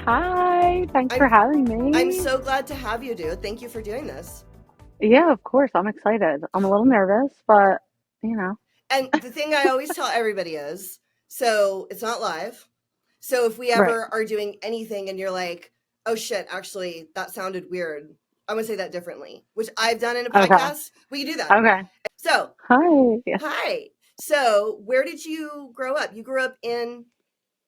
Hi, thanks for I'm having I'm me. so glad to have you, dude. Thank you for doing this. Yeah, of course, I'm excited. I'm a little nervous, but you know. And the thing I always tell everybody is, so it's not live. So if we Right. ever are doing anything and you're like, "Oh shit, actually that sounded weird." I'm going to say that differently, which I've done in a Okay. podcast. We can do that. Okay. So, Hi. hi. So, where did you grow up? You grew up in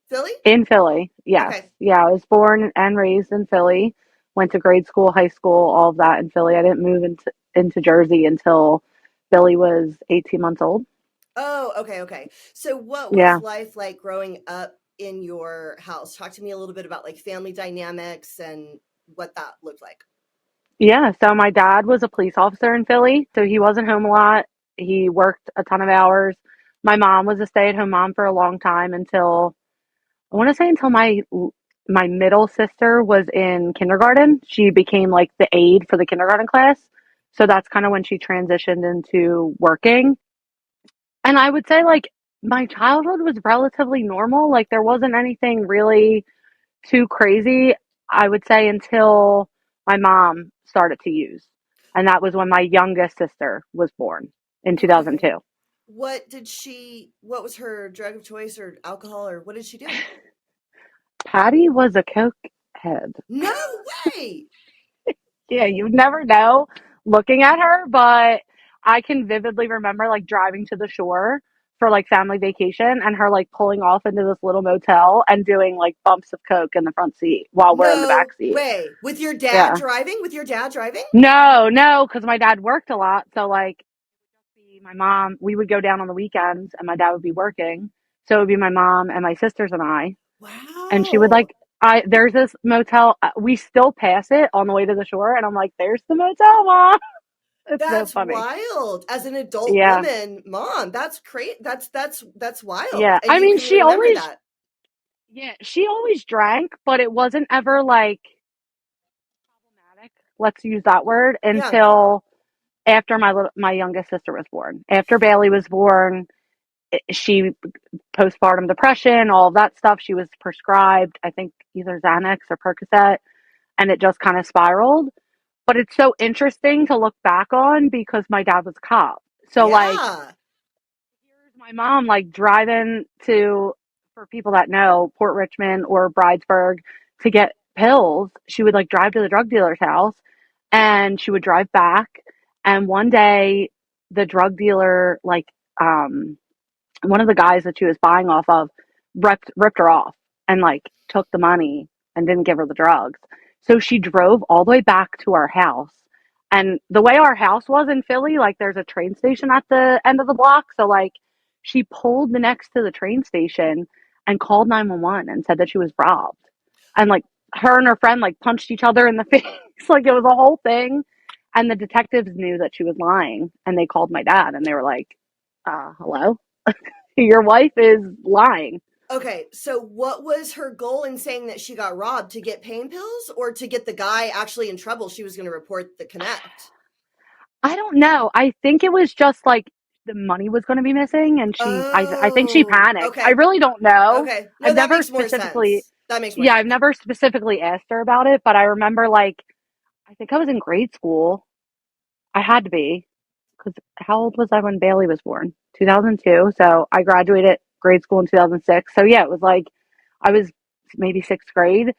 Philly? In Philly. Yes. Okay. Yeah, I was born and raised in Philly. Went to grade school, high school, all of that in Philly. I didn't move into Jersey until Billy was 18 months old. Oh, okay, okay. So what was Yeah. life like growing up in your house? Talk to me a little bit about like family dynamics and what that looked like. Yeah, so my dad was a police officer in Philly, so he wasn't home a lot. He worked a ton of hours. My mom was a stay-at-home mom for a long time until I want to say until my middle sister was in kindergarten. She became like the aide for the kindergarten class. So that's kind of when she transitioned into working. And I would say like my childhood was relatively normal. Like there wasn't anything really too crazy, I would say, until my mom started to use. And that was when my youngest sister was born in Okay. 2002. What was her drug of choice or alcohol or what did she do? Patty was a coke head. No way. Yeah, you'd never know looking at her, but I can vividly remember like driving to the shore for like family vacation and her like pulling off into this little motel and doing like bumps of coke in the front seat while we're in the back No seat. way. With your dad Yeah. driving? With your dad driving? No, no, because my dad worked a lot. So like my mom, we would go down on the weekends and my dad would be working. So it would be my mom and my sisters and I. And she would Wow. like there's this motel, we still pass it on the way to the shore and I'm like, there's the motel, mom. It's so That's funny. wild. As an adult Yeah. woman, mom, that's great. That's wild. Yeah. And I you mean, can remember that. she always drank, but it wasn't ever like problematic. Let's use that word Yeah. until after my youngest sister was born. After Bailey was born, she postpartum depression, all of that stuff. She was prescribed, I think, either Xanax or Percocet, and it just kind of spiraled. But it's so interesting to look back on because my dad was a cop. So like Yeah. here's my mom like driving to, for people that know, Port Richmond or Bridesburg to get pills. She would like drive to the drug dealer's house and she would drive back. And one day the drug dealer, like, one of the guys that she was buying off of ripped her off and like took the money and didn't give her the drugs. So she drove all the way back to our house. And the way our house was in Philly, like there's a train station at the end of the block. So like she pulled the next to the train station and called 911 and said that she was robbed. And like her and her friend like punched each other in the face. Like it was a whole thing. And the detectives knew that she was lying and they called my dad and they were like, hello? Your wife is lying. Okay, so what was her goal in saying that she got robbed? To get pain pills or to get the guy actually in trouble? She was going to report the connect. I don't know. I think it was just like the money was going to be missing, and I think she Oh, panicked. I okay. really don't know. Okay. No, I've that never makes more specifically, sense. That makes more yeah, I've sense. never specifically asked her about it, but I remember like I think I was in grade school. I had to be because how old was I when Bailey was born? 2002. So I graduated grade school in 2006. So yeah, it was like I was maybe sixth grade.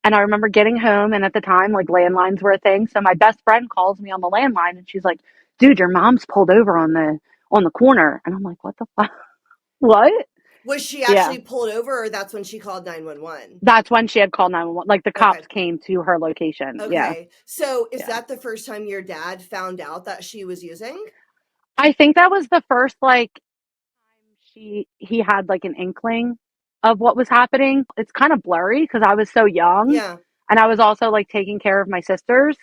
And I remember getting home, and at the time, like landlines were a thing. So my best friend calls me on the landline, and she's like, "Dude, your mom's pulled over on the corner." And I'm like, "What the fuck? What?" Was she Yeah, actually pulled over or that's when she called 911? that's when she had called 911. Like the Okay. cops came to her location. Yeah, Okay. So is yeah. that the first time your dad found out that she was using? I think that was the first like he had like an inkling of what was happening. It's kind of blurry because I was so young Yeah. and I was also like taking care of my sisters.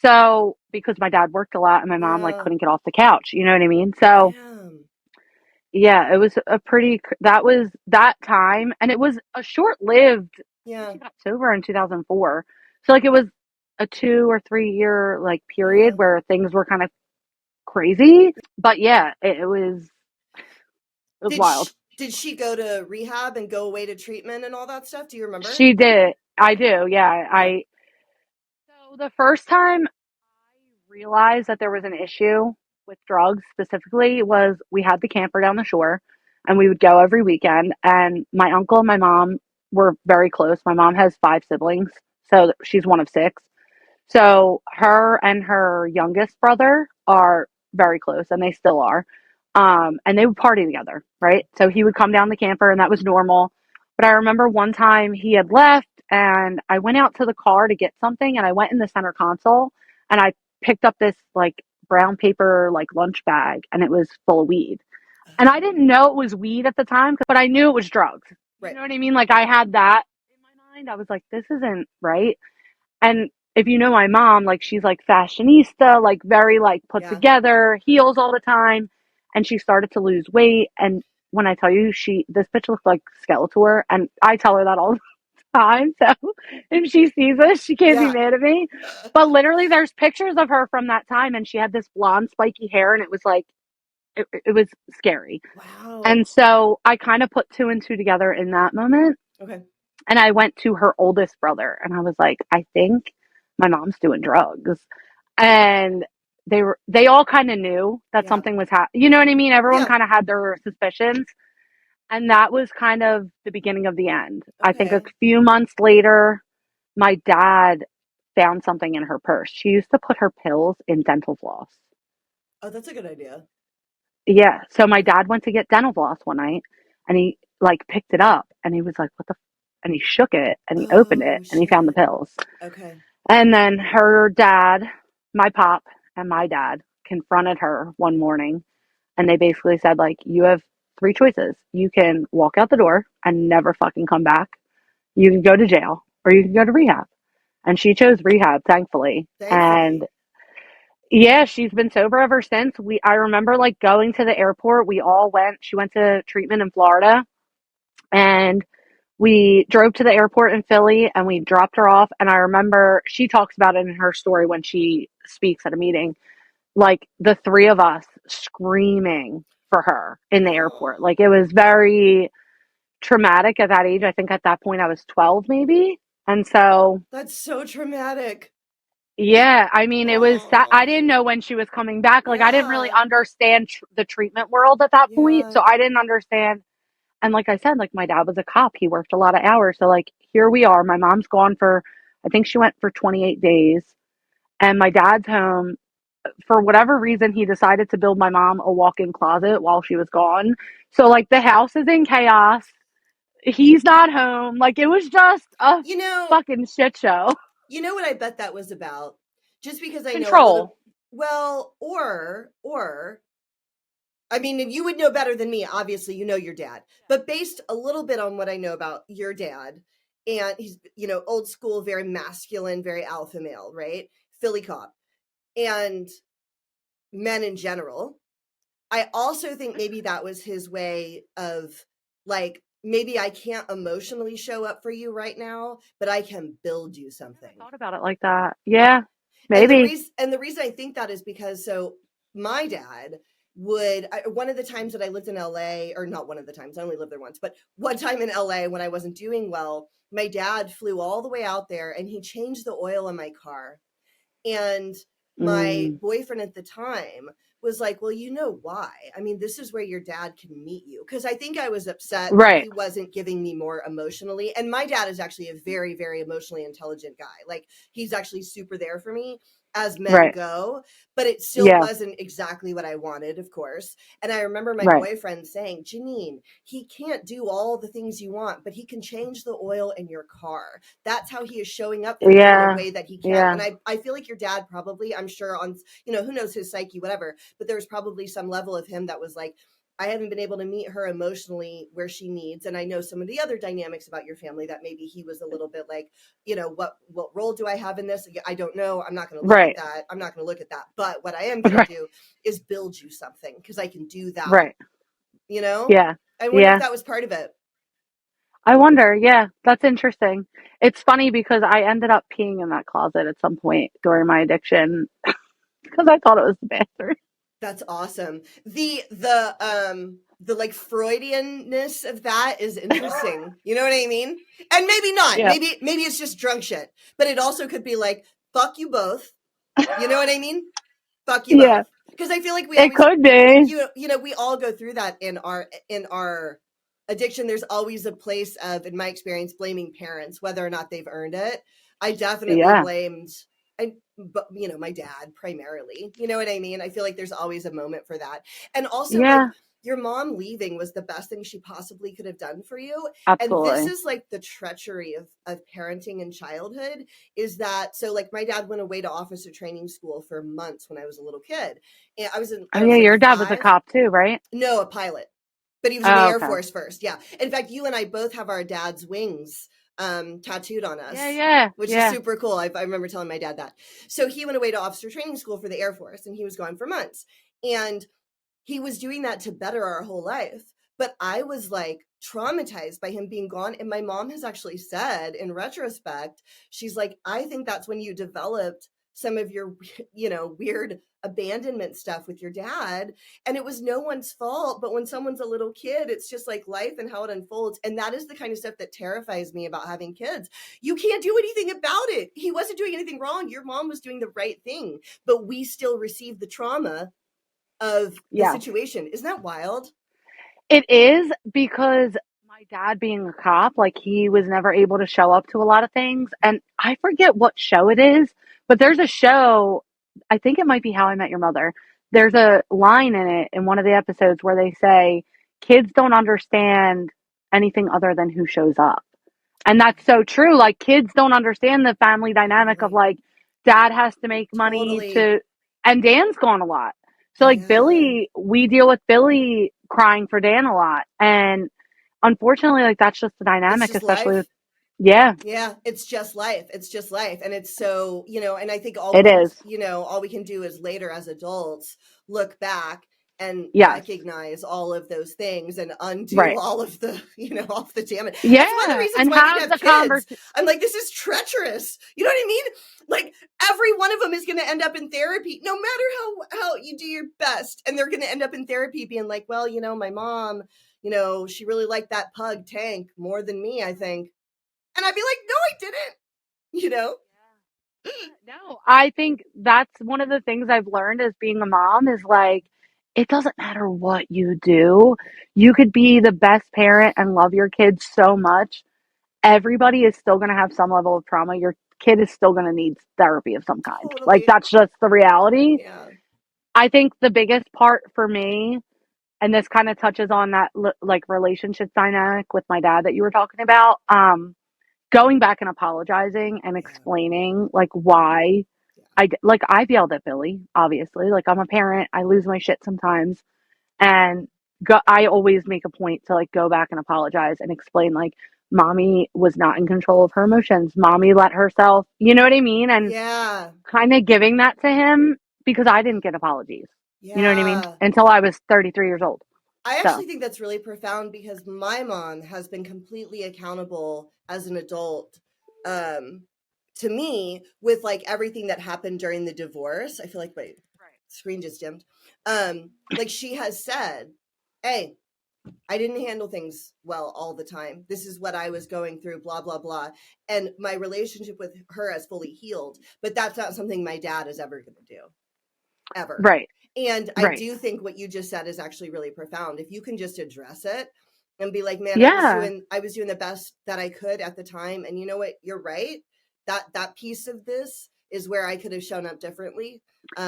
So because my dad worked a lot and my mom like Yeah. couldn't get off the couch, you know what I mean? So Damn. yeah, it was a pretty that was that time and it was a short-lived. I think Yeah. she got sober in 2004. So like it was a 2 or 3 year like period Yeah. where things were kind of crazy. But yeah, it was Did wild. she, did she go to rehab and go away to treatment and all that stuff? Do you remember? She did. I do. Yeah. Yeah. So the first time I realized that there was an issue with drugs specifically was we had the camper down the shore and we would go every weekend. And my uncle and my mom were very close. My mom has five siblings, so she's one of six. So her and her youngest brother are very close, and they still are. And they would party together, right? So he would come down the camper, and that was normal. But I remember one time he had left, and I went out to the car to get something, and I went in the center console, and I picked up this like brown paper like lunch bag, and it was full of weed. And I didn't know it was weed at the time, but I knew it was drugs. You Right. know what I mean? Like I had that in my mind. I was like, this isn't right. And if you know my mom, like she's like fashionista, like very like put Yeah. together, heels all the time. And she started to lose weight. And when I tell you this bitch looks like Skeletor, and I tell her that all the time. So if she sees this, she can't be Yeah. mad at me. But literally there's pictures of her from that time and she had this blonde spiky hair and it was like it was scary. Wow. And so I kind of put two and two together in that moment. Okay. And I went to her oldest brother and I was like, I think my mom's doing drugs. And they all kind of knew that Yeah. something was happening. You know what I mean? Everyone Yeah. kind of had their suspicions. And that was kind of the beginning of the end. I think a Okay. few months later, my dad found something in her purse. She used to put her pills in dental floss. Oh, that's a good idea. Yeah. So my dad went to get dental floss one night and he like picked it up and he was like, what the and he shook it and he opened it Oh and he found the shit. pills. Okay. And then her dad, my pop and my dad confronted her one morning and they basically said like you have three choices. You can walk out the door and never fucking come back. You can go to jail or you can go to rehab. And she chose rehab, thankfully. And Thankfully. yeah, she's been sober ever since. I remember like going to the airport. She went to treatment in Florida and we drove to the airport in Philly and we dropped her off. And I remember she talks about it in her story when she speaks at a meeting, like the three of us screaming for her in the airport. Oh, Like it was very traumatic at that age. I think at that point I was 12 maybe. And so that's so traumatic. yeah, I mean, it was that I Oh. didn't know when she was coming back. Like, I didn't really Yeah. understand the treatment world at that point. Yeah. So I didn't understand. And like I said, like my dad was a cop. He worked a lot of hours. So like here we are. My mom's gone for, I think she went for 28 days. And my dad's home. For whatever reason, he decided to build my mom a walk-in closet while she was gone. So like the house is in chaos. He's not home. Like it was just a You know, fucking shit show. you know what I bet that was about? Just because I know a little, Control. well, or I mean, you would know better than me. Obviously, you know your dad. But based a little bit on what I know about your dad, and he's, old school, very masculine, very alpha male, right? Philly cop. And men in general. I also think maybe that was his way of like, maybe I can't emotionally show up for you right now, but I can build you Never something. thought about it like that. Yeah, And the maybe. reason and the reason I think that is because so my dad one of the times that I lived in LA, or not one of the times, I only lived there once, but one time in LA when I wasn't doing well, my dad flew all the way out there and he changed the oil in my car. And my Mm, boyfriend at the time was like, well, you know why? I mean, this is where your dad can meet you. Because I think I was upset that right, he wasn't giving me more emotionally. And my dad is actually a very, very emotionally intelligent guy. Like, he's actually super there for me as men right. go, but it still Yeah, wasn't exactly what I wanted, of course. And I remember my right. boyfriend saying, Janine, he can't do all the things you want, but he can change the oil in your car. That's how he is showing up for you in a Yeah, way that he can. yeah. And I feel like your dad probably, I'm sure on, who knows his psyche, whatever, but there's probably some level of him that was like, I haven't been able to meet her emotionally where she needs. And I know some of the other dynamics about your family that maybe he was a little bit like, what role do I have in this? I don't know. I'm not going to look at Right, that. I'm not going to look at that. But what I am going to right, do is build you something because I can do that. right. You know, Yeah, I wonder if yeah. that was part of it. I wonder. Yeah, that's interesting. It's funny because I ended up peeing in that closet at some point during my addiction because I thought it was the bathroom. That's awesome. the like Freudianness of that is interesting. You know what I mean? And maybe not. Yeah. Maybe it's just drunk shit. But it also could be like, fuck you both. You know what I mean? Fuck you Yeah. both. Because I feel like we It always, could be. you know, we all go through that in our addiction. There's always a place of, in my experience, blaming parents whether or not they've earned it. I definitely Yeah. blamed, but you know, my dad primarily. You know what I mean? I feel like there's always a moment for that, and also like Yeah. your mom leaving was the best thing she possibly could have done for you. And this Absolutely. is like the treachery of parenting in childhood, is that, so like my dad went away to officer training school for months when I was a little kid. And Oh I yeah, was like your dad was a 5. cop too, right? No, a pilot. But he was in the Oh, Air okay. Force first. Yeah. In fact, you and I both have our dad's wings tattooed on Yeah, us, yeah, which is yeah. super cool. I remember telling my dad that. So he went away to officer training school for the Air Force, and he was gone for months. And he was doing that to better our whole life. But I was like traumatized by him being gone. And my mom has actually said in retrospect, she's like, I think that's when you developed some of your, you know, weird abandonment stuff with your dad. And it was no one's fault. But when someone's a little kid, it's just like life and how it unfolds. And that is the kind of stuff that terrifies me about having kids. You can't do anything about it. He wasn't doing anything wrong. Your mom was doing the right thing. But we still receive the trauma of the Yeah. situation. Isn't that wild? It is because my dad being a cop, like he was never able to show up to a lot of things. And I forget what show it is, but there's a show, I think it might be How I Met Your Mother. There's a line in it in one of the episodes where they say kids don't understand anything other than who shows up. And that's so true. Like kids don't understand the family dynamic of Totally. like dad has to make money Totally. to, and Dan's gone a lot. So like Yeah. Billy, we deal with Billy crying for Dan a lot. And unfortunately, like that's just the It's dynamic, just especially with, life. yeah, Yeah, it's just life. It's just life. And it's so, you know, and I think all we it can, is. you know, all we can do is later as adults look back and Yes. recognize all of those things and undo Right. all of the, you know, off the damage. That's one of the Yeah. reasons And why I didn't have have the kids. conversation. I'm like, this is treacherous. You know what I mean? Like every one of them is going to end up in therapy, no matter how you do your best. And they're going to end up in therapy being like, well, you know, my mom, you know, she really liked that pug Tank more than me, I think. And I'd be like, no, I didn't. You know? No, I think that's one of the things I've learned as being a mom is like, it doesn't matter what you do. You could be the best parent and love your kids so much. Everybody is still going to have some level of trauma. Your kid is still going to need therapy of some kind. Like, Totally. that's just the reality. Yeah. I think the biggest part for me, and this kind of touches on that like relationship dynamic with my dad that you were talking about, going back and apologizing and Yeah. explaining like why Yeah. like I've yelled at Billy, obviously. Like I'm a parent, I lose my shit sometimes, and I always make a point to like go back and apologize and explain like mommy was not in control of her emotions. Mommy let herself, you know what I mean? And Yeah. kind of giving that to him because I didn't get apologies. You know what I mean? Yeah. Until I was 33 years old. I So, actually think that's really profound because my mom has been completely accountable as an adult um to me with like everything that happened during the divorce. I feel like my screen just dimmed. Like she has said, "Hey, I didn't handle things well all the time. This is what I was going through, blah, blah, blah." And my relationship with her has fully healed. But that's not something my dad is ever going to do, ever. right, And I right. do think what you just said is actually really profound. If you can just address it and be like, man, Yeah. I was doing the best that I could at the time. And you know what? You're right. That piece of this is where I could have shown up differently.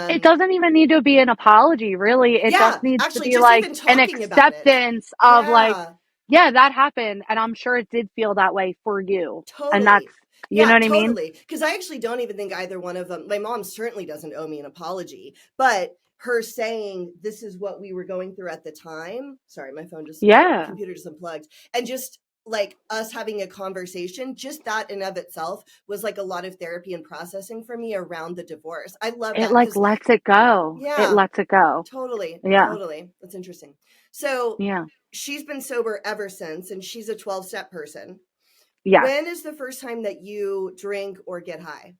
It Um, doesn't even need to be an apology, really. It just yeah, needs to actually, be just like even an talking about it. acceptance of like, Yeah. yeah, that happened. And I'm sure it did feel that way for you. And that's, Totally. you know Yeah, what I mean? totally. Because I actually don't even think either one of them, my mom certainly doesn't owe me an apology, but her saying this is what we were going through at the time. Sorry, my Yeah. computer just unplugged. And just like us having a conversation, just that in of itself was like a lot of therapy and processing for me around the divorce. I love It that like because, lets it go. It yeah, lets it go. totally. Yeah. Totally. That's interesting. So Yeah. she's been sober ever since, and she's a 12-step person. Yes. When is the first time that you drink or get high?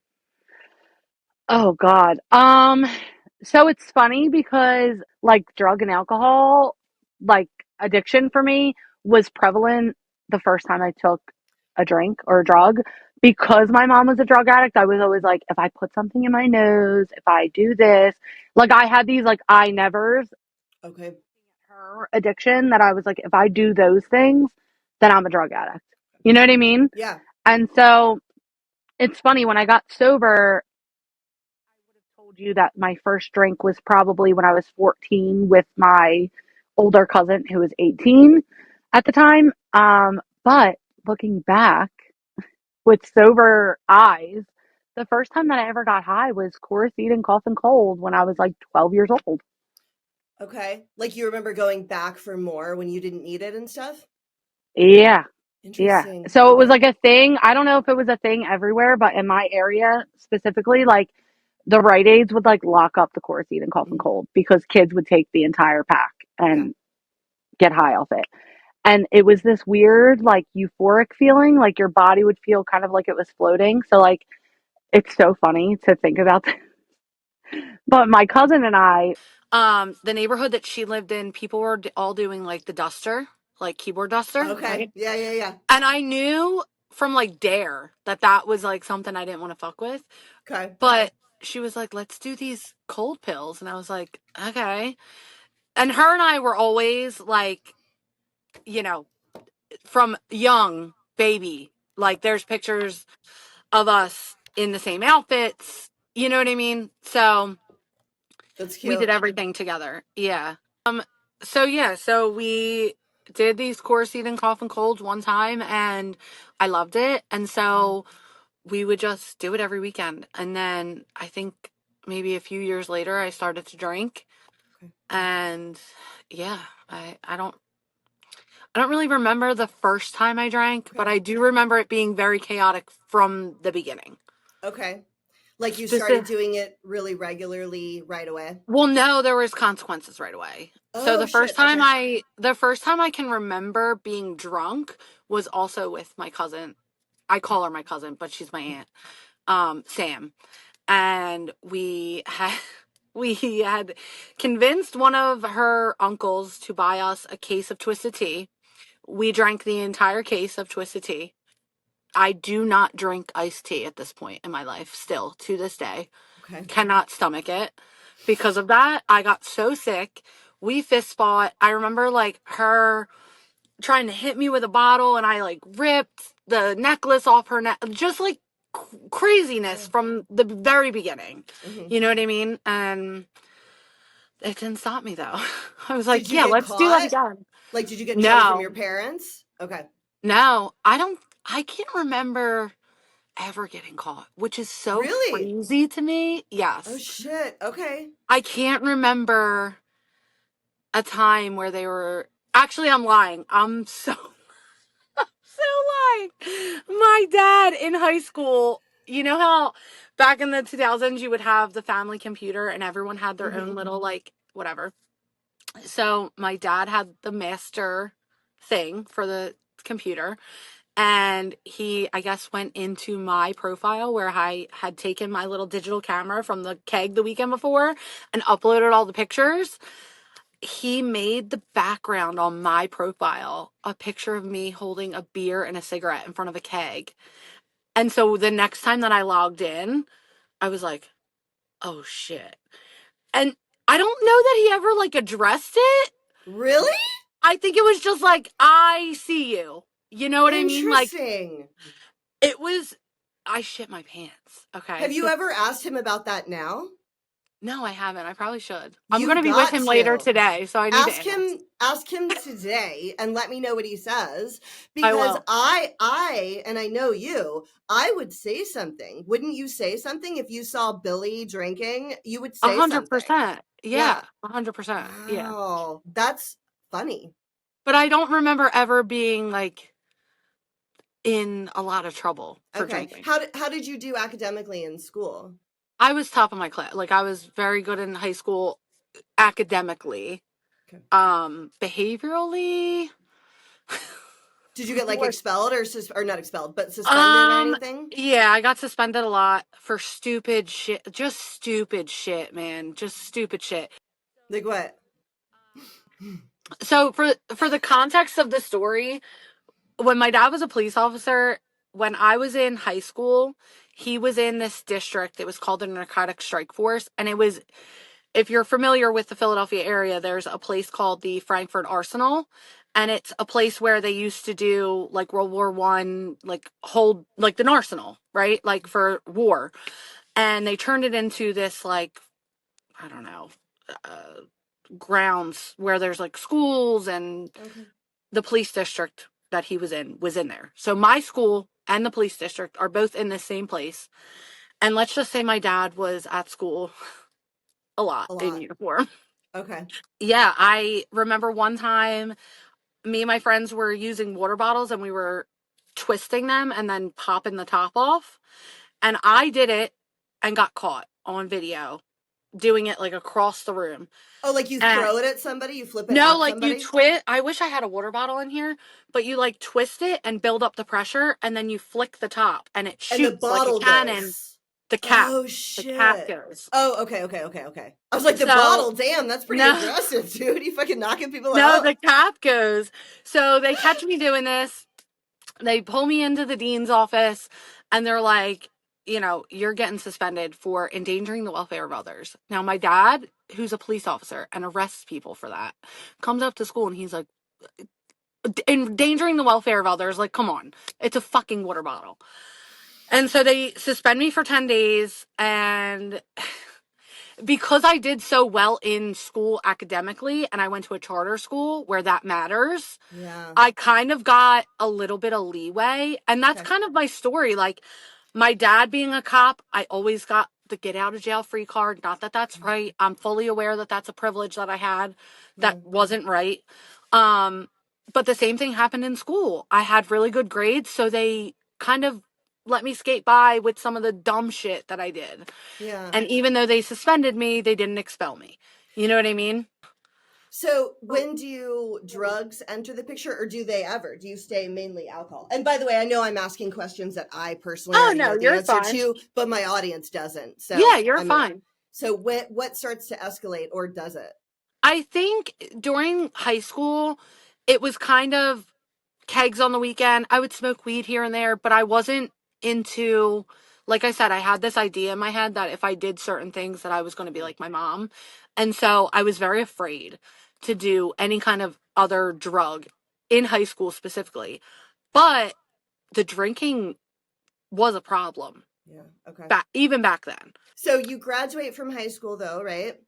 Oh God. So it's funny because like drug and alcohol, like addiction for me was prevalent the first time I took a drink or a drug. Because my mom was a drug addict, I was always like, if I put something in my nose, if I do this, like I had these like I nevers, Okay. her addiction that I was like, if I do those things, then I'm a drug addict. You know what I mean? Yeah. And so it's funny when I got sober, told you that my first drink was probably when I was 14 with my older cousin who was 18 at the time. But looking back with sober eyes, the first time that I ever got high was Coraceid and cough and cold when I was like 12 years old. Okay. Like you remember going back for more when you didn't need it and stuff? Yeah. Yeah. Interesting. So it was Okay. like a thing. I don't know if it was a thing everywhere, but in my area specifically, like the Rite Aids would like lock up the Coraceid and cough and Mhm. cold because kids would take the entire pack Yeah. and get high off it. And it was this weird, like euphoric feeling, like your body would feel kind of like it was floating. So like it's so funny to think about that. But my cousin and I, the neighborhood that she lived in, people were all doing like the duster, like keyboard duster, Okay. right? Yeah, yeah, yeah. And I knew from like Dare that that was like something I didn't want to fuck with. Okay. But she was like, let's do these cold pills. And I was like, okay. And her and I were always like, you know, from young baby, like there's pictures of us in the same outfits. You know what I mean? So That's we did cute. everything together. Yeah. So yeah, so we did these Coraceid and cough and colds one time and I loved it. And Mhm. so we would just do it every weekend. And then I think maybe a few years later I started to drink Okay. and yeah, I don't really remember the first time I drank, but Okay. I do remember it being very chaotic from the beginning. Okay. Like you started Specific. doing it really regularly right away. Well, no, there was consequences right away. So Oh shit. Okay. the first time I can remember being drunk was also with my cousin. I call her my cousin, but she's my aunt, Sam. And we had convinced one of her uncles to buy us a case of Twisted Tea. We drank the entire case of Twisted Tea. I do not drink iced tea at this point in my life, still to this day. Okay. Cannot stomach it. Because of that, I got so sick. We fist fought. I remember like her trying to hit me with a bottle and I like ripped the necklace off her neck. Just like craziness Yeah. from the very beginning. Hmm. You know what I mean? And it didn't stop me though. I was Did like, you yeah, get let's do that caught? again. Like, did you get in trouble from your No, parents? Okay. no, I don't, I can't remember ever getting caught, which is so Really? crazy to me. Oh Yes. shit. Okay. I can't remember a time where they were actually I'm lying. I'm so so lying. My dad in high school, you know how back in the 2000s you would have the family computer and everyone had their own Hmm. little like whatever. So my dad had the master thing for the computer and he I guess went into my profile where I had taken my little digital camera from the keg the weekend before and uploaded all the pictures. He made the background on my profile a picture of me holding a beer and a cigarette in front of a keg. And so the next time that I logged in, I was like, oh shit. And I don't know that he ever like addressed it. Really? I think it was just like, I see you. You know what I mean? Like, Interesting. it was, I shit my pants. Have Okay. you ever asked him about that now? No, I haven't. I probably should. I'm going You've to be with got him later to. today, so I need to ask. Ask him today and let me know what he says I because will. I and I know you, I would say something. Wouldn't you say something if you saw Billy drinking? You would A say hundred something. percent. Yeah. Yeah, 100%. Yeah. Wow. That's funny. But I don't remember ever being like in a lot of trouble for Okay. drinking. How did you do academically in school? I was top of my class. Like I was very good in high school academically. Okay. Behaviorally, Did you get like what? expelled or not expelled, but suspended or anything? Yeah, I got suspended a lot for stupid shit. Just stupid shit, man. Just stupid shit. Like what? So for the context of the story, when my dad was a police officer, when I was in high school, he was in this district. It was called the Narcotic Strike Force, and it was, if you're familiar with the Philadelphia area, there's a place called the Frankfurt Arsenal, and it's a place where they used to do like World War One, like hold like an arsenal, right? Like for war, and they turned it into this like, I don't know, uh, grounds where there's like schools, and Okay. the police district that he was in there. So my school and the police district are both in the same place. And let's just say my dad was at school a lot A in lot. uniform. Okay. Yeah, I remember one time me and my friends were using water bottles and we were twisting them and then popping the top off. And I did it and got caught on video doing it like across the room. Oh, like you And throw it at somebody, you flip it no, at like you somebody, twist. I wish I had a water bottle in here, but you like twist it and build up the pressure, and then you flick the top, and it and the shoots like a bottle cannon. goes. The cap, Oh the cap shit. goes. Oh, okay, okay, okay, okay. I was like, the So bottle, damn, that's pretty no, aggressive, dude. You fucking knocking people no, out? the cap goes. So they catch me doing this. They pull me into the dean's office, and they're like, you know, you're getting suspended for endangering the welfare of others. Now, my dad, who's a police officer and arrests people for that, comes up to school and he's like, endangering the welfare of others. Like, come on. It's a fucking water bottle. And so they suspend me for 10 days. And because I did so well in school academically and I went to a charter school where that matters, Yeah. I kind of got a little bit of leeway. And that's Okay. kind of my story. Like, my dad being a cop, I always got the get out of jail free card. Not that that's right. I'm fully aware that that's a privilege that I had that Mm. wasn't right. Um, but the same thing happened in school. I had really good grades, so they kind of let me skate by with some of the dumb shit that I did. Yeah. And even though they suspended me, they didn't expel me. You know what I mean? So when do drugs enter the picture, or do they ever? Do you stay mainly alcohol? And by the way, I know I'm asking questions that I personally Oh already no, know the you're answer fine. to, but my audience doesn't. Yeah, So you're I'm gonna. fine. So what starts to escalate, or does it? I think during high school, it was kind of kegs on the weekend. I would smoke weed here and there, but I wasn't into, like I said, I had this idea in my head that if I did certain things that I was going to be like my mom. And so I was very afraid to do any kind of other drug in high school specifically. But the drinking was a problem Yeah. Okay. even back then. So you graduate from high school, though, right?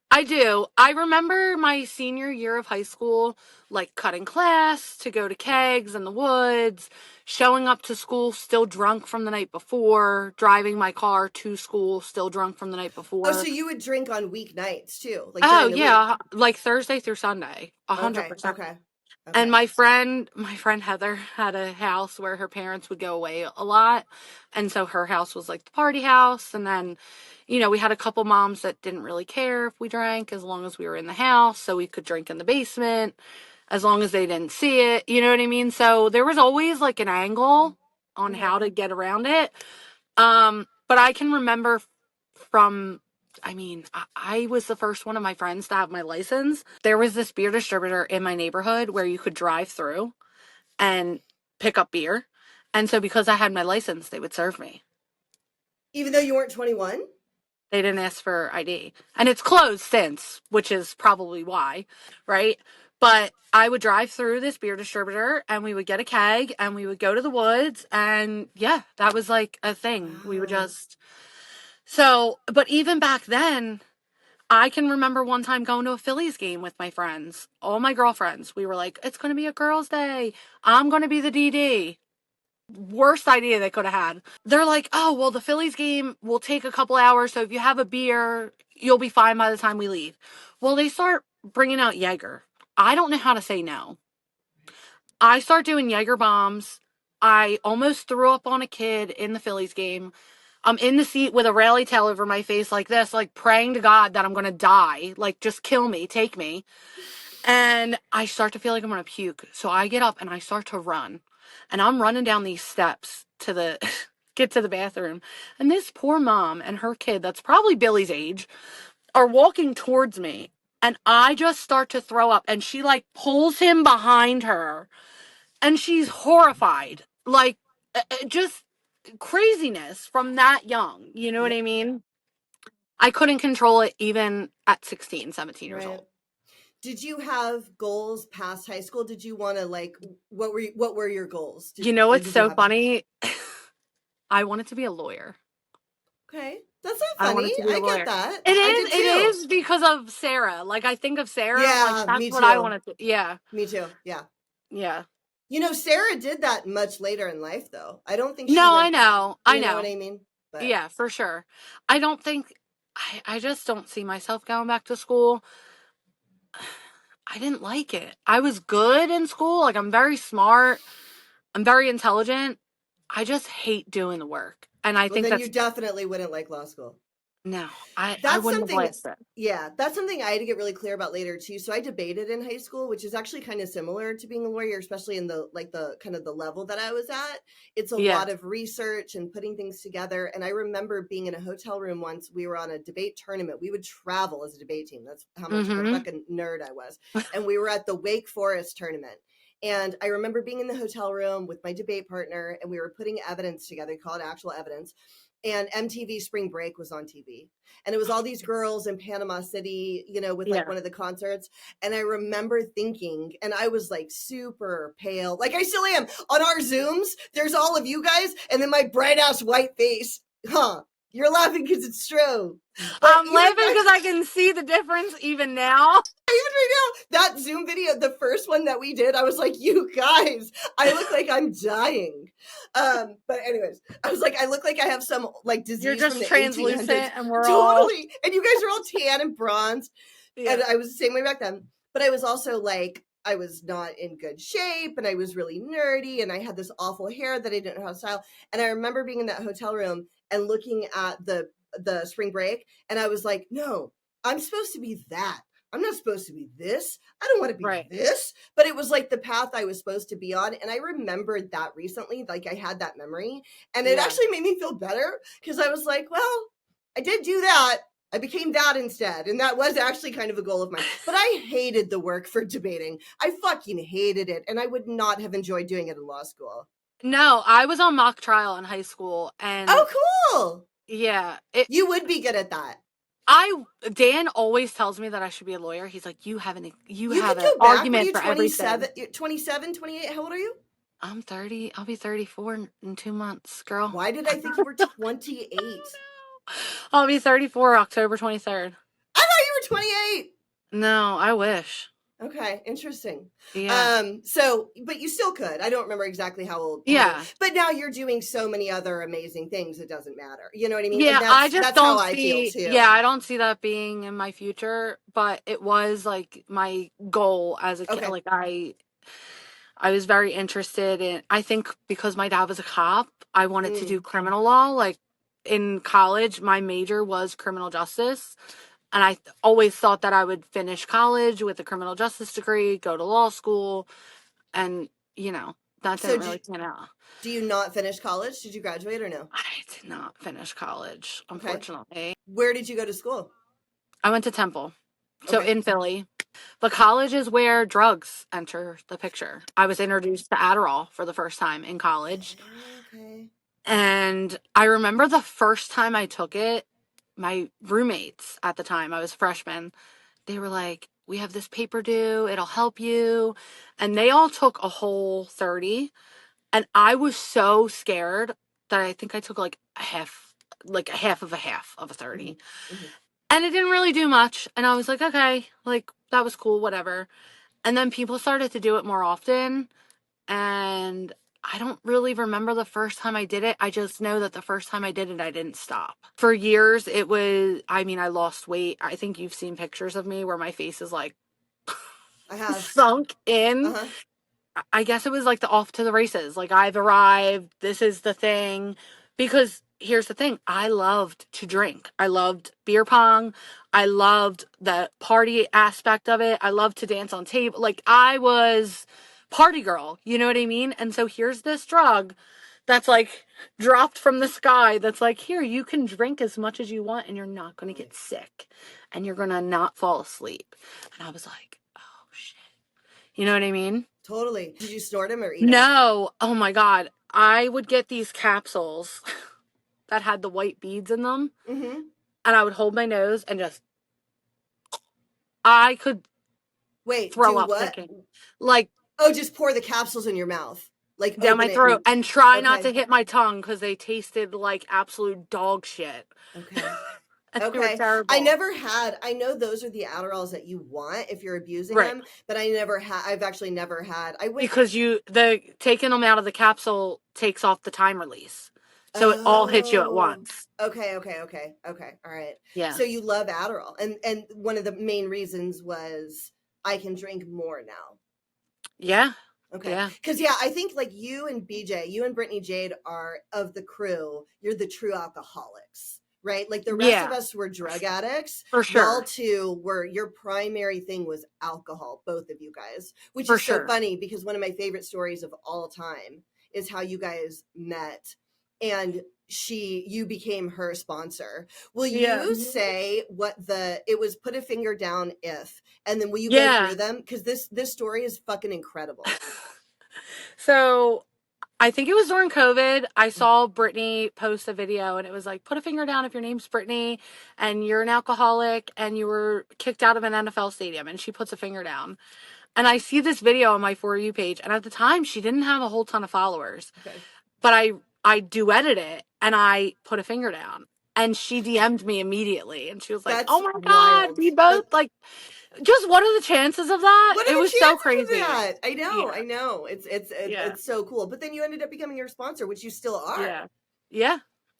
I do. I remember my senior year of high school, like cutting class to go to kegs in the woods, showing up to school still drunk from the night before, driving my car to school still drunk from the night Oh, so before. you would drink on weeknights too, like Oh during the week? yeah, like Thursday through Sunday, Okay. 100%. Okay. And Okay. my friend Heather had a house where her parents would go away a lot. And so her house was like the party house. And then, you know, we had a couple moms that didn't really care if we drank as long as we were in the house. So we could drink in the basement as long as they didn't see it. You know what I mean? So there was always like an angle on Okay. how to get around it. But I can remember from, I mean, I was the first one of my friends to have my license. There was this beer distributor in my neighborhood where you could drive through and pick up beer. And so because I had my license, they would serve me. Even though you weren't 21? They didn't ask for ID. And it's closed since, which is probably why, right? But I would drive through this beer distributor and we would get a keg and we would go to the woods. And yeah, that was like a thing. We would Wow. just. So, but even back then, I can remember one time going to a Phillies game with my friends, all my girlfriends. We were like, it's going to be a girls' day. I'm going to be the DD. Worst idea they could have had. They're like, oh, well, the Phillies game will take a couple hours. So if you have a beer, you'll be fine by the time we leave. Well, they start bringing out Jaeger. I don't know how to say no. I start doing Jaeger bombs. I almost threw up on a kid in the Phillies game. I'm in the seat with a rally tail over my face like this, like praying to God that I'm going to die. Like, just kill me, take me. And I start to feel like I'm going to puke. So I get up and I start to run. And I'm running down these steps to the get to the bathroom. And this poor mom and her kid, that's probably Billy's age, are walking towards me. And I just start to throw up, and she like pulls him behind her, and she's horrified. Like, just craziness from that young. You know what Yeah. I mean? I couldn't control it even at 16, 17 years Right. old. Did you have goals past high school? Did you want to like what were your goals? You know Or what's did you so have any? funny? I wanted to be a lawyer. Okay. That's not I funny. wanted to be a I get lawyer. that. It I is. did It too. is because of Sarah. Like, I think of Sarah. I'm like, Yeah, that's me what I too. wanted to. Yeah. Me too. Yeah. Yeah. You know, Sarah did that much later in life though. I don't think she No, I went, know. I you know what know. I mean? But Yeah, for sure. I don't think. I just don't see myself going back to school. I didn't like it. I was good in school. Like, I'm very smart. I'm very intelligent. I just hate doing the work. And I well think then you that's, definitely wouldn't like law school. no, I That's wouldn't have something, lasted. yeah, that's something I had to get really clear about later too. So I debated in high school, which is actually kind of similar to being a lawyer, especially in the like the kind of the level that I was at. It's a Yeah. lot of research and putting things together. And I remember being in a hotel room once, we were on a debate tournament. We would travel as a debate team. That's how much of a Mm-hmm. fucking nerd I was. And we were at the Wake Forest tournament. And I remember being in the hotel room with my debate partner, and we were putting evidence together, called actual evidence. And MTV Spring Break was on TV, and it was all these girls in Panama City, you know, with like Yeah. one of the concerts. And I remember thinking, and I was like super pale, like I still am on our Zooms. There's all of you guys, and then my bright ass white face. Huh? You're laughing because it's true, but I'm even laughing back, because I can see the difference even now. even right now, that Zoom video, the first one that we did, I was like, you guys, I look like I'm dying. But anyways, I was like, I look like I have some like You're disease from just the 1800s. translucent and we're all, Totally. And you guys are all tan and bronze. And yeah. I was the same way back then. But I was also like, I was not in good shape and I was really nerdy and I had this awful hair that I didn't know how to style. And I remember being in that hotel room and looking at the spring break, and I was like, no, I'm supposed to be that. I'm not supposed to be this. I don't want to be Right. this. But it was like the path I was supposed to be on. And I remembered that recently. Like I had that memory. And it Yeah. actually made me feel better because I was like, well, I did do that. I became that instead. And that was actually kind of a goal of mine. But I hated the work for debating. I fucking hated it. And I would not have enjoyed doing it in law school. No, I was on mock trial in high school, and Oh, cool. yeah, You would be good at that. Dan always tells me that I should be a lawyer. He's like, you You have could an go back. What are argument you, for everything. 27, 27, 28? How old are you? I'm 30. I'll be 34 in 2 months, girl. Why did I think you were 28? I'll be 34 October 23rd. I thought you were 28. No, I wish. Okay, interesting. Yeah. So, but you still could. I don't remember exactly how old. Yeah. But now you're doing so many other amazing things, it doesn't matter. You know what I mean? And Yeah, I just that's how don't I feel see, too. yeah, I don't see that being in my future, but it was like my goal as a kid. Okay. Like, I was very interested in, I think because my dad was a cop, I wanted to do Mm. criminal law. Like, in college, my major was criminal justice. And I always thought that I would finish college with a criminal justice degree, go to law school, and, that So didn't really pan out. do you not finish college? Did you graduate or no? I did not finish college, Okay. unfortunately. Where did you go to school? I went to Temple, so Okay. in Philly. But college is where drugs enter the picture. I was introduced to Adderall for the first time in college. Okay. And I remember the first time I took it, my roommates at the time, I was a freshman, they were like, we have this paper due, it'll help you. And they all took a whole 30. And I was so scared that I think I took like a half of a 30. Mm-hmm. Mm-hmm. And it didn't really do much. And I was like, okay, like that was cool, whatever. And then people started to do it more often. And I don't really remember the first time I did it. I just know that the first time I did it, I didn't stop. For years, I lost weight. I think you've seen pictures of me where my face is like I have. sunk in. Uh-huh. I guess it was like the off to the races. Like, I've arrived. This is the thing. Because here's the thing. I loved to drink. I loved beer pong. I loved the party aspect of it. I loved to dance on table. Like, I was party girl. You know what I mean? And so here's this drug that's like dropped from the sky that's like, here, you can drink as much as you want and you're not going to get sick and you're going to not fall asleep. And I was like, oh shit. You know what I mean? Totally. Did you snort them or eat them? No. Oh my God. I would get these capsules that had the white beads in them Mm-hmm. and I would hold my nose and just, I could Wait, throw do up what? thinking. Like, Oh, just pour the capsules in your mouth. Like down open my it throat and and try not okay. to hit my tongue because they tasted like absolute dog shit. Okay. And they were Okay. terrible. I know those are the Adderalls that you want if you're abusing Right. them, but I've actually never had, I went, Because the taking them out of the capsule takes off the time release. So it all hits you at oh, once. okay. All right. Yeah. So you love Adderall. And one of the main reasons was I can drink more now. Yeah. Okay. Yeah. Because, yeah, I think like you and Brittany Jade are of the crew. You're the true alcoholics, right? Like the rest of Yeah. us were drug addicts. For Y'all sure. two were, your primary thing was alcohol, both of you guys, which For is so sure. funny because one of my favorite stories of all time is how you guys met and you became her sponsor. Will Yeah. you say what it was put a finger down if, and then will you go Yeah. through them? Because this story is fucking incredible. So I think it was during COVID. I saw Brittany post a video and it was like, put a finger down if your name's Brittany and you're an alcoholic and you were kicked out of an NFL stadium. And she puts a finger down. And I see this video on my For You page. And at the time, she didn't have a whole ton of followers. Okay. But I duetted it and I put a finger down. And she DM'd me immediately. And she was like, oh That's my God, wild. we both like, just what are the chances of that? What are It the was so chances of crazy. that? I know, Yeah. I know. Yeah. It's so cool. But then you ended up becoming your sponsor, which you still are. Yeah. Yeah.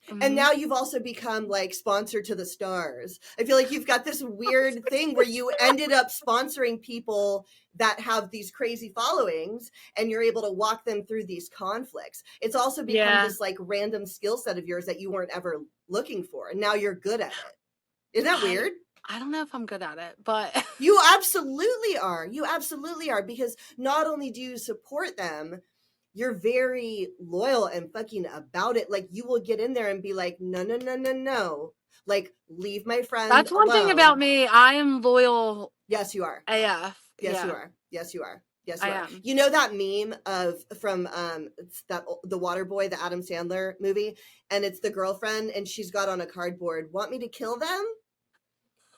And Hmm. now you've also become like sponsor to the stars. I feel like you've got this weird thing where you ended up sponsoring people that have these crazy followings and you're able to walk them through these conflicts. It's also become Yeah. this like random skill set of yours that you weren't ever looking for. And now you're good at it. Isn't that I weird? I don't know if I'm good at it, but You absolutely are. You absolutely are because not only do you support them, you're very loyal and fucking about it. Like you will get in there and be like, no, no, no, no, no. Like, leave my friend that's one thing about alone. me. I am loyal Yes, you are. AF. Yes, you Yeah, are. Yes, you are. Yes, I you are. am. You know that meme of from it's that the Water Boy, the Adam Sandler movie, and it's the girlfriend, and she's got on a cardboard, "Want me to kill them?"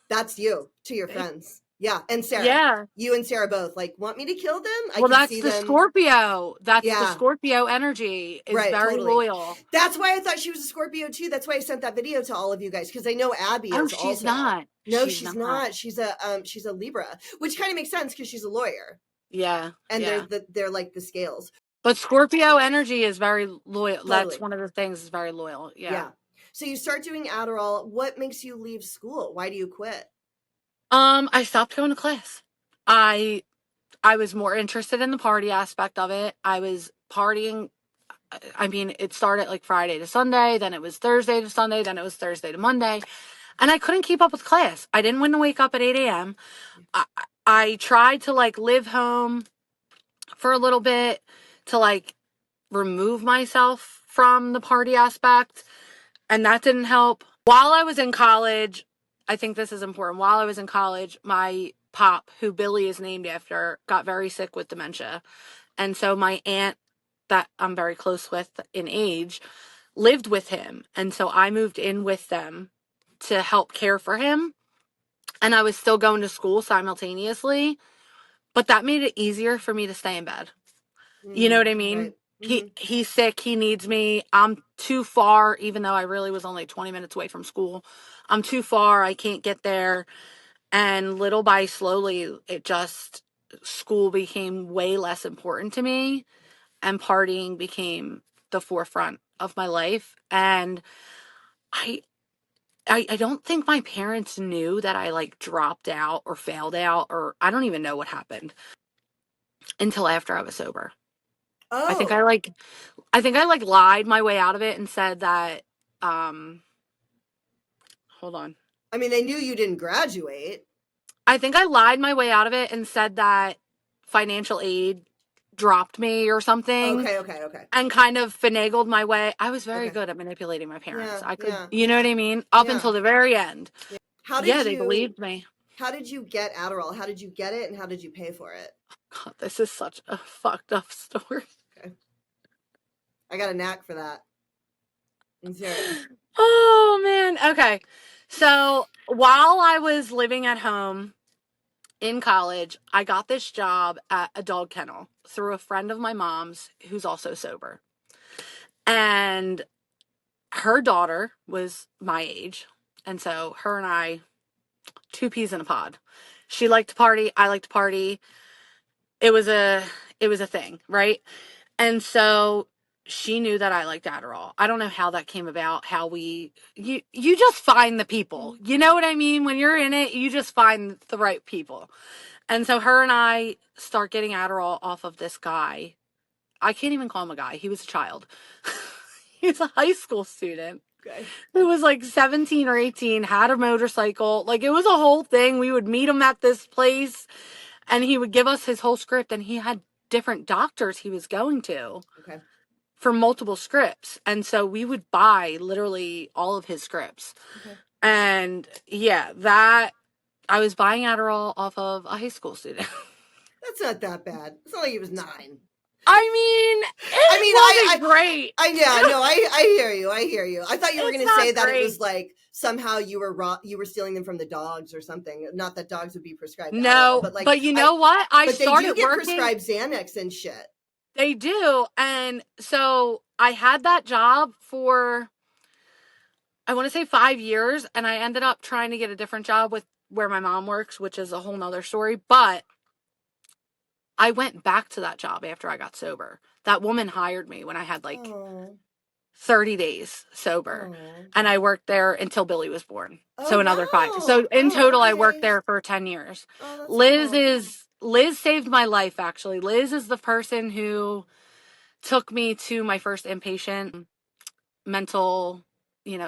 That's you to your friends. Yeah, and Sarah. Yeah. You and Sarah both like, "Want me to kill them?" I Well, can that's see the them. Scorpio. That's the Yeah, Scorpio energy is right, very totally. loyal. That's why I thought she was a Scorpio too. That's why I sent that video to all of you guys because I know Abby Oh, is she's also. not. No, She's she's not. not. She's a Libra, which kind of makes sense because she's a lawyer, Yeah. and Yeah. they're like the scales. But Scorpio energy is very loyal. That's Totally. one of the things is very loyal. Yeah. Yeah. So you start doing Adderall. What makes you leave school? Why do you quit? I stopped going to class. I was more interested in the party aspect of it. I was partying. I mean, it started like Friday to Sunday, then it was Thursday to Sunday, then it was Thursday to Monday, and I couldn't keep up with class. I didn't want to wake up at 8 a.m. I, I tried to like live home for a little bit to like remove myself from the party aspect, and that didn't help. While I was in college, I think this is important. While I was in college, my pop, who Billy is named after, got very sick with dementia. And so my aunt, that I'm very close with in age, lived with him. And so I moved in with them to help care for him. And I was still going to school simultaneously, but that made it easier for me to stay in bed. You know what I Right. mean? Mm-hmm. He's sick, he needs me. I'm too far, even though I really was only 20 minutes away from school. I'm too far, I can't get there. And little by slowly, school became way less important to me and partying became the forefront of my life. And I I don't think my parents knew that I like dropped out or failed out, or I don't even know what happened until after I was sober. I think I Oh, like I think I like lied my way out of it and said that um hold on. I mean, they knew you didn't graduate. I think I lied my way out of it and said that financial aid dropped me or something Okay. and kind of finagled my way. I was very Okay. good at manipulating my parents. Yeah, I could, yeah, you know what I mean? Up yeah. until the very end. How did Yeah, they you believed me. how did you get Adderall? How did you get it and how did you pay for it? God, this is such a fucked up story. Okay. I got a knack for that. Let's hear it. Oh, man. Okay. So while I was living at home in college, I got this job at a dog kennel through a friend of my mom's who's also sober. And her daughter was my age. And so her and I, two peas in a pod. She liked to party. I liked to party. It was a thing, right? And so she knew that I liked Adderall. I don't know how that came about, you just find the people. You know what I mean? When you're in it, you just find the right people. And so her and I start getting Adderall off of this guy. I can't even call him a guy. He was a child. He's a high school student. Okay. Who was like 17 or 18, had a motorcycle. Like, it was a whole thing. We would meet him at this place and he would give us his whole script, and he had different doctors he was going to Okay. for multiple scripts. And so we would buy literally all of his scripts. Okay. And yeah, that I was buying Adderall off of a high school student. That's not that bad. It's not like he was 9. I mean, it wasn't great. I hear you. I thought you were going to say that great. it was like somehow you were stealing them from the dogs or something. Not that dogs would be prescribed No, Adderall, but you know what? But they do get prescribed Xanax and shit. They do. And so I had that job for, I want to say 5 years, and I ended up trying to get a different job with where my mom works, which is a whole nother story. But I went back to that job after I got sober. That woman hired me when I had like 30 days sober. And I worked there until Billy was born. So another 5. So in total, I worked there for 10 years. Liz saved my life, actually. Liz is the person who took me to my first inpatient mental,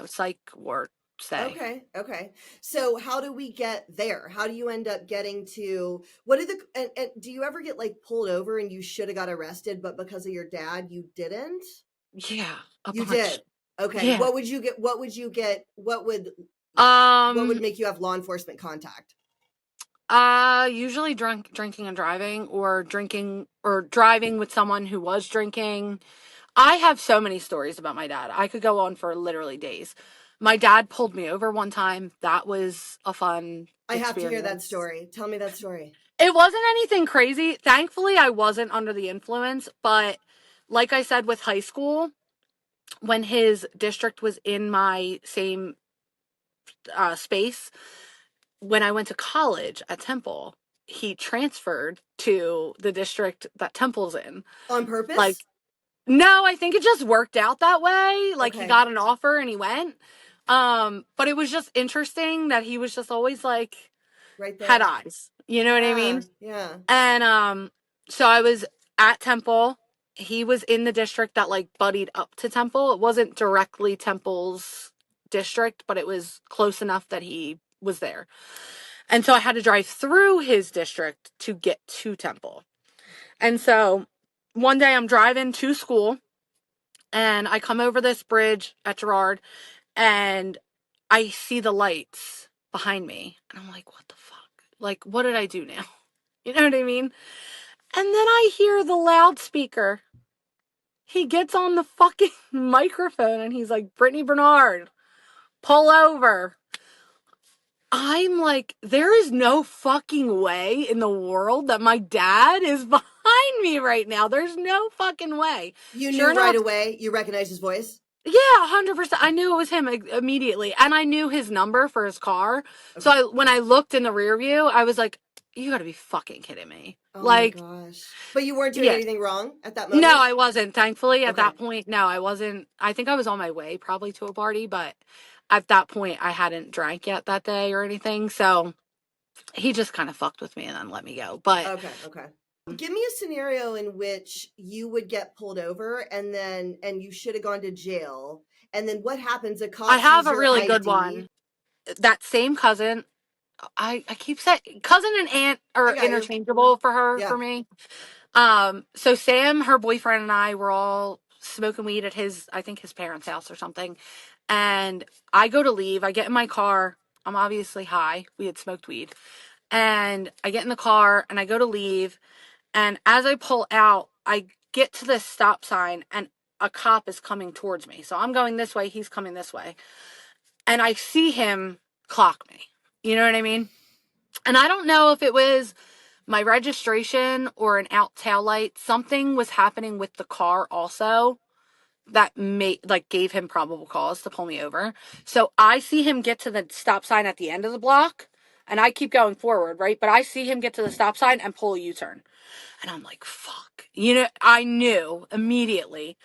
psych ward stay. Okay. So how do we get there? How do you end up getting to and do you ever get like pulled over and you should have got arrested, but because of your dad, you didn't? Yeah, you bunch. Did. Okay. Yeah. What would you get? What would make you have law enforcement contact? Usually drinking and driving, or drinking or driving with someone who was drinking. I have so many stories about my dad. I could go on for literally days. My dad pulled me over one time. That was a fun experience. I have to hear that story. Tell me that story. It wasn't anything crazy. Thankfully, I wasn't under the influence. But like I said, with high school, when his district was in my same space, when I went to college at Temple, he transferred to the district that Temple's in. On purpose? Like, no, I think it just worked out that way. Like, he got an offer and he went. But it was just interesting that he was just always like, right there. Had eyes. You know what I mean? Yeah. And so I was at Temple. He was in the district that like buddied up to Temple. It wasn't directly Temple's district, but it was close enough that he was there. And so I had to drive through his district to get to Temple. And so one day I'm driving to school and I come over this bridge at Girard and I see the lights behind me. And I'm like, what the fuck? Like, what did I do now? You know what I mean? And then I hear the loudspeaker. He gets on the fucking microphone and he's like, Britt Bernard, pull over. I'm like, there is no fucking way in the world that my dad is behind me right now. There's no fucking way. You knew right away? You recognized his voice? Yeah, 100%. I knew it was him immediately. And I knew his number for his car. Okay. So when I looked in the rear view, I was like, you gotta be fucking kidding me. Oh my gosh. But you weren't doing anything wrong at that moment? No, I wasn't. Thankfully, at that point, no, I wasn't. I think I was on my way probably to a party, but at that point, I hadn't drank yet that day or anything. So he just kind of fucked with me and then let me go. But okay. Give me a scenario in which you would get pulled over and you should have gone to jail. And then what happens? I have a really good one. That same cousin, I keep saying cousin and aunt are interchangeable for her, for me. So Sam, her boyfriend, and I were all smoking weed at I think his parents' house or something. And I go to leave. I get in my car. I'm obviously high. We had smoked weed. And I get in the car and I go to leave. And as I pull out, I get to this stop sign and a cop is coming towards me. So I'm going this way. He's coming this way. And I see him clock me. You know what I mean? And I don't know if it was my registration or an out tail light. Something was happening with the car also that gave him probable cause to pull me over. So I see him get to the stop sign at the end of the block and I keep going forward, right? But I see him get to the stop sign and pull a U-turn. And I'm like, fuck. I knew immediately.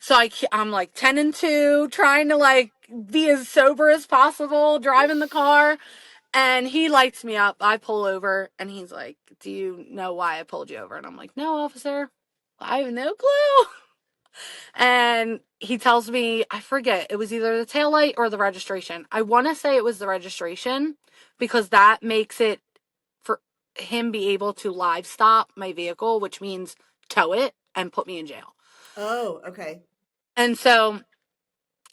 So I'm like 10 and 2, trying to like be as sober as possible, driving the car. And he lights me up. I pull over and he's like, do you know why I pulled you over? And I'm like, no, officer, I have no clue. And he tells me, I forget, it was either the taillight or the registration. I want to say it was the registration because that makes it for him be able to live stop my vehicle, which means tow it and put me in jail. Oh, okay. And so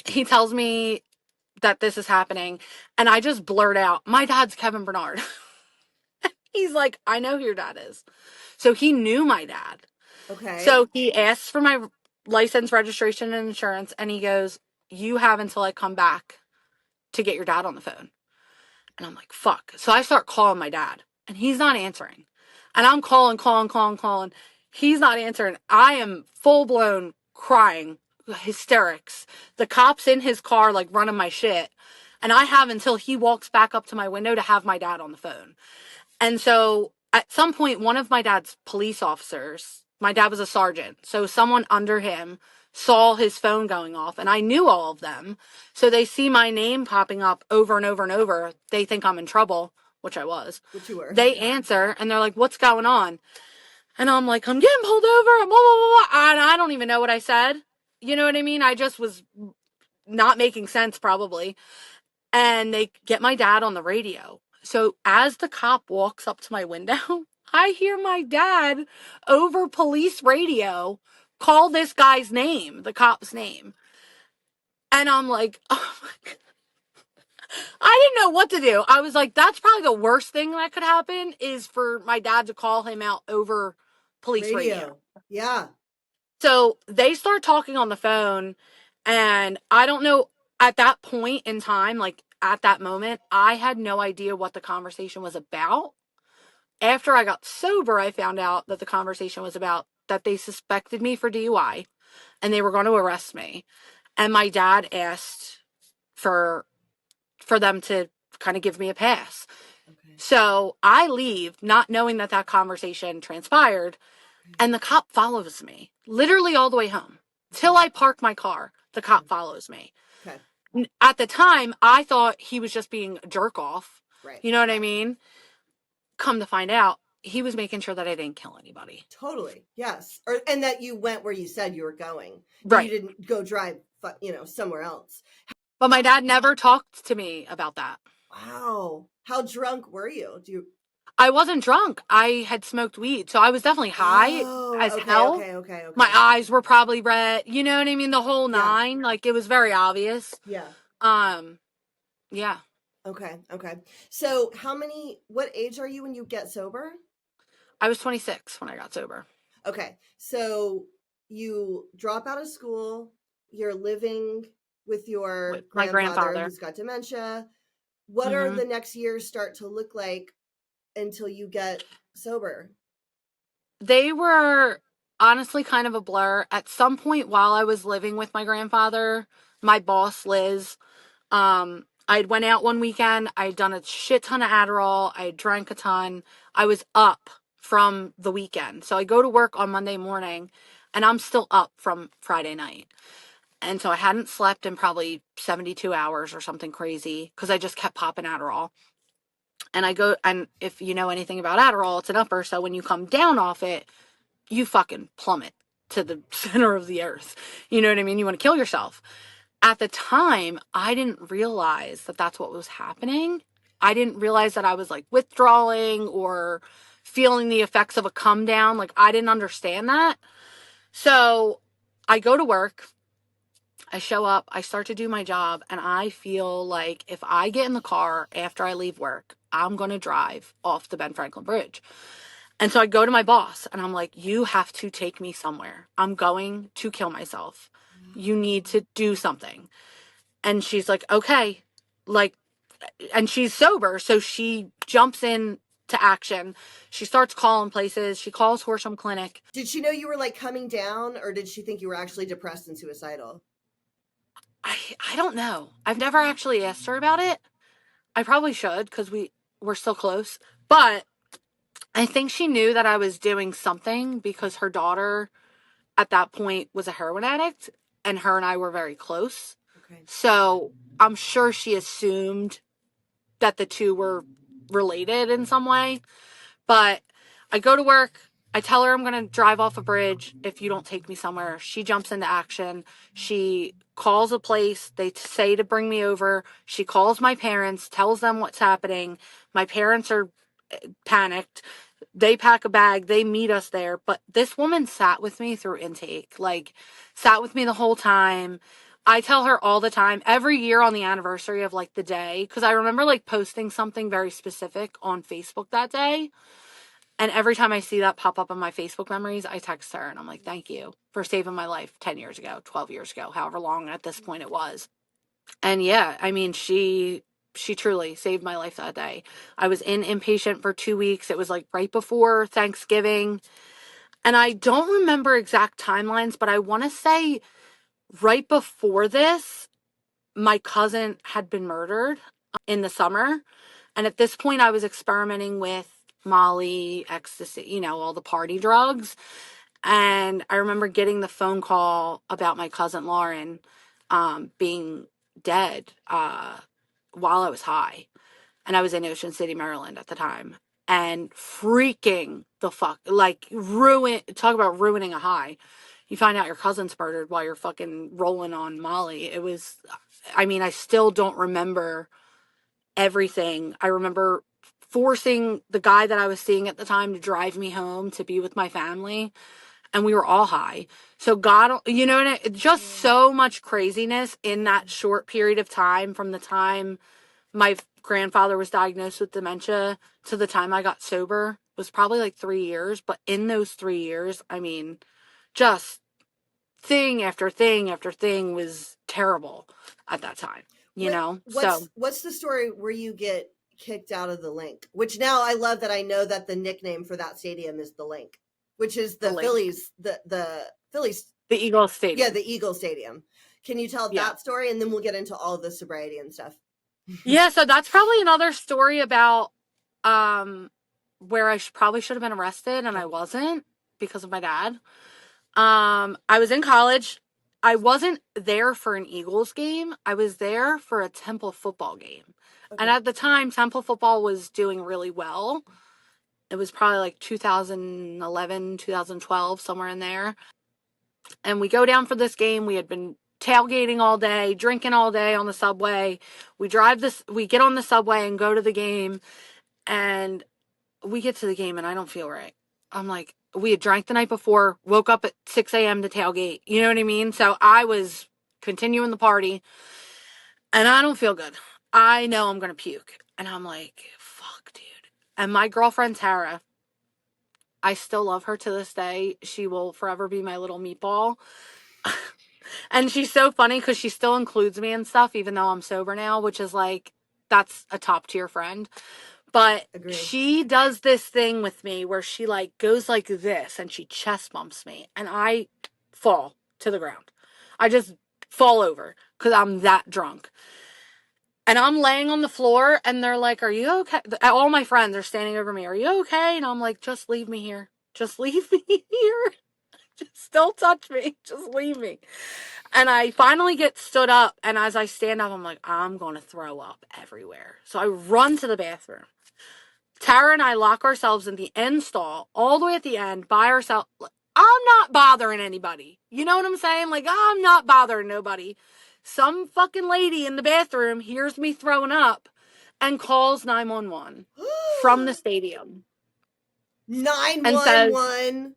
he tells me that this is happening and I just blurt out, my dad's Kevin Bernard. He's like, I know who your dad is. So he knew my dad. Okay. So he asks for my license, registration, and insurance, and he goes, you have until I come back to get your dad on the phone. And I'm like, fuck. So I start calling my dad, and he's not answering. And I'm calling. He's not answering. I am full blown crying, hysterics. The cop's in his car, like running my shit. And I have until he walks back up to my window to have my dad on the phone. And so at some point, one of my dad's police officers, my dad was a sergeant, so someone under him saw his phone going off, and I knew all of them. So they see my name popping up over and over and over. They think I'm in trouble, which I was. Which you were. They answer, and they're like, what's going on? And I'm like, I'm getting pulled over, and blah, blah, blah, blah. And I don't even know what I said. You know what I mean? I just was not making sense, probably. And they get my dad on the radio. So as the cop walks up to my window, I hear my dad over police radio call this guy's name, the cop's name. And I'm like, oh my God. I didn't know what to do. I was like, that's probably the worst thing that could happen is for my dad to call him out over police radio. Yeah. So they start talking on the phone, and I don't know, at that point in time, like at that moment, I had no idea what the conversation was about. After I got sober, I found out that the conversation was about that they suspected me for DUI and they were going to arrest me. And my dad asked for them to kind of give me a pass. Okay. So I leave not knowing that that conversation transpired. And the cop follows me literally all the way home till I park my car. The cop follows me. Okay. At the time, I thought he was just being a jerk off. Right. You know what I mean? Come to find out, he was making sure that I didn't kill anybody. Totally. Yes. And that you went where you said you were going. Right. You didn't go drive, somewhere else. But my dad never talked to me about that. Wow. How drunk were you? I wasn't drunk. I had smoked weed. So I was definitely high as hell. Okay. My eyes were probably red. You know what I mean? The whole nine. Yeah. Like, it was very obvious. Yeah. Yeah. Okay. So what age are you when you get sober? I was 26 when I got sober. Okay. So you drop out of school, you're living with my grandfather who's got dementia. What are the next years start to look like until you get sober? They were honestly kind of a blur. At some point while I was living with my grandfather, my boss, Liz, I'd went out one weekend. I'd done a shit ton of Adderall. I drank a ton. I was up from the weekend. So I go to work on Monday morning and I'm still up from Friday night. And so I hadn't slept in probably 72 hours or something crazy because I just kept popping Adderall. And and if you know anything about Adderall, it's an upper. So when you come down off it, you fucking plummet to the center of the earth. You know what I mean? You want to kill yourself. At the time, I didn't realize that that's what was happening. I didn't realize that I was like withdrawing or feeling the effects of a come down. Like, I didn't understand that. So I go to work, I show up, I start to do my job, and I feel like if I get in the car after I leave work, I'm going to drive off the Ben Franklin Bridge. And so I go to my boss and I'm like, you have to take me somewhere. I'm going to kill myself. You need to do something. And she's like, okay. Like, and she's sober. So she jumps in to action. She starts calling places. She calls Horsham Clinic. Did she know you were like coming down, or did she think you were actually depressed and suicidal? I don't know. I've never actually asked her about it. I probably should because we're still close. But I think she knew that I was doing something because her daughter at that point was a heroin addict and her and I were very close. Okay. So I'm sure she assumed that the two were related in some way. But I go to work. I tell her I'm going to drive off a bridge if you don't take me somewhere. She jumps into action. She calls a place. They say to bring me over. She calls my parents, tells them what's happening. My parents are panicked. They pack a bag. They meet us there. But this woman sat with me through intake, like sat with me the whole time. I tell her all the time, every year on the anniversary of like the day, because I remember like posting something very specific on Facebook that day. And every time I see that pop up on my Facebook memories, I text her and I'm like, thank you for saving my life 10 years ago, 12 years ago, however long at this point it was. And yeah, I mean, she truly saved my life that day. I was in inpatient for 2 weeks. It was like right before Thanksgiving. And I don't remember exact timelines, but I want to say right before this, my cousin had been murdered in the summer. And at this point, I was experimenting with Molly, ecstasy, all the party drugs. And I remember getting the phone call about my cousin Lauren being dead while I was high. And I was in Ocean City, Maryland at the time. And freaking the fuck, like talk about ruining a high. You find out your cousin's murdered while you're fucking rolling on Molly. I still don't remember everything. I remember forcing the guy that I was seeing at the time to drive me home to be with my family. And we were all high. So God, just so much craziness in that short period of time from the time my grandfather was diagnosed with dementia to the time I got sober was probably like 3 years. But in those 3 years, just thing after thing after thing was terrible at that time, What's the story where you get kicked out of the Linc? Which now I love that I know that the nickname for that stadium is the Linc, which is the Linc. Phillies, the Phillies, the Eagle Stadium. Yeah, the Eagle Stadium. Can you tell Yeah. that story, and then we'll get into all the sobriety and stuff? Yeah, so that's probably another story about where I probably should have been arrested and I wasn't because of my dad. I was in college. I wasn't there for an Eagles game. I was there for a Temple football game. Okay. And at the time, Temple football was doing really well. It was probably like 2011, 2012, somewhere in there. And we go down for this game. We had been tailgating all day, drinking all day on the subway. We get on the subway and go to the game. And we get to the game and I don't feel right. I'm like, we had drank the night before, woke up at 6 a.m. to tailgate. You know what I mean? So I was continuing the party and I don't feel good. I know I'm going to puke. And I'm like, fuck, dude. And my girlfriend, Tara, I still love her to this day. She will forever be my little meatball. And she's so funny because she still includes me and stuff, even though I'm sober now, which is like, that's a top tier friend. But Agree. She does this thing with me where she like goes like this and she chest bumps me and I fall to the ground. I just fall over because I'm that drunk. And I'm laying on the floor and they're like, are you okay? All my friends are standing over me. Are you okay? And I'm like, just leave me here. Just leave me here. Just don't touch me. Just leave me. And I finally get stood up. And as I stand up, I'm like, I'm going to throw up everywhere. So I run to the bathroom. Tara and I lock ourselves in the end stall, all the way at the end, by ourselves. I'm not bothering anybody. You know what I'm saying? Like, I'm not bothering nobody. Some fucking lady in the bathroom hears me throwing up and calls 911 from the stadium. and says, 911.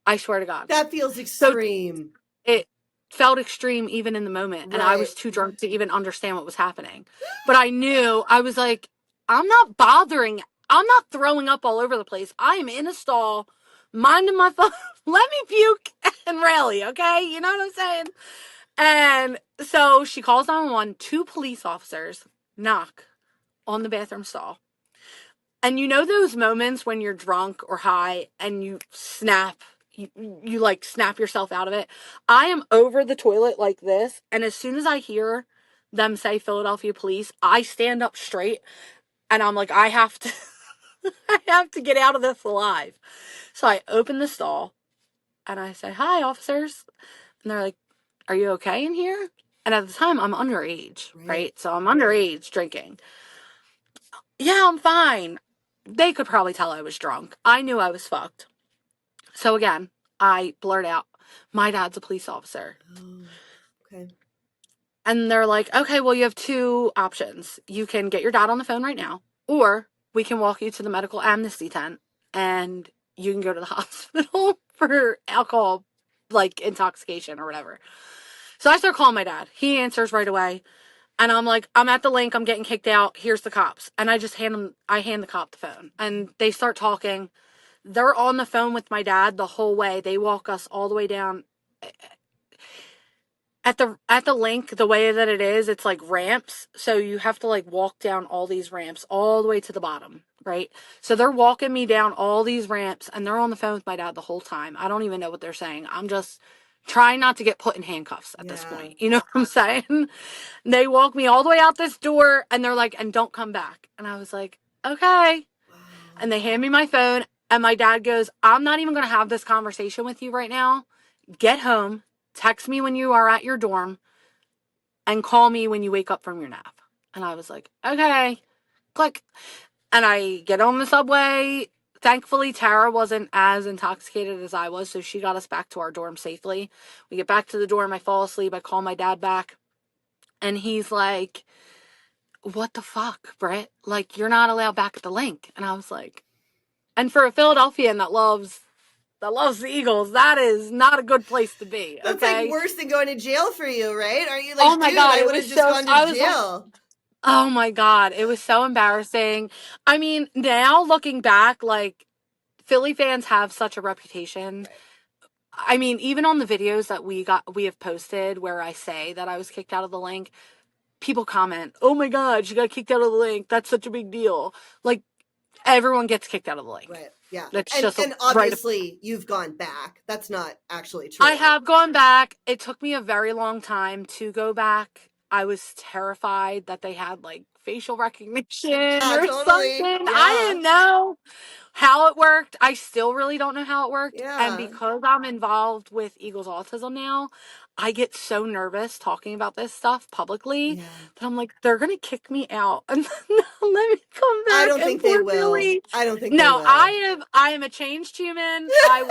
I swear to God. That feels So extreme. it felt extreme even in the moment, and I Right. was too drunk to even understand what was happening. But I knew, I was like, I'm not bothering. I'm not throwing up all over the place. I am in a stall, minding my phone. Let me puke and rally, okay? You know what I'm saying? And so she calls 911. Two police officers knock on the bathroom stall. And you know those moments when you're drunk or high and you snap, you like snap yourself out of it? I am over the toilet like this, and as soon as I hear them say Philadelphia police, I stand up straight and I'm like, I have to I have to get out of this alive. So I open the stall and I say, "Hi, officers." And they're like, "Are you okay in here?" And at the time I'm underage, Right. right? So I'm underage drinking. Yeah, I'm fine. They could probably tell I was drunk. I knew I was fucked. So again, I blurt out, my dad's a police officer. Oh, okay. And they're like, okay, well, you have two options. You can get your dad on the phone right now, or we can walk you to the medical amnesty tent and you can go to the hospital for alcohol, like intoxication or whatever. So I start calling my dad. He answers right away. And I'm like, I'm at the Linc. I'm getting kicked out. Here's the cops. And I just hand the cop the phone. And they start talking. They're on the phone with my dad the whole way. They walk us all the way down. At the Linc, the way that it is, it's like ramps. So you have to like walk down all these ramps all the way to the bottom, right? So they're walking me down all these ramps and they're on the phone with my dad the whole time. I don't even know what they're saying. I'm just trying not to get put in handcuffs at this Yeah. point. You know what I'm saying? They walk me all the way out this door and they're like, and don't come back. And I was like, okay. Wow. And they hand me my phone and my dad goes, I'm not even going to have this conversation with you right now. Get home, text me when you are at your dorm, and call me when you wake up from your nap. And I was like, okay, click. And I get on the subway. Thankfully, Tara wasn't as intoxicated as I was, so she got us back to our dorm safely. We get back to the dorm. I fall asleep. I call my dad back. And he's like, what the fuck, Britt? Like, you're not allowed back at the Linc. And I was like, and for a Philadelphian that loves the Eagles, that is not a good place to be, That's like okay? worse than going to jail for you, right? Are you Oh like, my dude, God, I it would was have just so, gone to I was like, jail. oh my God, it was so embarrassing. I mean, now looking back, like, Philly fans have such a reputation. Right. I mean, even on the videos that we have posted where I say that I was kicked out of the Linc, people comment, oh my God, she got kicked out of the Linc. That's such a big deal. Like, everyone gets kicked out of the Linc. Right. Yeah. That's And just and right. obviously you've gone back. That's not actually I true. have gone back. It took me a very long time to go back. I was terrified that they had like facial recognition Yeah, or totally. something. I Yeah. didn't know how it worked. I still really don't know how it worked. And Yeah. because I'm involved with Eagles Autism now, I get so nervous talking about this stuff publicly Yeah. that I'm like, they're going to kick me out and then let me come I back. don't And think they poor will. Billy. I don't think they No, will. I am a changed human. I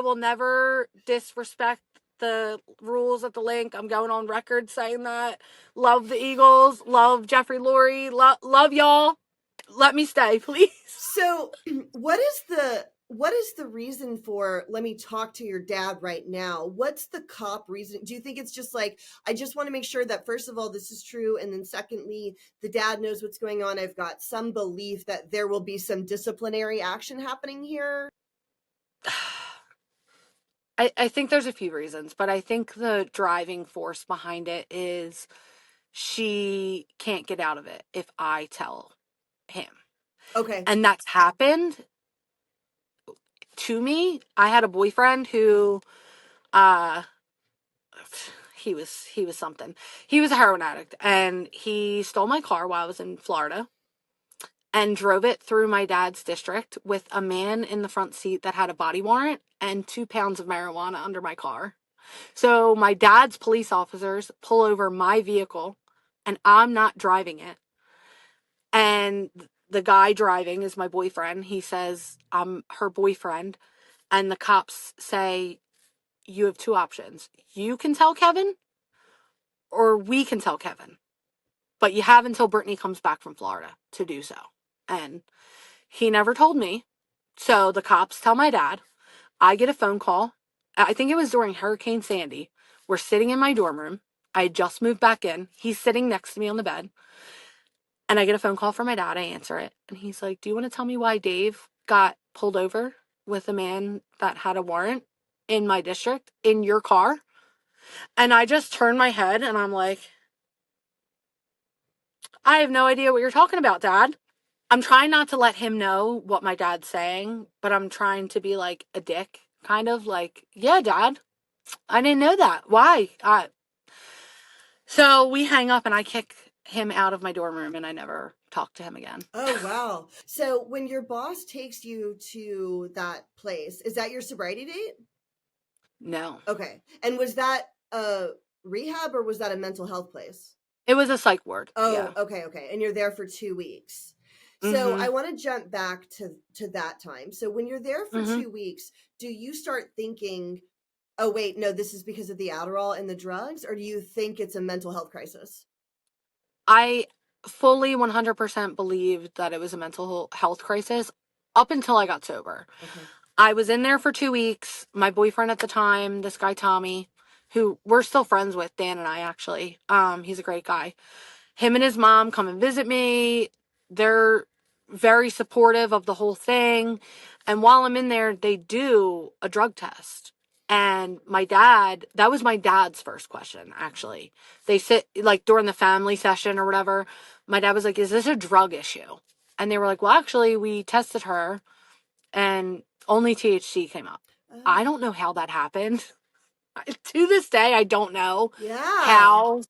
will never disrespect the rules at the Linc. I'm going on record saying that. Love the Eagles. Love Jeffrey Lurie. Love y'all. Let me stay, please. So, what is the reason for let me talk to your dad right now? What's the cop reason? Do you think it's just like I just want to make sure that first of all this is true and then secondly the dad knows what's going on. I've got some belief that there will be some disciplinary action happening here. I think there's a few reasons, but I think the driving force behind it is she can't get out of it if I tell him. Okay. And that's happened to me. I had a boyfriend who uh he was something. He was a heroin addict and he stole my car while I was in Florida and drove it through my dad's district with a man in the front seat that had a body warrant and 2 pounds of marijuana under my car. So my dad's police officers pull over my vehicle and I'm not driving it. And the guy driving is my boyfriend. He says, I'm her boyfriend. And the cops say, you have two options. You can tell Kevin or we can tell Kevin. But you have until Brittany comes back from Florida to do so. And he never told me. So the cops tell my dad. I get a phone call. I think it was during Hurricane Sandy. We're sitting in my dorm room. I had just moved back in. He's sitting next to me on the bed. And I get a phone call from my dad. I answer it. And he's like, "Do you want to tell me why Dave got pulled over with a man that had a warrant in my district in your car?" And I just turn my head and I'm like, "I have no idea what you're talking about, Dad." I'm trying not to let him know what my dad's saying, but I'm trying to be like a dick, kind of like, "Yeah, Dad, I didn't know that. Why?" So we hang up and I kick him out of my dorm room and I never talk to him again. Oh, wow. So when your boss takes you to that place, is that your sobriety date? No. Okay. And was that a rehab or was that a mental health place? It was a psych ward. Oh, Yeah. okay, okay. And you're there for 2 weeks. So Mm-hmm. I want to jump back to that time. So when you're there for Mm-hmm. 2 weeks, do you start thinking, "Oh wait, no, this is because of the Adderall and the drugs," or do you think it's a mental health crisis? I fully 100% believed that it was a mental health crisis up until I got sober. Okay. I was in there for 2 weeks. My boyfriend at the time, this guy Tommy, who we're still friends with, Dan and I actually. He's a great guy. Him and his mom come and visit me. They're very supportive of the whole thing. And while I'm in there, they do a drug test. And my dad, that was my dad's first question, actually. They sit, like, during the family session or whatever. My dad was like, "Is this a drug issue?" And they were like, "Well, actually, we tested her and only THC came up." I Oh, don't know how that happened. To this day, I don't know yeah. how,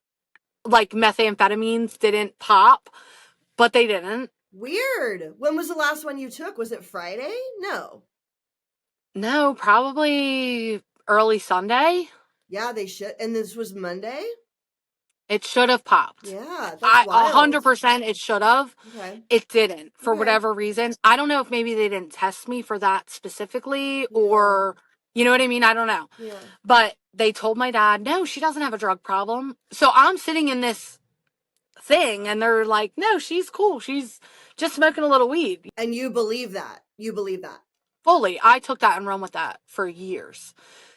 like, methamphetamines didn't pop, but they didn't. Weird. When was the last one you took? Was it Friday? No. No, probably early Sunday. Yeah, they should. And this was Monday? It should have popped. Yeah, that's I wild. 100% it should have. Okay. It didn't for Okay. whatever reason. I don't know if maybe they didn't test me for that specifically Yeah. or you know what I mean? I don't know. Yeah. But they told my dad, "No, she doesn't have a drug problem." So I'm sitting in this thing and they're like, "No, she's cool. She's just smoking a little weed." And you believe that. You believe that. Fully. I took that and run with that for years.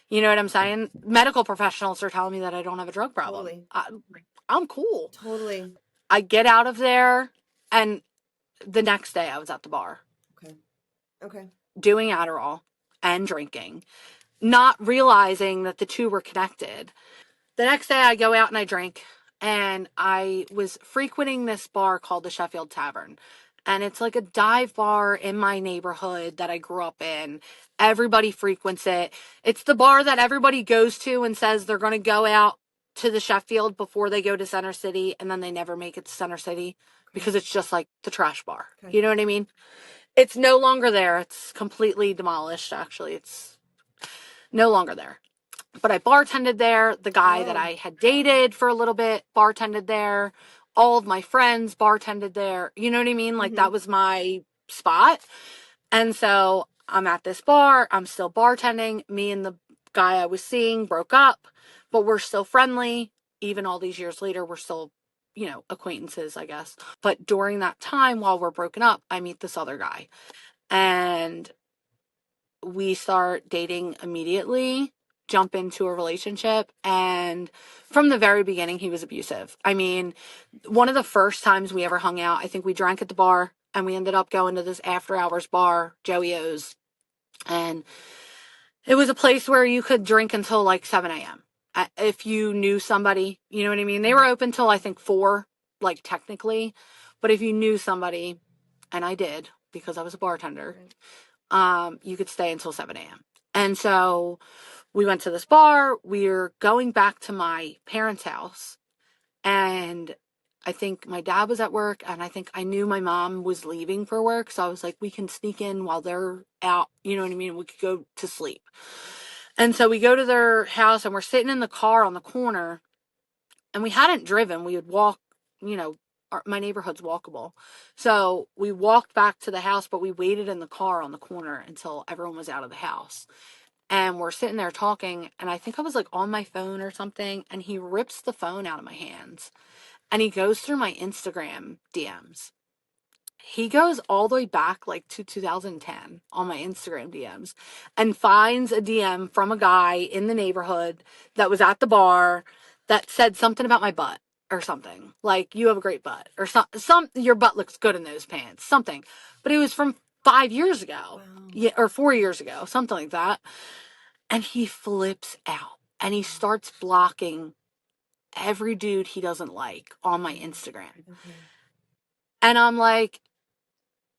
You know what I'm saying? Medical professionals are telling me that I don't have a drug problem. Totally. I'm cool. Totally. I get out of there, and the next day I was at the bar Okay. Okay. doing Adderall and drinking, not realizing that the two were connected. The next day I go out and I drink, and I was frequenting this bar called the Sheffield Tavern. And it's like a dive bar in my neighborhood that I grew up in. Everybody frequents it. It's the bar that everybody goes to and says they're going to go out to the Sheffield before they go to Center City, and then they never make it to Center City Okay. because it's just like the trash bar. Okay. You know what I mean? It's no longer there. It's completely demolished, actually. It's no longer there. But I bartended there. The guy that Oh. I had dated for a little bit bartended there. All of my friends bartended there. You know what I mean? Like Mm-hmm. that was my spot. And so I'm at this bar. I'm still bartending. Me and the guy I was seeing broke up, but we're still friendly. Even all these years later, we're still, acquaintances, I guess. But during that time, while we're broken up, I meet this other guy. And we start dating immediately, jump into a relationship, and from the very beginning he was abusive. I mean, one of the first times we ever hung out, I think we drank at the bar and we ended up going to this after hours bar, Joey O's, and it was a place where you could drink until like 7 a.m. If you knew somebody, you know what I mean? They were open till I think 4, like technically, but if you knew somebody, and I did because I was a bartender, Right. you could stay until 7 a.m. And so we went to this bar. We're going back to my parents' house. And I think my dad was at work. And I think I knew my mom was leaving for work. So I was like, we can sneak in while they're out. You know what I mean? We could go to sleep. And so we go to their house and we're sitting in the car on the corner. And we hadn't driven. We would walk, my neighborhood's walkable. So we walked back to the house, but we waited in the car on the corner until everyone was out of the house. And we're sitting there talking, and I think I was like on my phone or something, and he rips the phone out of my hands and he goes through my Instagram DMs he goes all the way back like to 2010 on my Instagram DMs and finds a DM from a guy in the neighborhood that was at the bar that said something about my butt or something. Like, you have a great butt, or your butt looks good in those pants, something. But it was from 5 years ago. Wow. Yeah, or 4 years ago, something like that. And he flips out and he starts blocking every dude he doesn't like on my Instagram. Okay. And I'm like,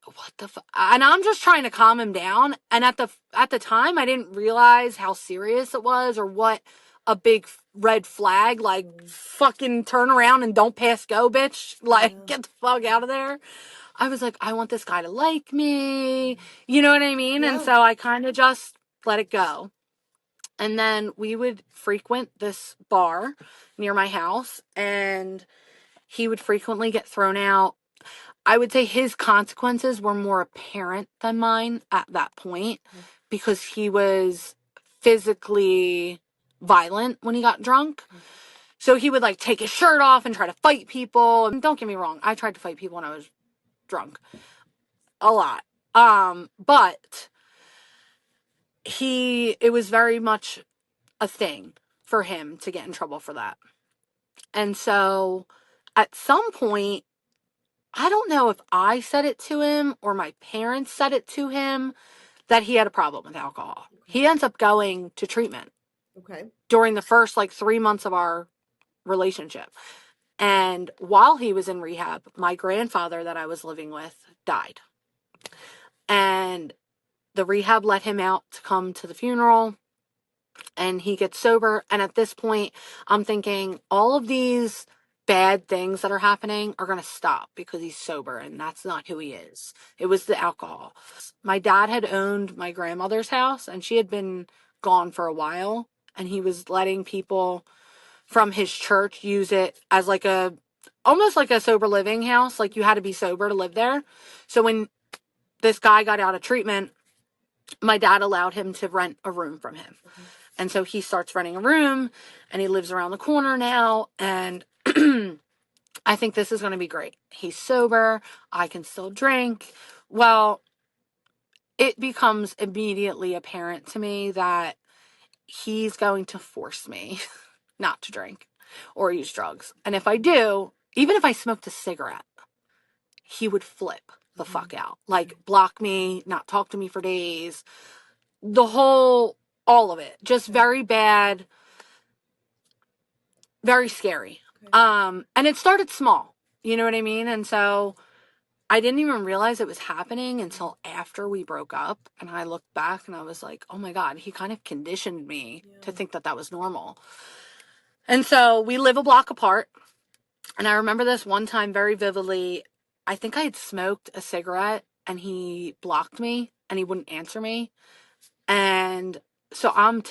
what the fuck? And I'm just trying to calm him down. And at the time, I didn't realize how serious it was or what a big red flag, like, fucking turn around and don't pass go, bitch. Like, get the fuck out of there. I was like, I want this guy to like me. You know what I mean? Yeah. And so I kind of just let it go. And then we would frequent this bar near my house, and he would frequently get thrown out. I would say his consequences were more apparent than mine at that point because he was physically violent when he got drunk. So he would like take his shirt off and try to fight people. And don't get me wrong, I tried to fight people when I was drunk. A lot. But it was very much a thing for him to get in trouble for that. And so at some point, I don't know if I said it to him or my parents said it to him that he had a problem with alcohol. He ends up going to treatment. Okay. During the first like 3 months of our relationship. And while he was in rehab, my grandfather that I was living with died. And the rehab let him out to come to the funeral, and he gets sober. And at this point, I'm thinking all of these bad things that are happening are going to stop because he's sober, and that's not who he is. It was the alcohol. My dad had owned my grandmother's house, and she had been gone for a while, and he was letting people from his church use it as like almost like a sober living house. Like, you had to be sober to live there. So when this guy got out of treatment, my dad allowed him to rent a room from him. And so he starts renting a room, and he lives around the corner now. And I think this is going to be great. He's sober. I can still drink. Well, it becomes immediately apparent to me that he's going to force me not to drink or use drugs. And if I do, even if I smoked a cigarette, he would flip the fuck out. Like, block me, not talk to me for days. All of it. Just very bad, very scary. And it started small, you know what I mean? And so I didn't even realize it was happening until after we broke up. And I looked back and I was like, oh my God, he kind of conditioned me to think that that was normal. And so we live a block apart. And I remember this one time very vividly. I think I had smoked a cigarette and he blocked me and he wouldn't answer me. And so I'm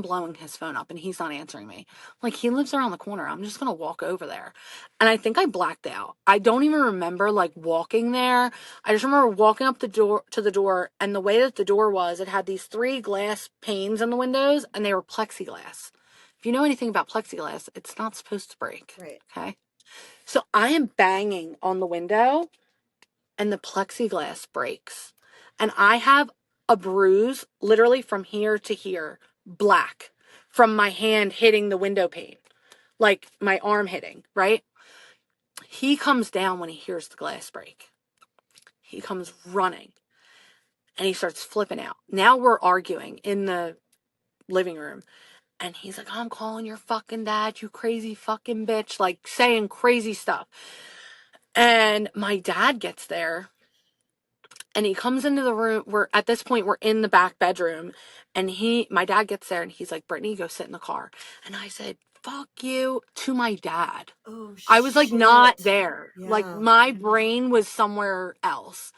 blowing his phone up and he's not answering me. Like, he lives around the corner. I'm just going to walk over there. And I think I blacked out. I don't even remember like walking there. I just remember walking up to the door, and the way that the door was, it had these 3 glass panes in the windows, and they were plexiglass. If you know anything about plexiglass, it's not supposed to break. Right. Okay. So I am banging on the window, and the plexiglass breaks. And I have a bruise literally from here to here, black, from my hand hitting the window pane, like my arm hitting, right? He comes down when he hears the glass break. He comes running and he starts flipping out. Now we're arguing in the living room. And he's like, I'm calling your fucking dad, you crazy fucking bitch. Like, saying crazy stuff. And my dad gets there. And he comes into the room. At this point, we're in the back bedroom. And my dad gets there and he's like, Brittany, go sit in the car. And I said, fuck you, to my dad. Oh, I was like, shit. not there. Yeah. Like, my brain was somewhere else.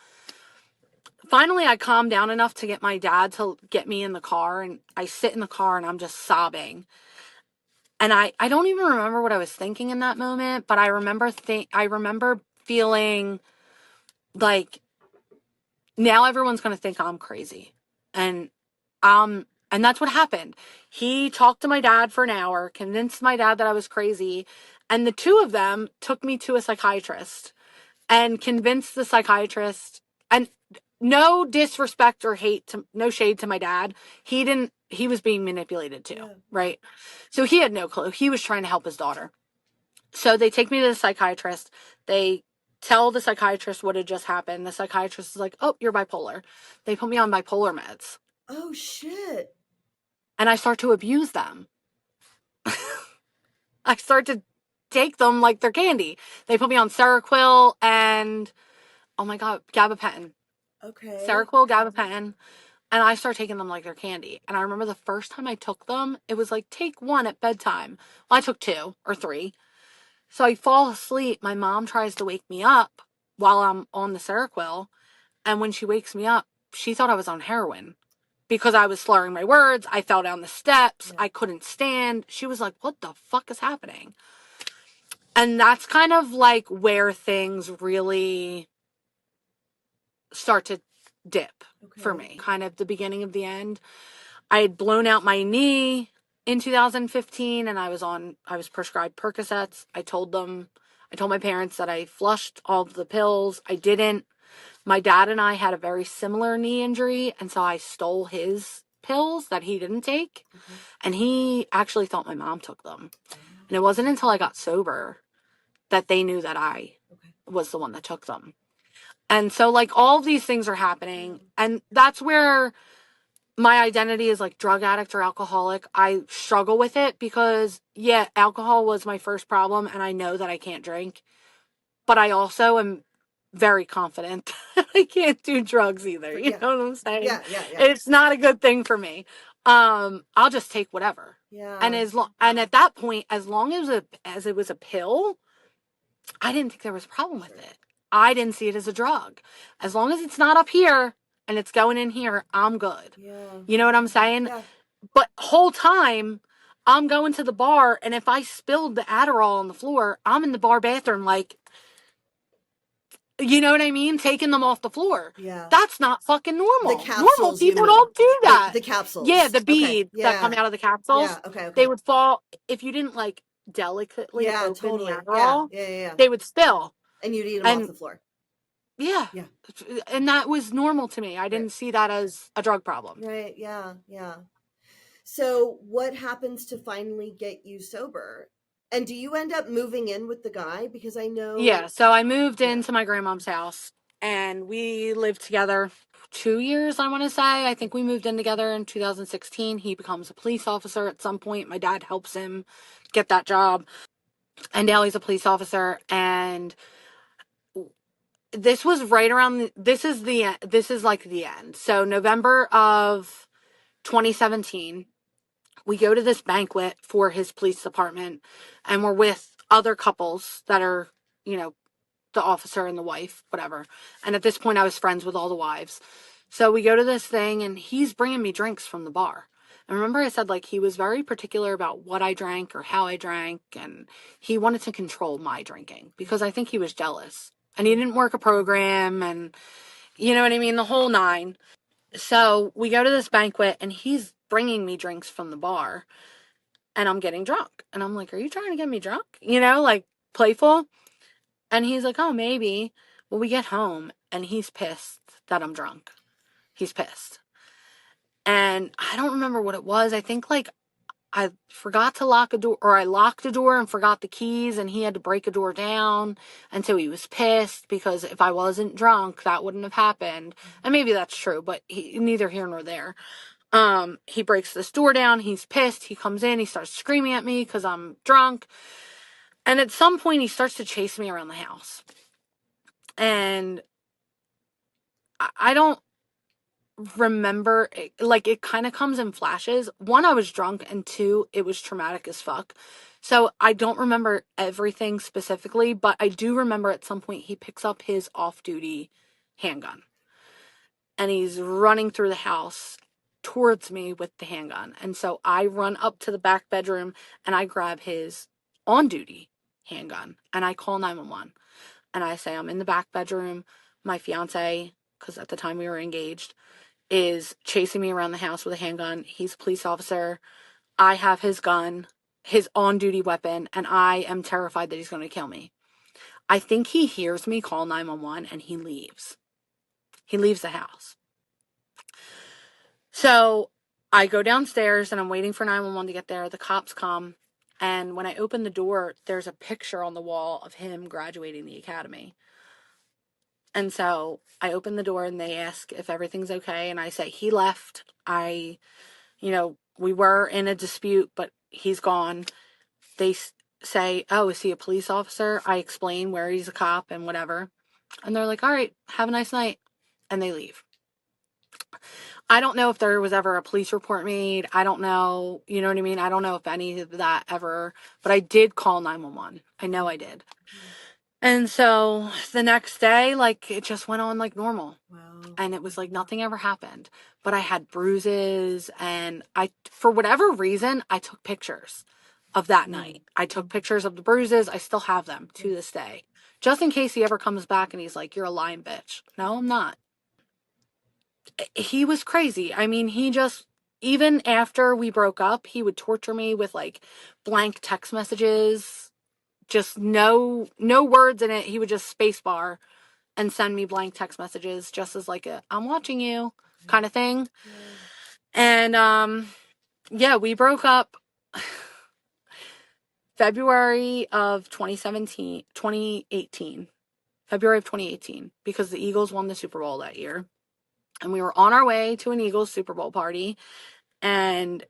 Finally, I calmed down enough to get my dad to get me in the car. And I sit in the car and I'm just sobbing. And I don't even remember what I was thinking in that moment. But I remember feeling like, now everyone's going to think I'm crazy. And that's what happened. He talked to my dad for an hour, convinced my dad that I was crazy, and the two of them took me to a psychiatrist. and convinced the psychiatrist, and no disrespect or hate to, no shade to my dad. He was being manipulated too, Yeah. right? So he had no clue. He was trying to help his daughter. So they take me to the psychiatrist. They tell the psychiatrist what had just happened. The psychiatrist is like, oh, you're bipolar. They put me on bipolar meds. Oh, shit. And I start to abuse them. I start to take them like they're candy. They put me on Seroquel and, oh my God, gabapentin. Okay. Seroquel, gabapentin. And I start taking them like they're candy. And I remember the first time I took them, it was like, take one at bedtime. Well, I took 2 or 3. So I fall asleep. My mom tries to wake me up while I'm on the Seroquel. And when she wakes me up, she thought I was on heroin because I was slurring my words. I fell down the steps. Yeah. I couldn't stand. She was like, what the fuck is happening? And that's kind of like where things really start to dip for Okay. me. Kind of the beginning of the end. I had blown out my knee in 2015 and I was prescribed Percocets. I told my parents that I flushed all of the pills. I didn't. My dad and I had a very similar knee injury, and so I stole his pills that he didn't take. Okay. And he actually thought my mom took them. And it wasn't until I got sober that they knew that I was the one that took them. And so, like, all of these things are happening. And that's where my identity is like drug addict or alcoholic. I struggle with it because, yeah, alcohol was my first problem, and I know that I can't drink. But I also am very confident I can't do drugs either. You know what I'm saying? Yeah. It's not a good thing for me. I'll just take whatever. Yeah. And and at that point, as long as it was a pill, I didn't think there was a problem with it. I didn't see it as a drug. As long as it's not up here and it's going in here, I'm good. Yeah. You know what I'm saying? Yeah. But whole time I'm going to the bar, and if I spilled the Adderall on the floor, I'm in the bar bathroom like, you know what I mean? Taking them off the floor. Yeah. That's not fucking normal. The capsules, Normal people you mean. don't do that. The capsules. Yeah, the Okay. beads that come Yeah. out of the capsules. Yeah. Okay. They would fall if you didn't like delicately Yeah, open totally. the Adderall. Yeah. They would spill. And you'd eat them off And the floor. yeah. Yeah. And that was normal to me. I didn't see that as a drug problem. Right. Yeah. So what happens to finally get you sober? And do you end up moving in with the guy? Because I know. Yeah. So I moved into my grandmom's house, and we lived together 2 years, I want to say. I think we moved in together in 2016. He becomes a police officer at some point. My dad helps him get that job. And now he's a police officer. And this was right around, this is like the end. So November of 2017, we go to this banquet for his police department, and we're with other couples that are, you know, the officer and the wife, whatever. And at this point, I was friends with all the wives. So we go to this thing, and he's bringing me drinks from the bar. And remember I said, like, he was very particular about what I drank or how I drank, and he wanted to control my drinking because I think he was jealous. And he didn't work a program, and you know what I mean? The whole 9. So we go to this banquet, and he's bringing me drinks from the bar, and I'm getting drunk. And I'm like, are you trying to get me drunk? You know, like, playful. And he's like, oh, maybe. Well, we get home, and he's pissed that I'm drunk. He's pissed. And I don't remember what it was. I think, like, I forgot to lock a door, or I locked a door and forgot the keys, and he had to break a door down. And so he was pissed because if I wasn't drunk, that wouldn't have happened. And maybe that's true, but neither here nor there. He breaks this door down. He's pissed. He comes in. He starts screaming at me because I'm drunk. And at some point, he starts to chase me around the house. And I don't remember, like, it kind of comes in flashes. 1, I was drunk, and 2, it was traumatic as fuck. So I don't remember everything specifically, but I do remember at some point he picks up his off-duty handgun, and he's running through the house towards me with the handgun. And so I run up to the back bedroom, and I grab his on-duty handgun, and I call 911. And I say, I'm in the back bedroom. My fiance, because at the time we were engaged, is chasing me around the house with a handgun. He's a police officer. I have his gun, his on-duty weapon, and I am terrified that he's going to kill me. I think he hears me call 911 and he leaves. He leaves the house. So I go downstairs and I'm waiting for 911 to get there. The cops come. And when I open the door, there's a picture on the wall of him graduating the academy. And so I open the door and they ask if everything's okay. And I say, he left. We were in a dispute, but he's gone. They say, oh, is he a police officer? I explain where he's a cop and whatever. And they're like, all right, have a nice night. And they leave. I don't know if there was ever a police report made. I don't know. You know what I mean? I don't know if any of that ever, but I did call 911. I know I did. And so the next day, like, it just went on like normal. Wow. And it was like nothing ever happened. But I had bruises, and for whatever reason, I took pictures of that night. I took pictures of the bruises. I still have them to this day. Just in case he ever comes back and he's like, you're a lying bitch. No, I'm not. He was crazy. I mean, even after we broke up, he would torture me with like blank text messages, just no words in it. He would just spacebar and send me blank text messages just as like I'm watching you kind of thing. And yeah, we broke up February of 2018, February of 2018, because the Eagles won the Super Bowl that year. And we were on our way to an Eagles Super Bowl party, and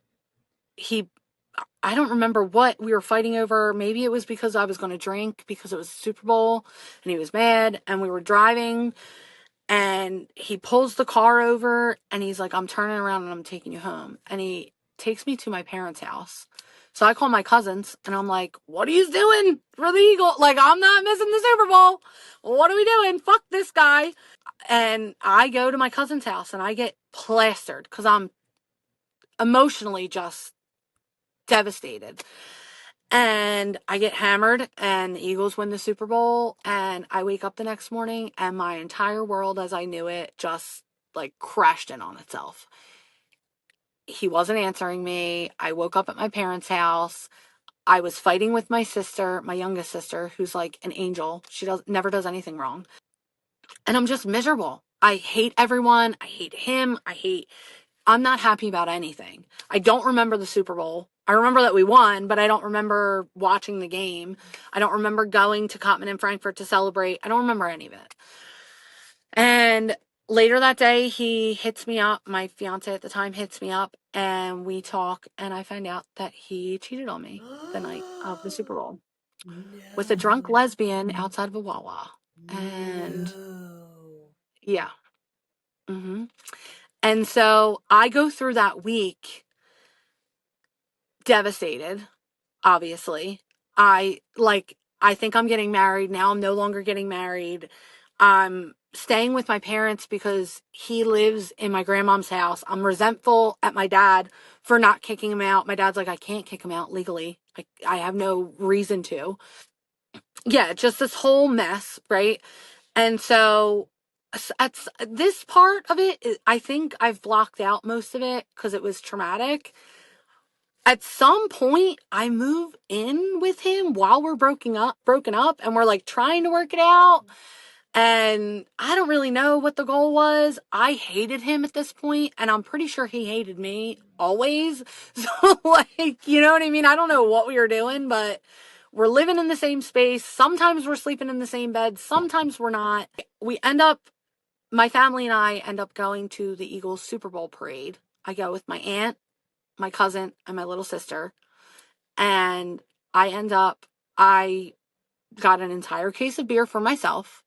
I don't remember what we were fighting over. Maybe it was because I was going to drink because it was Super Bowl and he was mad, and we were driving, and he pulls the car over and he's like, I'm turning around and I'm taking you home. And he takes me to my parents' house. So I call my cousins and I'm like, what are you doing for the Eagle? Like, I'm not missing the Super Bowl. What are we doing? Fuck this guy. And I go to my cousin's house and I get plastered because I'm emotionally just devastated. And I get hammered and the Eagles win the Super Bowl, and I wake up the next morning and my entire world as I knew it just like crashed in on itself. He wasn't answering me. I woke up at my parents' house. I was fighting with my sister, my youngest sister, who's like an angel. She never does anything wrong. And I'm just miserable. I hate everyone. I hate him. I'm not happy about anything. I don't remember the Super Bowl. I remember that we won, but I don't remember watching the game. I don't remember going to Kottman in Frankfurt to celebrate. I don't remember any of it. And later that day, he hits me up. My fiance at the time hits me up and we talk, and I find out that he cheated on me the night of the Super Bowl with a drunk lesbian outside of a Wawa. And yeah. Mm-hmm. And so I go through that week devastated, obviously. I think I'm getting married. Now I'm no longer getting married. I'm staying with my parents because he lives in my grandmom's house. I'm resentful at my dad for not kicking him out. My dad's like, I can't kick him out legally. I have no reason to. Yeah, just this whole mess, right? And so at this part of it, I think I've blocked out most of it because it was traumatic. At some point, I move in with him while we're broken up, and we're like trying to work it out. And I don't really know what the goal was. I hated him at this point, and I'm pretty sure he hated me always. So, like, you know what I mean? I don't know what we were doing, but we're living in the same space. Sometimes we're sleeping in the same bed. Sometimes we're not. My family and I end up going to the Eagles Super Bowl parade. I go with my aunt, my cousin, and my little sister. And I got an entire case of beer for myself.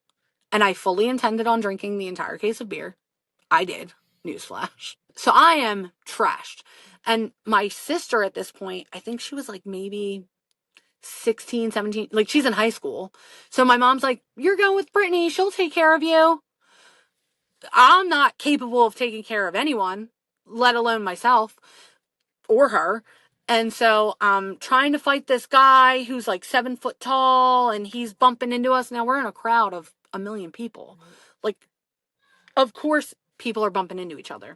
And I fully intended on drinking the entire case of beer. I did. Newsflash. So I am trashed. And my sister at this point, I think she was like maybe 16, 17. Like, she's in high school. So my mom's like, you're going with Brittany. She'll take care of you. I'm not capable of taking care of anyone, let alone myself or her. And so I'm trying to fight this guy who's like 7 foot tall, and he's bumping into us. Now we're in a crowd of a million people. Like, of course, people are bumping into each other.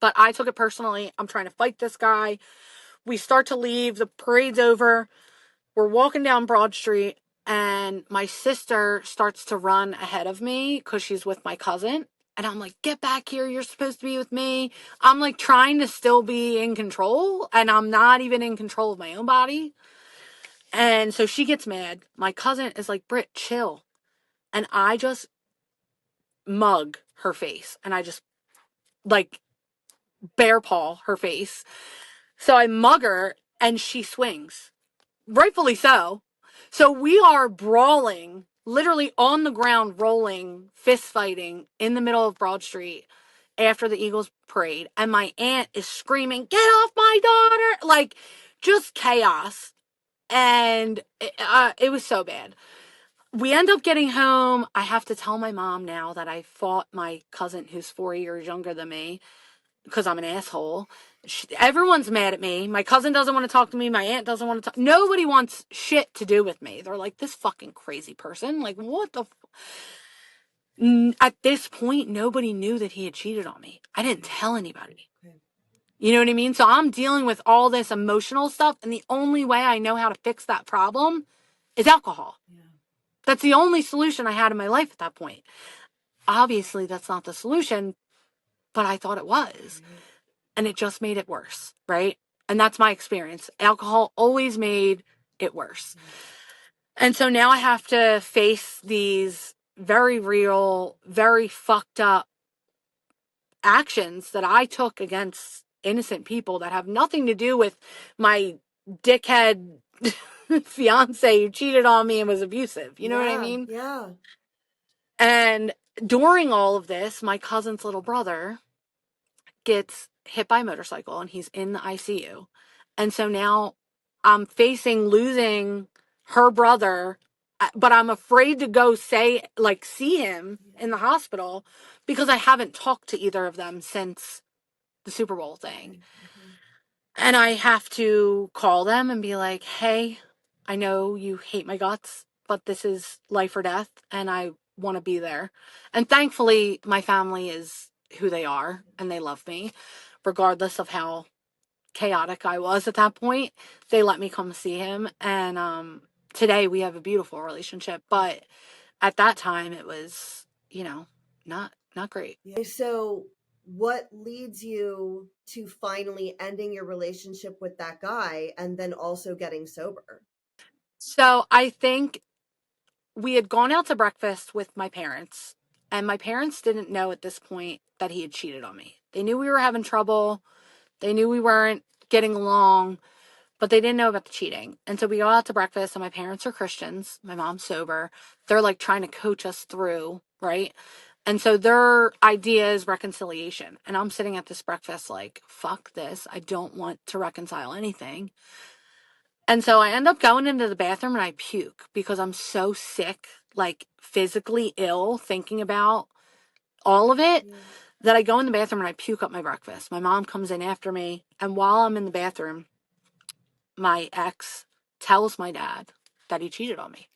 But I took it personally. I'm trying to fight this guy. We start to leave. The parade's over. We're walking down Broad Street, and my sister starts to run ahead of me because she's with my cousin. And I'm like, get back here. You're supposed to be with me. I'm like trying to still be in control, and I'm not even in control of my own body. And so she gets mad. My cousin is like, Britt, chill. And I just mug her face. And I just like bear paw her face. So I mug her and she swings. Rightfully so. So we are brawling, literally on the ground, rolling, fist fighting in the middle of Broad Street after the Eagles parade. And my aunt is screaming, get off my daughter! Like, just chaos. And it was so bad. We end up getting home. I have to tell my mom now that I fought my cousin who's 4 years younger than me because I'm an asshole. Everyone's mad at me. My cousin doesn't want to talk to me. My aunt doesn't want to talk. Nobody wants shit to do with me. They're like, this fucking crazy person. Like, what the At this point, nobody knew that he had cheated on me. I didn't tell anybody. You know what I mean? So I'm dealing with all this emotional stuff, and the only way I know how to fix that problem is alcohol. Yeah. That's the only solution I had in my life at that point. Obviously, that's not the solution, but I thought it was. And it just made it worse, right? And that's my experience. Alcohol always made it worse. And so now I have to face these very real, very fucked up actions that I took against innocent people that have nothing to do with my dickhead fiance who cheated on me and was abusive. You know what I mean? Yeah. And during all of this, my cousin's little brother gets hit by a motorcycle and he's in the ICU. And so now I'm facing losing her brother, but I'm afraid to go see him in the hospital because I haven't talked to either of them since the Super Bowl thing. And I have to call them and be like, hey, I know you hate my guts, but this is life or death and I want to be there. And thankfully, my family is who they are and they love me, regardless of how chaotic I was at that point. They let me come see him. And today we have a beautiful relationship. But at that time, it was, not great. So what leads you to finally ending your relationship with that guy and then also getting sober? So I think we had gone out to breakfast with my parents, and my parents didn't know at this point that he had cheated on me. They knew we were having trouble. They knew we weren't getting along, but they didn't know about the cheating. And so we go out to breakfast, and my parents are Christians. My mom's sober. They're like trying to coach us through, right? And so their idea is reconciliation. And I'm sitting at this breakfast like, fuck this. I don't want to reconcile anything. And so I end up going into the bathroom and I puke because I'm so sick, like physically ill, thinking about all of it, that I go in the bathroom and I puke up my breakfast. My mom comes in after me. And while I'm in the bathroom, my ex tells my dad that he cheated on me.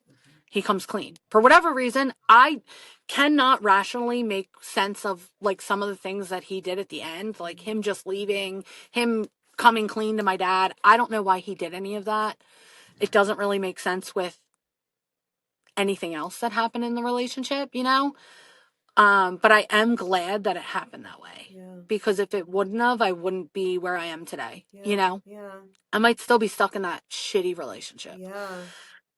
He comes clean. For whatever reason, I cannot rationally make sense of like some of the things that he did at the end, like him just leaving, him coming clean to my dad. I don't know why he did any of that. It doesn't really make sense with anything else that happened in the relationship, But I am glad that it happened that way. Yeah. Because if it wouldn't have, I wouldn't be where I am today, Yeah. I might still be stuck in that shitty relationship. Yeah.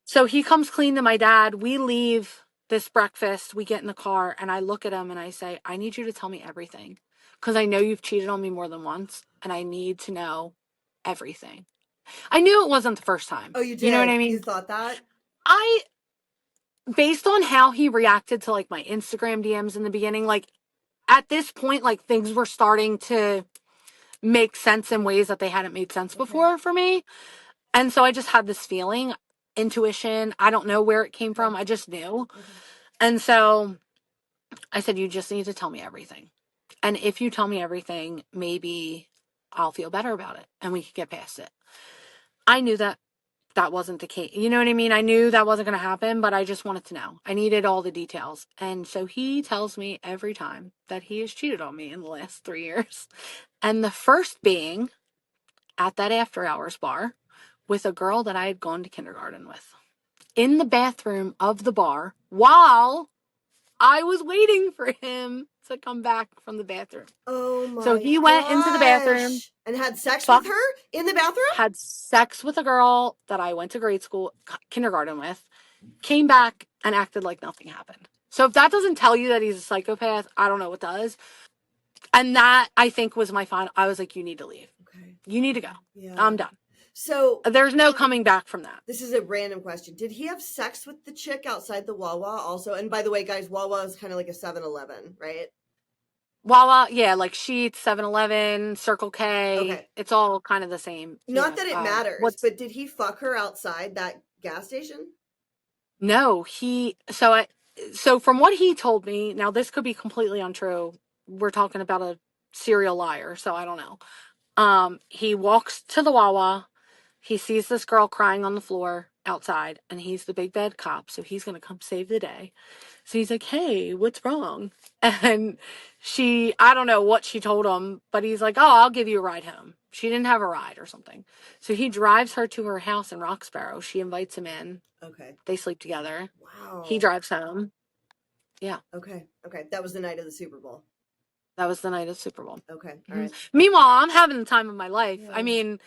So he comes clean to my dad. We leave this breakfast. We get in the car and I look at him and I say, I need you to tell me everything. Because I know you've cheated on me more than once and I need to know everything. I knew it wasn't the first time. Oh, you did? You know what I mean? You thought that? Based on how he reacted to like my Instagram DMs in the beginning, like at this point, like things were starting to make sense in ways that they hadn't made sense before for me. And so I just had this feeling, intuition. I don't know where it came from. I just knew. And so I said, you just need to tell me everything. And if you tell me everything, maybe I'll feel better about it and we could get past it. I knew that wasn't the case. You know what I mean? I knew that wasn't going to happen, but I just wanted to know. I needed all the details. And so he tells me every time that he has cheated on me in the last 3 years. And the first being at that after hours bar with a girl that I had gone to kindergarten with. in the bathroom of the bar while I was waiting for him to come back from the bathroom. Oh So my he went into the bathroom, gosh. And had sex with fucked, her in the bathroom? had sex with a girl that I went to grade school, kindergarten with, came back and acted like nothing happened. So if that doesn't tell you that he's a psychopath, I don't know what does. And that, I think, was my final. I was like, you need to leave. Okay. You need to go. Yeah. I'm done. So There's no coming back from that. this is a random question. Did he have sex with the chick outside the Wawa also? And by the way, guys, Wawa is kind of like a 7-Eleven, right? Wawa, yeah, like Sheetz, 7-Eleven, Circle K. Okay. It's all kind of the same. Not Yeah. that it matters, but did he fuck her outside that gas station? No, so from what he told me, now this could be completely untrue. We're talking about a serial liar, so I don't know. He walks to the Wawa. He sees this girl crying on the floor outside, and he's the big bad cop, so he's going to come save the day. So he's like, hey, what's wrong? And I don't know what she told him, but he's like, oh, I'll give you a ride home. She didn't have a ride or something. So he drives her to her house in Roxborough. She invites him in. Okay. They sleep together. Wow. He drives home. Yeah. Okay. Okay. That was the night of the Super Bowl. That was the night of Super Bowl. Okay. All right. Meanwhile, I'm having the time of my life. Yeah. I mean,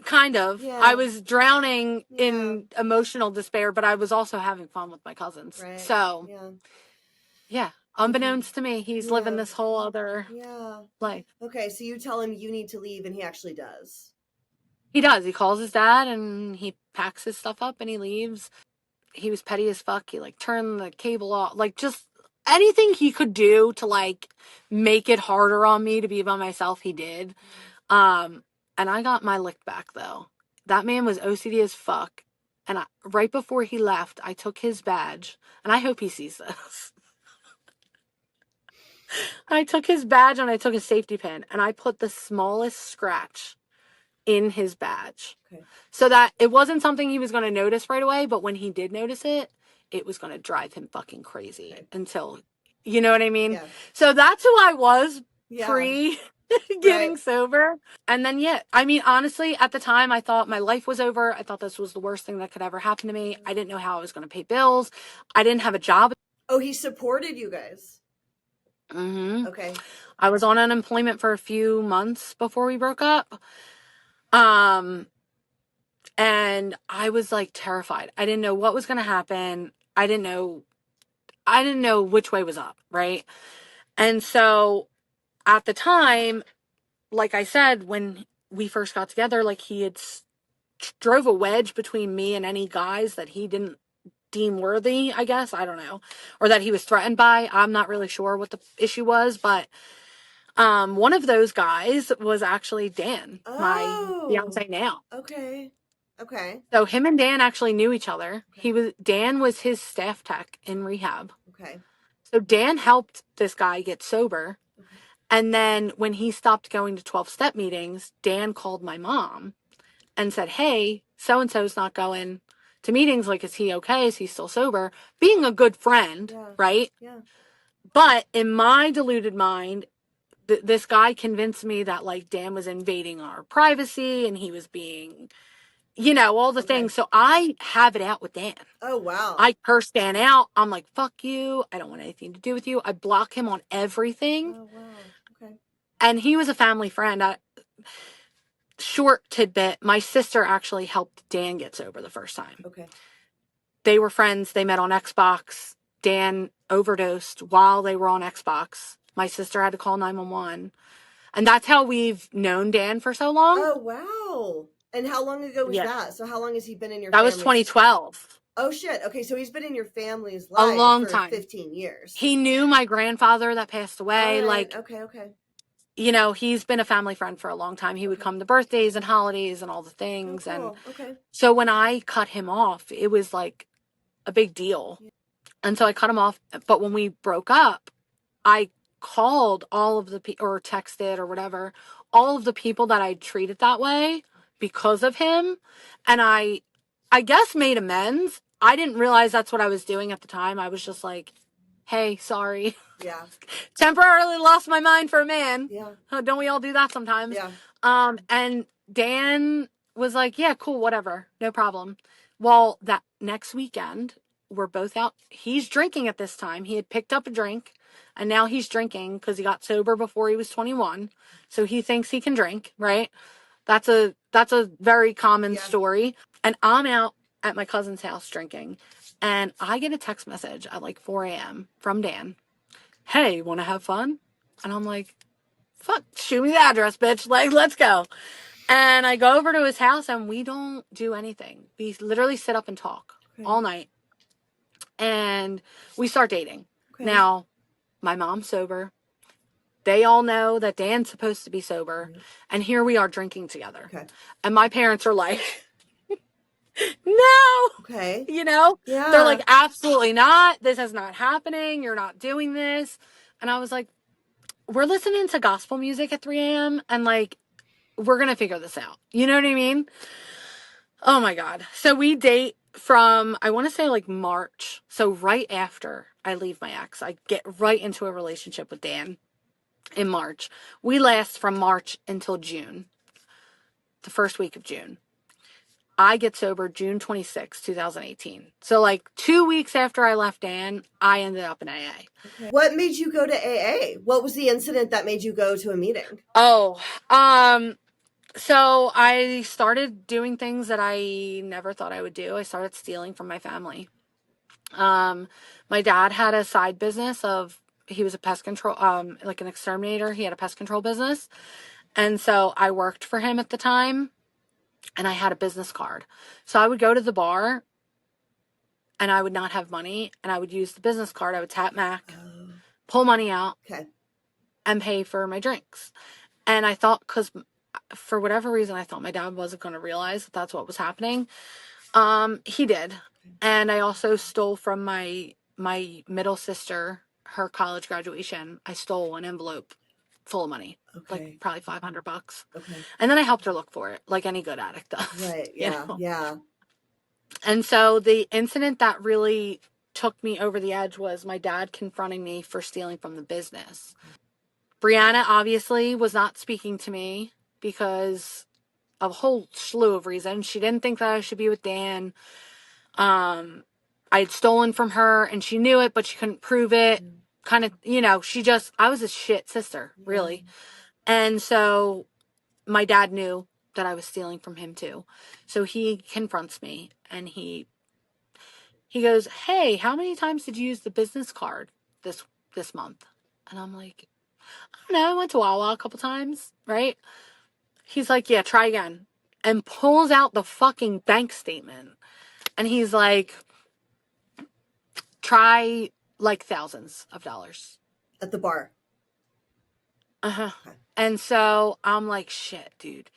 kind of. Yeah. I was drowning in emotional despair, but I was also having fun with my cousins. Right. So, yeah. Unbeknownst to me, he's living this whole other life. Okay, so you tell him you need to leave, and he actually does. He does. He calls his dad, and he packs his stuff up, and he leaves. He was petty as fuck. He, like, turned the cable off. Like, just anything he could do to, like, make it harder on me to be by myself, he did. And I got my lick back, though. That man was OCD as fuck. And right before he left, I took his badge. And I hope he sees this. I took his badge and I took his safety pin. And I put the smallest scratch in his badge. Okay. So that it wasn't something he was going to notice right away. But when he did notice it, it was going to drive him fucking crazy. Okay. Until, you know what I mean? Yeah. So that's who I was pre getting sober. And then, I mean, honestly, at the time, I thought my life was over. I thought this was the worst thing that could ever happen to me. I didn't know how I was going to pay bills. I didn't have a job. Oh, he supported you guys. Mm-hmm. Okay. I was on unemployment for a few months before we broke up. And I was like terrified. I didn't know what was going to happen. I didn't know which way was up, right? And so at the time, like I said, when we first got together, like he had drove a wedge between me and any guys that he didn't deem worthy, I guess. I don't know. Or that he was threatened by. I'm not really sure what the issue was, but one of those guys was actually Dan, my fiance now. Okay. Okay. So him and Dan actually knew each other. Dan was his staff tech in rehab. Okay. So Dan helped this guy get sober. Okay. And then when he stopped going to 12-step meetings, Dan called my mom and said, hey, so-and-so's not going to meetings. Like, is he okay? Is he still sober? Being a good friend, right? Yeah. But in my deluded mind, this guy convinced me that, like, Dan was invading our privacy and he was being, all the things. So I have it out with Dan. Oh, wow. I curse Dan out. I'm like, fuck you. I don't want anything to do with you. I block him on everything. Oh, wow. Okay. And he was a family friend. Short tidbit, my sister actually helped Dan get sober the first time. Okay. They were friends. They met on Xbox. Dan overdosed while they were on Xbox. My sister had to call 911. And that's how we've known Dan for so long. Oh, wow. And how long ago was that? So how long has he been in your family? That was 2012. Oh, shit. Okay, so he's been in your family's life a long for time. 15 years. He knew my grandfather that passed away. Right. Okay. He's been a family friend for a long time. He would come to birthdays and holidays and all the things. Oh, cool. And so when I cut him off, it was like a big deal. Yeah. And so I cut him off. But when we broke up, I called all of the people, or texted or whatever, all of the people that I treated that way because of him. And I guess made amends. I didn't realize that's what I was doing at the time. I was just like, hey, sorry. Yeah. Temporarily lost my mind for a man. Yeah. Don't we all do that sometimes? Yeah. And Dan was like, yeah, cool, whatever. No problem. Well, that next weekend, we're both out. He's drinking at this time. He had picked up a drink, and now he's drinking because he got sober before he was 21. So he thinks he can drink, right? That's a very common story. And I'm out at my cousin's house drinking, and I get a text message at like 4 a.m. from Dan. Hey, want to have fun? And I'm like, fuck, shoot me the address, bitch. Like, let's go. And I go over to his house, and we don't do anything. We literally sit up and talk all night. And we start dating. Now, my mom's sober. They all know that Dan's supposed to be sober. And here we are drinking together. And my parents are like, no. You know? They're like, absolutely not. This is not happening. You're not doing this. And I was like, we're listening to gospel music at 3 a.m. and like, we're going to figure this out. You know what I mean? Oh my God. So we date from, I want to say like March. So right after I leave my ex, I get right into a relationship with Dan in March. We last from March until June, the first week of June. I get sober June 26, 2018. So like 2 weeks after I left Dan, I ended up in AA. What made you go to AA? What was the incident that made you go to a meeting? Oh, so I started doing things that I never thought I would do. I started stealing from my family. My dad had a side business he was a pest control, like an exterminator. He had a pest control business. And so I worked for him at the time, and I had a business card. So I would go to the bar and I would not have money, and I would use the business card. I would tap Mac, pull money out, and pay for my drinks. And I thought, because for whatever reason, I thought my dad wasn't going to realize that that's what was happening. He did. And I also stole from my middle sister, her college graduation. I stole an envelope full of money, like probably $500. And then I helped her look for it, like any good addict does. Right. Yeah. Yeah. And so the incident that really took me over the edge was my dad confronting me for stealing from the business. Brianna obviously was not speaking to me because of a whole slew of reasons. She didn't think that I should be with Dan. I had stolen from her and she knew it, but she couldn't prove it. Kind of, I was a shit sister, really. And so my dad knew that I was stealing from him too. So he confronts me and he goes, hey, how many times did you use the business card this month? And I'm like, I don't know, I went to Wawa a couple times, right? He's like, yeah, try again. And pulls out the fucking bank statement. And he's like, try like thousands of dollars. At the bar. Okay. And so I'm like, shit, dude.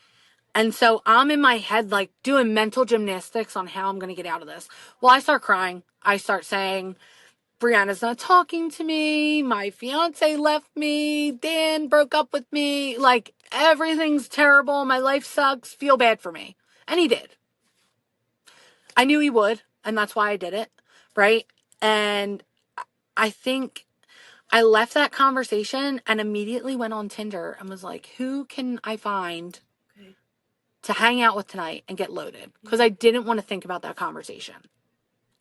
And so I'm in my head, like, doing mental gymnastics on how I'm going to get out of this. Well, I start crying. I start saying, Brianna's not talking to me. My fiance left me. Dan broke up with me. Like, everything's terrible. My life sucks. Feel bad for me. And he did. I knew he would. And that's why I did it. Right? And I think I left that conversation and immediately went on Tinder and was like, who can I find to hang out with tonight and get loaded? Because I didn't want to think about that conversation.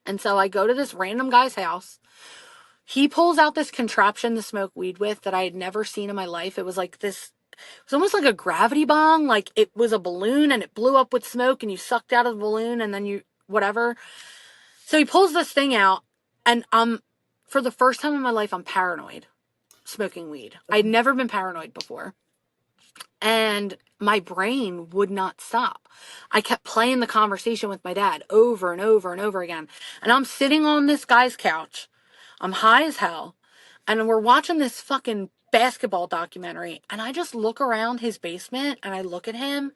And so I go to this random guy's house. He pulls out this contraption to smoke weed with that I had never seen in my life. It was like this, it was almost like a gravity bong. Like it was a balloon and it blew up with smoke and you sucked out of the balloon and then whatever. So he pulls this thing out and for the first time in my life, I'm paranoid smoking weed. I'd never been paranoid before. And my brain would not stop. I kept playing the conversation with my dad over and over and over again. And I'm sitting on this guy's couch. I'm high as hell. And we're watching this fucking basketball documentary. And I just look around his basement and I look at him.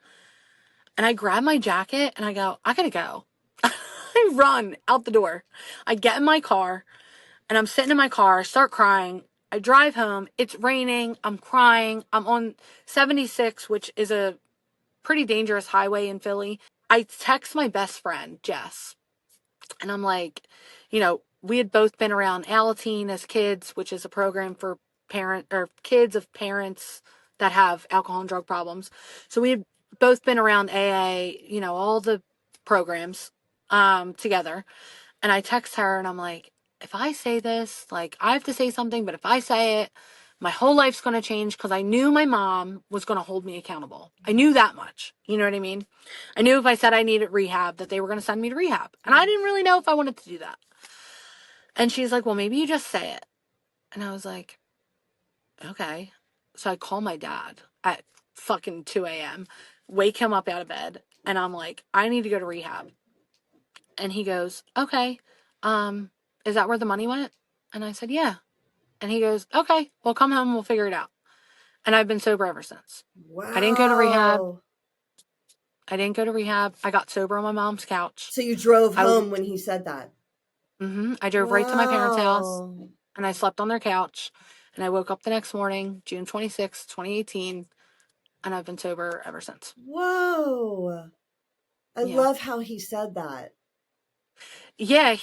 And I grab my jacket and I go, I gotta go. I run out the door. I get in my car. And I'm sitting in my car, I start crying. I drive home. It's raining. I'm crying. I'm on 76, which is a pretty dangerous highway in Philly. I text my best friend, Jess. And I'm like, we had both been around Alateen as kids, which is a program for kids of parents that have alcohol and drug problems. So we had both been around AA, all the programs. together. And I text her and I'm like, if I say this, like, I have to say something, but if I say it, my whole life's going to change, because I knew my mom was going to hold me accountable. I knew that much. You know what I mean? I knew if I said I needed rehab, that they were going to send me to rehab. And I didn't really know if I wanted to do that. And she's like, well, maybe you just say it. And I was like, okay. So I call my dad at fucking 2 a.m., wake him up out of bed. And I'm like, I need to go to rehab. And he goes, okay, is that where the money went? And I said, yeah. And he goes, okay, well, come home and we'll figure it out. And I've been sober ever since. I didn't go to rehab. Wow. I got sober on my mom's couch. So you drove I was, home when he said that. I drove right to my parents' house Wow. and I slept on their couch. And I woke up the next morning, June 26th, 2018, and I've been sober ever since. Whoa. I Yeah. love how he said that. Yeah,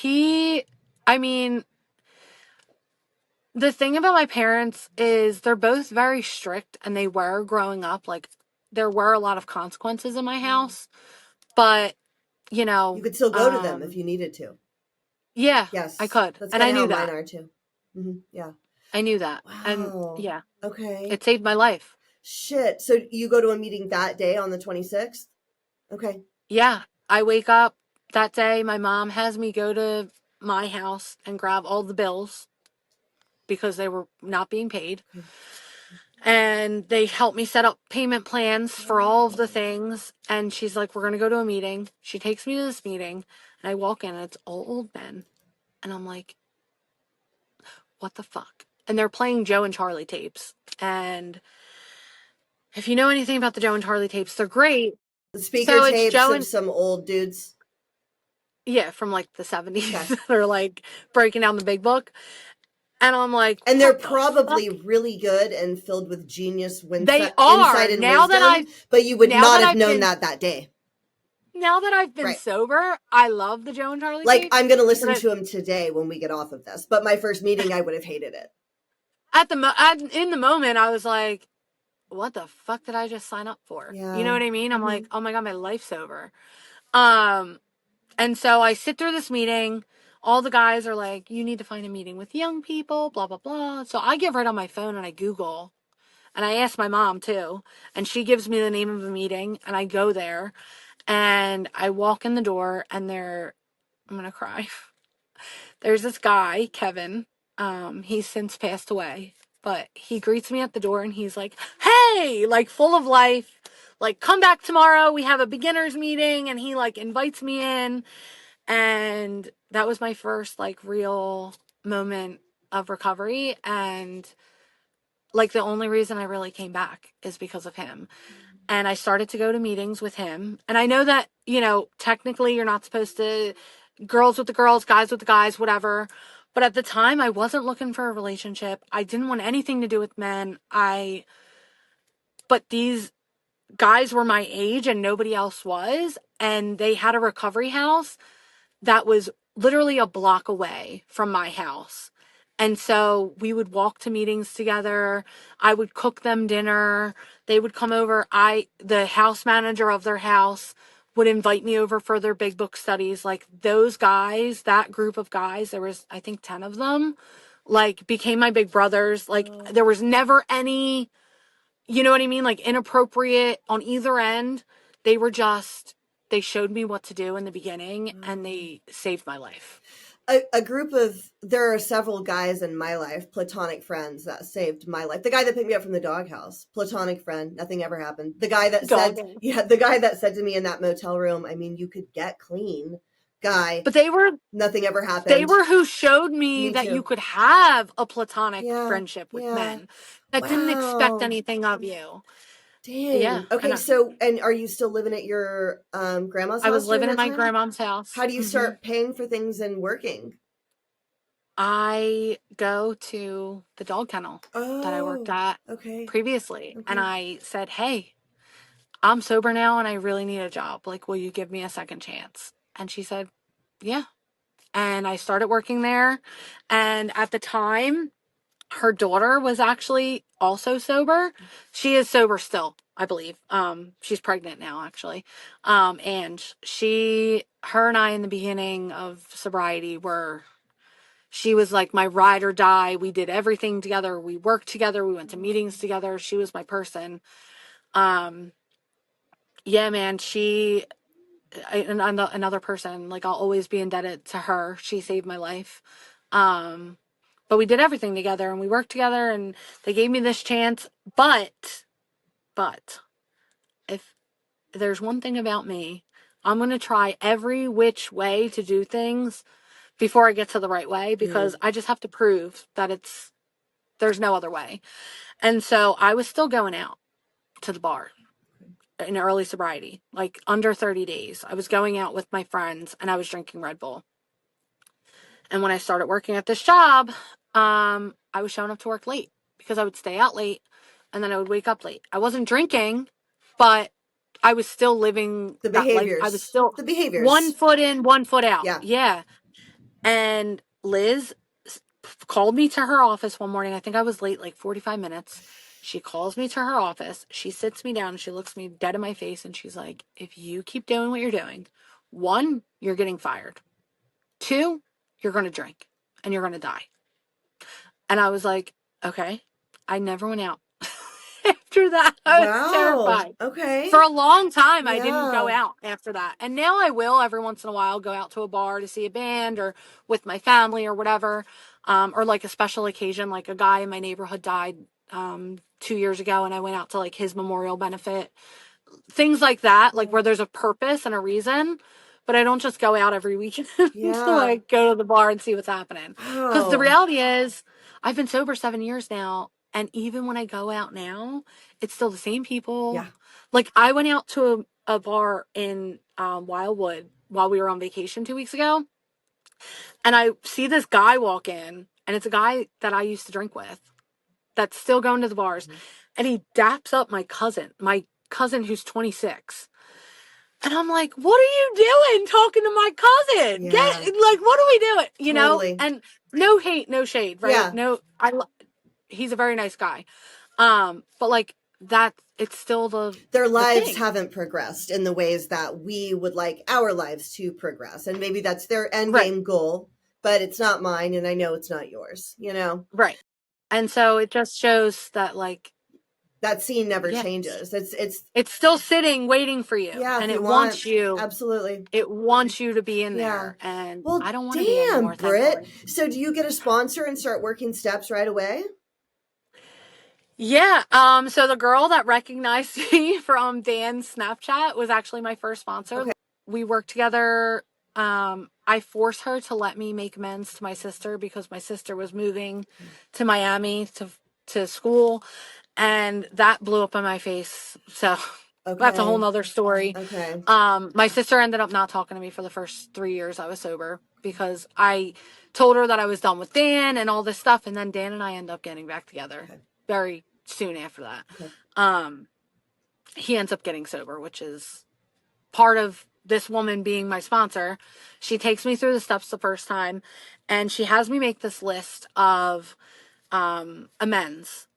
I mean, the thing about my parents is they're both very strict, and they were growing up. Like, there were a lot of consequences in my house, but, you You know, could still go to them if you needed to. yeah, I Yes. could. That's And kind I of how knew mine that. are too. Yeah. I knew that. And Wow. yeah, Okay. it saved my life. Shit. So you go to a meeting that day on the 26th? Okay. Yeah, I wake up that day. My mom has me go to my house and grab all the bills because they were not being paid. Okay. And they helped me set up payment plans for all of the things. And she's like, we're going to go to a meeting. She takes me to this meeting. And I walk in and it's all old men. And I'm like, what the fuck? And they're playing Joe and Charlie tapes. And if you know anything about the Joe and Charlie tapes, they're great. The speaker So it's tapes Joe of and, some old dudes. yeah, from like the Okay. 70s. They're like breaking down the big book. And I'm like, And they're what the fuck? probably really good and filled with genius, They insight are. and wisdom, but you would Now not that have I've known been that day. now that I've been Right. sober, I love the Joe and Charlie Like, tapes. I'm going to But listen to him today when we get off of this. But my first meeting, I would have hated it. in the moment, I was like, what the fuck did I just sign up for? Yeah. You know what I mean? I'm like, oh my God, my life's over. And so I sit through this meeting. All the guys are like, you need to find a meeting with young people, blah, blah, blah. So I get right on my phone and I Google, and I ask my mom too. And she gives me the name of a meeting, and I go there and I walk in the door, and I'm going to cry. There's this guy, Kevin. He's since passed away, but he greets me at the door and he's like, hey, like full of life, like, come back tomorrow. We have a beginners meeting. And he like invites me in. And that was my first like real moment of recovery. And like the only reason I really came back is because of him. And I started to go to meetings with him. And I know that, technically you're not supposed to, girls with the girls, guys with the guys, whatever. But at the time, I wasn't looking for a relationship. I didn't want anything to do with men. But these guys were my age and nobody else was. And they had a recovery house that was literally a block away from my house. And so we would walk to meetings together. I would cook them dinner. They would come over. The house manager of their house would invite me over for their big book studies. Like those guys, that group of guys, there was, I think, 10 of them, like became my big brothers. Like there was never any, you know what I mean? Like inappropriate on either end. They were just, they showed me what to do in the beginning and they saved my life. There are several guys in my life, platonic friends that saved my life. The guy that picked me up from the doghouse, platonic friend, nothing ever happened. The guy that said to me in that motel room, I mean, you could get clean, guy. But nothing ever happened. They were who showed me that you could have a platonic friendship with men that didn't expect anything of you. Dang. Yeah. Okay. And are you still living at your grandma's house? I was living during in that my time? grandmom's house. How do you start paying for things and working? I go to the dog kennel that I worked at previously. And I said, hey, I'm sober now and I really need a job. Like, will you give me a second chance? And she said, yeah. And I started working there. And at the time, her daughter was actually also sober. She is sober still. I believe. She's pregnant now, actually. And her and I in the beginning of sobriety she was like my ride or die. We did everything together. We worked together. We went to meetings together. She was my person. Yeah, man, another person, like I'll always be indebted to her. She saved my life. But we did everything together and we worked together and they gave me this chance. But if there's one thing about me, I'm going to try every which way to do things before I get to the right way, because I just have to prove that there's no other way. And so I was still going out to the bar in early sobriety, like under 30 days. I was going out with my friends and I was drinking Red Bull. And when I started working at this job, I was showing up to work late because I would stay out late and then I would wake up late. I wasn't drinking, but I was still living The that life. behaviors. I was still The behaviors. 1 foot in, 1 foot out. Yeah. Yeah. And Liz called me to her office one morning. I think I was late like 45 minutes. She calls me to her office. She sits me down and she looks me dead in my face and she's like, if you keep doing what you're doing, 1, you're getting fired. 2, you're going to drink and you're going to die. And I was like, okay. I never went out. After that, I was terrified. Okay. For a long time, I Yeah. didn't go out after that. And now I will every once in a while go out to a bar to see a band or with my family or whatever. Or like a special occasion, like a guy in my neighborhood died 2 years ago and I went out to like his memorial benefit. Things like that, like where there's a purpose and a reason. But I don't just go out every weekend to like go to the bar and see what's happening. Because the reality is, I've been sober 7 years now. And even when I go out now, it's still the same people. Yeah. Like I went out to a bar in Wildwood while we were on vacation 2 weeks ago. And I see this guy walk in. And it's a guy that I used to drink with that's still going to the bars. And he daps up my cousin who's 26. And I'm like, what are you doing talking to my cousin? Yeah. What are we doing? You Totally. know? And no hate, no shade, right? Yeah. No, he's a very nice guy. But like it's still their lives thing. haven't progressed in the ways that we would like our lives to progress. And maybe that's their end Right. game goal, but it's not mine. And I know it's not yours, you know? Right. And so it just shows that like, that scene never changes. It's still sitting, waiting for you. Yeah. And it wants you. Absolutely. It wants you to be in there. And I don't want to be anymore. Britt. So do you get a sponsor and start working steps right away? Yeah. So the girl that recognized me from Dan's Snapchat was actually my first sponsor. Okay. We worked together. I forced her to let me make amends to my sister because my sister was moving to Miami to school, and that blew up in my face. So that's a whole nother story. Okay. My sister ended up not talking to me for the first 3 years I was sober because I told her that I was done with Dan and all this stuff, and then Dan and I end up getting back together very soon after that. Okay. He ends up getting sober, which is part of this woman being my sponsor. She takes me through the steps the first time and she has me make this list of amends.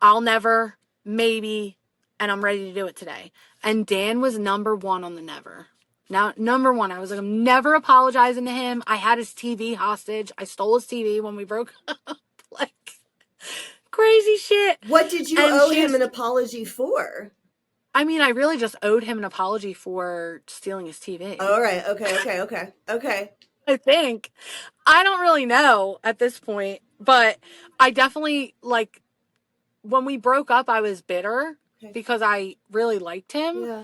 I'll never, maybe, and I'm ready to do it today. And Dan was number 1 on the never. Now, number 1, I was like, I'm never apologizing to him. I had his TV hostage. I stole his TV when we broke up. Like, crazy shit. What did you owe him an apology for? I mean, I really just owed him an apology for stealing his TV. All right. Okay. I think. I don't really know at this point, but I definitely, like, when we broke up, I was bitter because I really liked him. Yeah.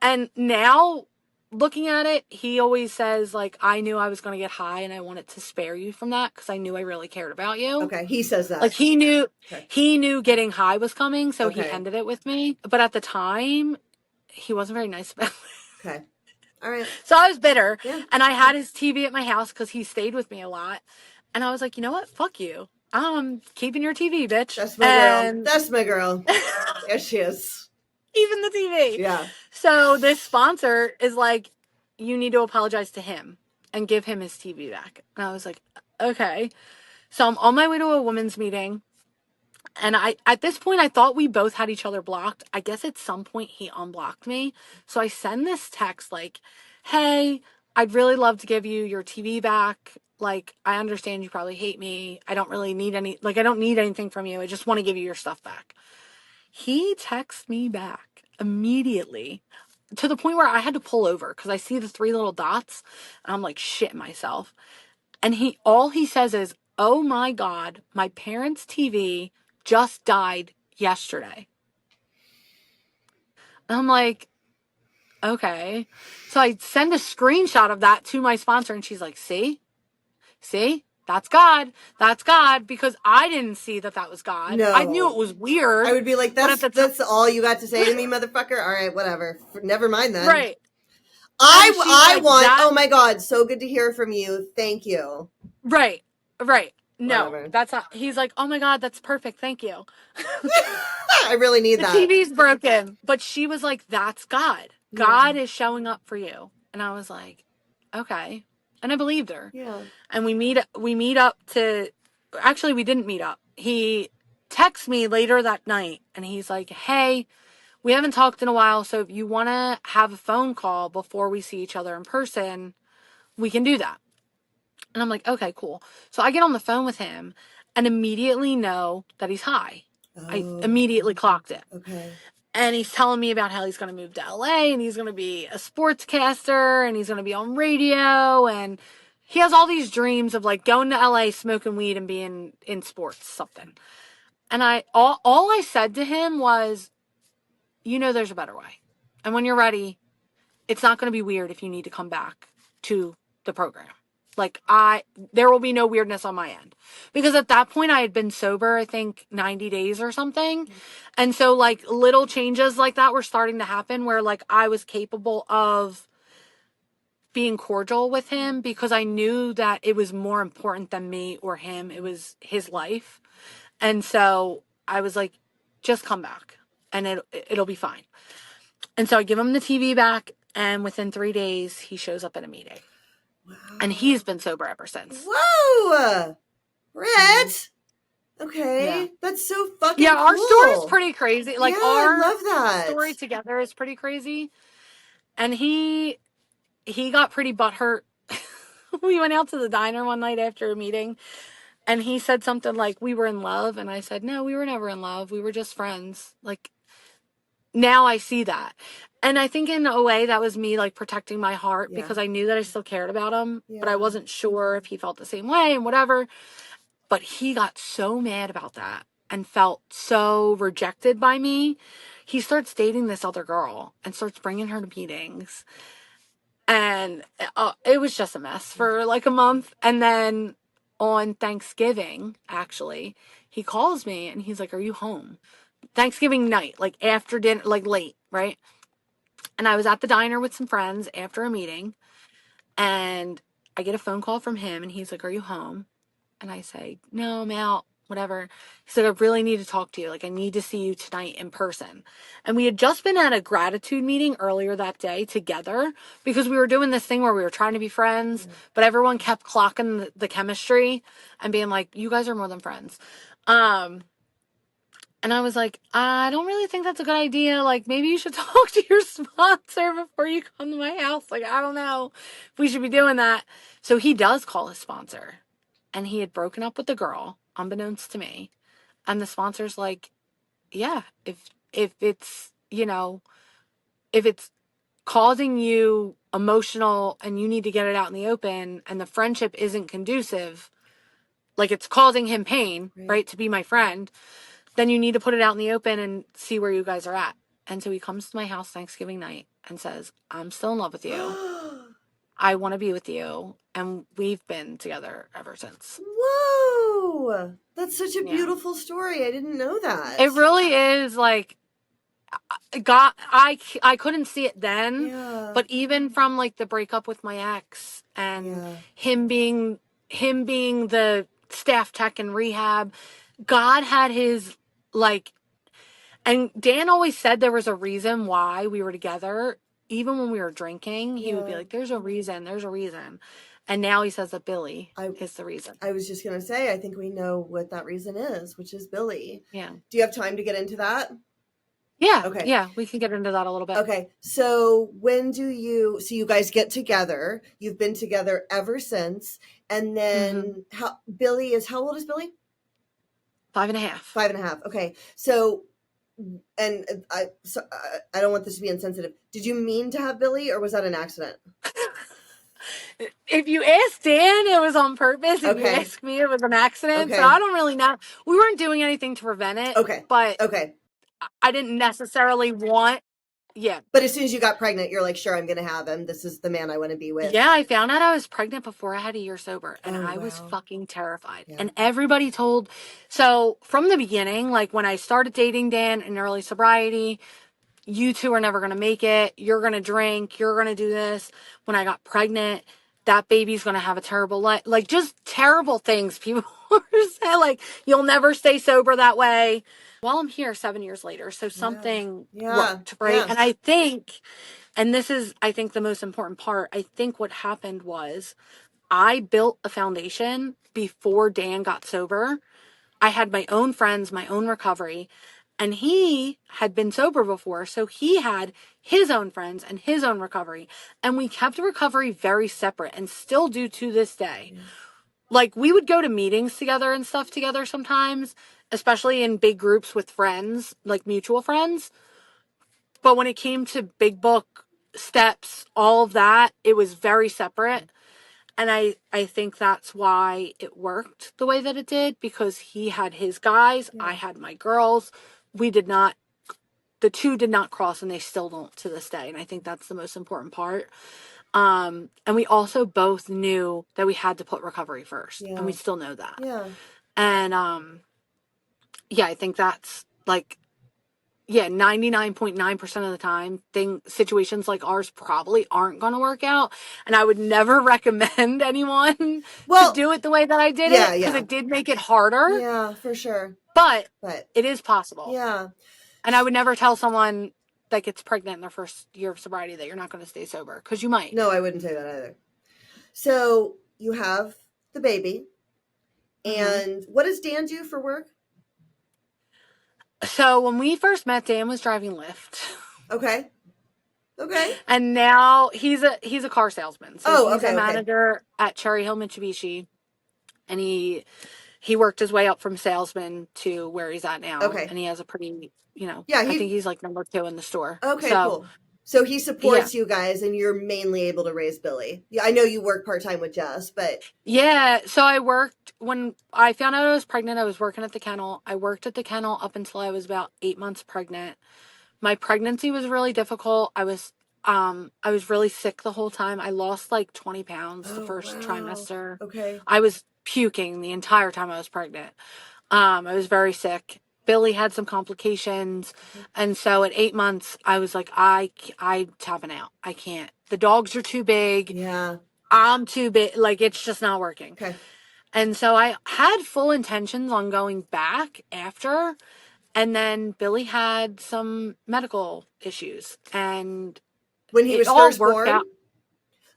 And now, looking at it, he always says, like, I knew I was going to get high and I wanted to spare you from that because I knew I really cared about you. Okay, he says that. Like, he knew getting high was coming, so he ended it with me. But at the time, he wasn't very nice about it. Okay. All right. So I was bitter. Yeah. And I had his TV at my house because he stayed with me a lot. And I was like, you know what? Fuck you. I'm keeping your TV, bitch. That's my girl. That's my girl. There she is. Even the TV. Yeah. So this sponsor is like, you need to apologize to him and give him his TV back. And I was like, okay. So I'm on my way to a women's meeting And at this point, I thought we both had each other blocked. I guess at some point he unblocked me. So I send this text like, hey, I'd really love to give you your TV back. Like, I understand you probably hate me. I don't really need I don't need anything from you. I just want to give you your stuff back. He texts me back immediately to the point where I had to pull over because I see the 3 little dots and I'm like shitting myself. And all he says is, oh my God, my parents' TV just died yesterday. And I'm like, okay. So I send a screenshot of that to my sponsor and she's like, see, that's God. That's God. Because I didn't see that was God. I knew it No. was weird. I would be like, but at the that's all you got to say to me, motherfucker? All right, whatever. Never mind then. Right. And she's I like, want, oh my God, so good to hear from you. Thank you. Right. No, Whatever. that's not. He's like, oh my God, that's perfect. Thank you. I really need The that. TV's broken. But she was like, that's God. Yeah. God is showing up for you. And I was like, okay. And I believed her. Yeah. And we meet up to, actually, we didn't meet up. He texts me later that night and he's like, hey, we haven't talked in a while. So if you want to have a phone call before we see each other in person, we can do that. And I'm like, okay, cool. So I get on the phone with him and immediately know that he's high. Oh. I immediately clocked it. Okay. And he's telling me about how he's going to move to LA and he's going to be a sportscaster and he's going to be on radio. And he has all these dreams of like going to LA, smoking weed and being in sports, something. And all I said to him was, there's a better way. And when you're ready, it's not going to be weird if you need to come back to the program. Like there will be no weirdness on my end. Because at that point I had been sober, I think 90 days or something. And so like little changes like that were starting to happen where like I was capable of being cordial with him because I knew that it was more important than me or him. It was his life. And so I was like, just come back and it'll be fine. And so I give him the TV back and within 3 days he shows up at a meeting. Wow. And he's been sober ever since. Whoa! Britt! Okay. Yeah. That's so fucking cool. Our story's pretty crazy. Like, I love that. story together is pretty crazy. And he got pretty butthurt. We went out to the diner one night after a meeting. And he said something like, we were in love. And I said, no, we were never in love. We were just friends. Like, now I see that. And I think in a way that was me like protecting my heart because I knew that I still cared about him, but I wasn't sure if he felt the same way and whatever. But he got so mad about that and felt so rejected by me. He starts dating this other girl and starts bringing her to meetings. And it was just a mess for like a month. And then on Thanksgiving, actually, he calls me and he's like, are you home? Thanksgiving night, like after dinner, like late, right? And I was at the diner with some friends after a meeting and I get a phone call from him and he's like, are you home? And I say, no, I'm out, whatever. He said, I really need to talk to you. Like, I need to see you tonight in person. And we had just been at a gratitude meeting earlier that day together because we were doing this thing where we were trying to be friends, but everyone kept clocking the chemistry and being like, you guys are more than friends. And I was like, I don't really think that's a good idea. Like, maybe you should talk to your sponsor before you come to my house. Like, I don't know if we should be doing that. So he does call his sponsor. And he had broken up with the girl, unbeknownst to me. And the sponsor's like, yeah, if it's, if it's causing you emotional and you need to get it out in the open and the friendship isn't conducive, like it's causing him pain, right, to be my friend, then you need to put it out in the open and see where you guys are at. And so he comes to my house Thanksgiving night and says, I'm still in love with you. I want to be with you. And we've been together ever since. Whoa. That's such a beautiful story. I didn't know that. It really is like, God, I couldn't see it then, but even from like the breakup with my ex and him being the staff tech in rehab, God had his like, and Dan always said there was a reason why we were together. Even when we were drinking, he would be like, there's a reason. And now he says that Billy I is the reason. I was just going to say, I think we know what that reason is, which is Billy. Yeah. Do you have time to get into that? Yeah. Okay. Yeah. We can get into that a little bit. Okay. So you guys get together, you've been together ever since. And then how old is Billy? 5.5. 5.5. Okay. So, and I don't want this to be insensitive. Did you mean to have Billy or was that an accident? If you ask Dan, it was on purpose. If you Okay. ask me, it was an accident. Okay. So I don't really know. We weren't doing anything to prevent it. Okay. But Okay. I didn't necessarily want. Yeah. But as soon as you got pregnant, you're like, sure, I'm going to have him. This is the man I want to be with. Yeah, I found out I was pregnant before I had a year sober, and Oh, I was wow. fucking terrified. Yeah. And everybody told. So from the beginning, like when I started dating Dan in early sobriety, you two are never going to make it. You're going to drink. You're going to do this. When I got pregnant, that baby's going to have a terrible life. Like just terrible things people were saying. Like you'll never stay sober that way. Well, I'm here 7 years later. So something worked, right? Yeah. And I think, and this is, I think the most important part. I think what happened was I built a foundation before Dan got sober. I had my own friends, my own recovery, and he had been sober before. So he had his own friends and his own recovery. And we kept recovery very separate and still do to this day. Yeah. Like we would go to meetings together and stuff together sometimes, especially in big groups with friends, like mutual friends. But when it came to big book steps, all of that, it was very separate. And I think that's why it worked the way that it did, because he had his guys, Yeah. I had my girls. The two did not cross, and they still don't to this day. And I think that's the most important part. And we also both knew that we had to put recovery first, Yeah. and we still know that. Yeah. And yeah, I think that's like, yeah, 99.9% of the time, situations like ours probably aren't going to work out. And I would never recommend anyone to do it the way that I did it, because it did make it harder. Yeah, for sure. But it is possible. Yeah. And I would never tell someone that gets pregnant in their first year of sobriety that you're not going to stay sober, because you might. No, I wouldn't say that either. So you have the baby. And what does Dan do for work? So when we first met, Dan was driving Lyft. Okay. And now he's a car salesman. So he's a manager at Cherry Hill Mitsubishi, and he worked his way up from salesman to where he's at now. Okay. And he has a pretty, I think he's like number 2 in the store. Okay, cool. So he supports you guys, and you're mainly able to raise Billy. Yeah, I know you work part-time with Jess, but... Yeah, so I worked, when I found out I was pregnant, I was working at the kennel. I worked at the kennel up until I was about 8 months pregnant. My pregnancy was really difficult. I was really sick the whole time. I lost like 20 pounds the first trimester. Okay. I was puking the entire time I was pregnant. I was very sick. Billy had some complications. And so at 8 months, I was like, I'm tapping out. I can't. The dogs are too big. Yeah. I'm too big. Like, it's just not working. Okay. And so I had full intentions on going back after. And then Billy had some medical issues. And when he was first born? Out.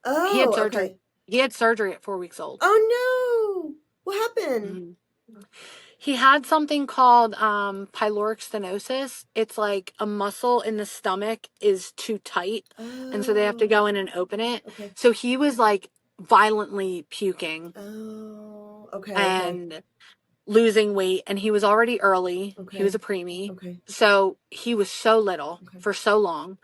Oh, he had surgery. Okay. He had surgery at 4 weeks old. Oh, no. What happened? Mm-hmm. He had something called pyloric stenosis. It's like a muscle in the stomach is too tight. Oh. And so they have to go in and open it. Okay. So he was like violently puking. Oh, okay. And losing weight. And he was already early. Okay. He was a preemie. Okay. So he was so little for so long.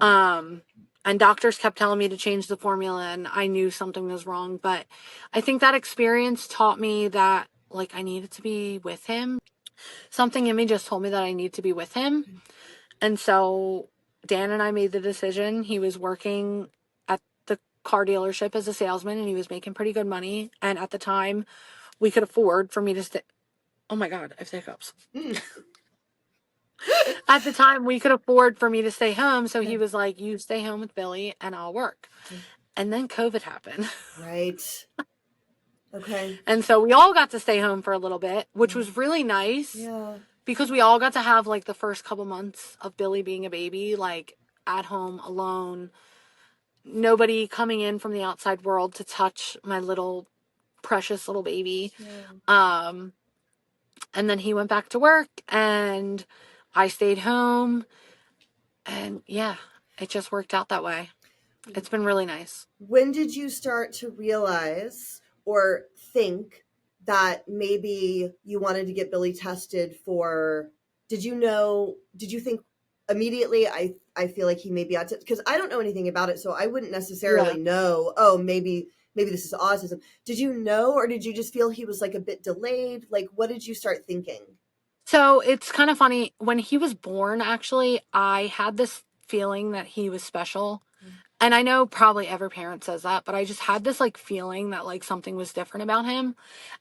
And doctors kept telling me to change the formula, and I knew something was wrong. But I think that experience taught me that, like, I needed to be with him. Something in me just told me that I need to be with him. Okay. And so Dan and I made the decision. He was working at the car dealership as a salesman, and he was making pretty good money. And at the time, we could afford for me to stay. Oh my God, I have hiccups. At the time, we could afford for me to stay home. So he was like, you stay home with Billy and I'll work. And then COVID happened. Right. Okay. And so we all got to stay home for a little bit, which was really nice. Yeah. Because we all got to have like the first couple months of Billy being a baby, like at home alone, nobody coming in from the outside world to touch my little precious little baby. Yeah. And then he went back to work and I stayed home, and yeah, it just worked out that way. It's been really nice. When did you start to realize or think that maybe you wanted to get Billy tested for? Did you think immediately, I feel like he may be autistic? Because I don't know anything about it, so I wouldn't necessarily Yeah. know, oh, maybe this is autism. Did you know, or did you just feel he was like a bit delayed? Like, what did you start thinking? So it's kind of funny. When he was born, actually, I had this feeling that he was special. And I know probably every parent says that, but I just had this like feeling that like something was different about him.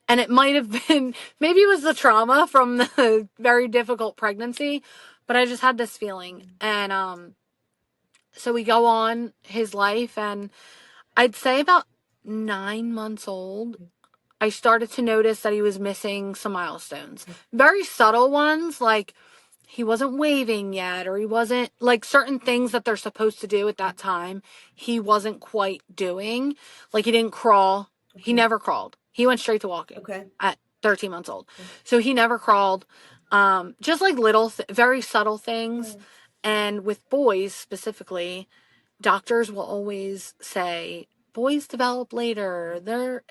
And it might have been, maybe it was the trauma from the very difficult pregnancy, but I just had this feeling. And so we go on his life, and I'd say about 9 months old, I started to notice that he was missing some milestones. Very subtle ones, like he wasn't waving yet, or he wasn't, like, certain things that they're supposed to do at that time, he wasn't quite doing. Like, he didn't crawl. He Okay. never crawled. He went straight to walking Okay. at 13 months old. So he never crawled. Just like little, very subtle things. And with boys specifically, doctors will always say, boys develop later.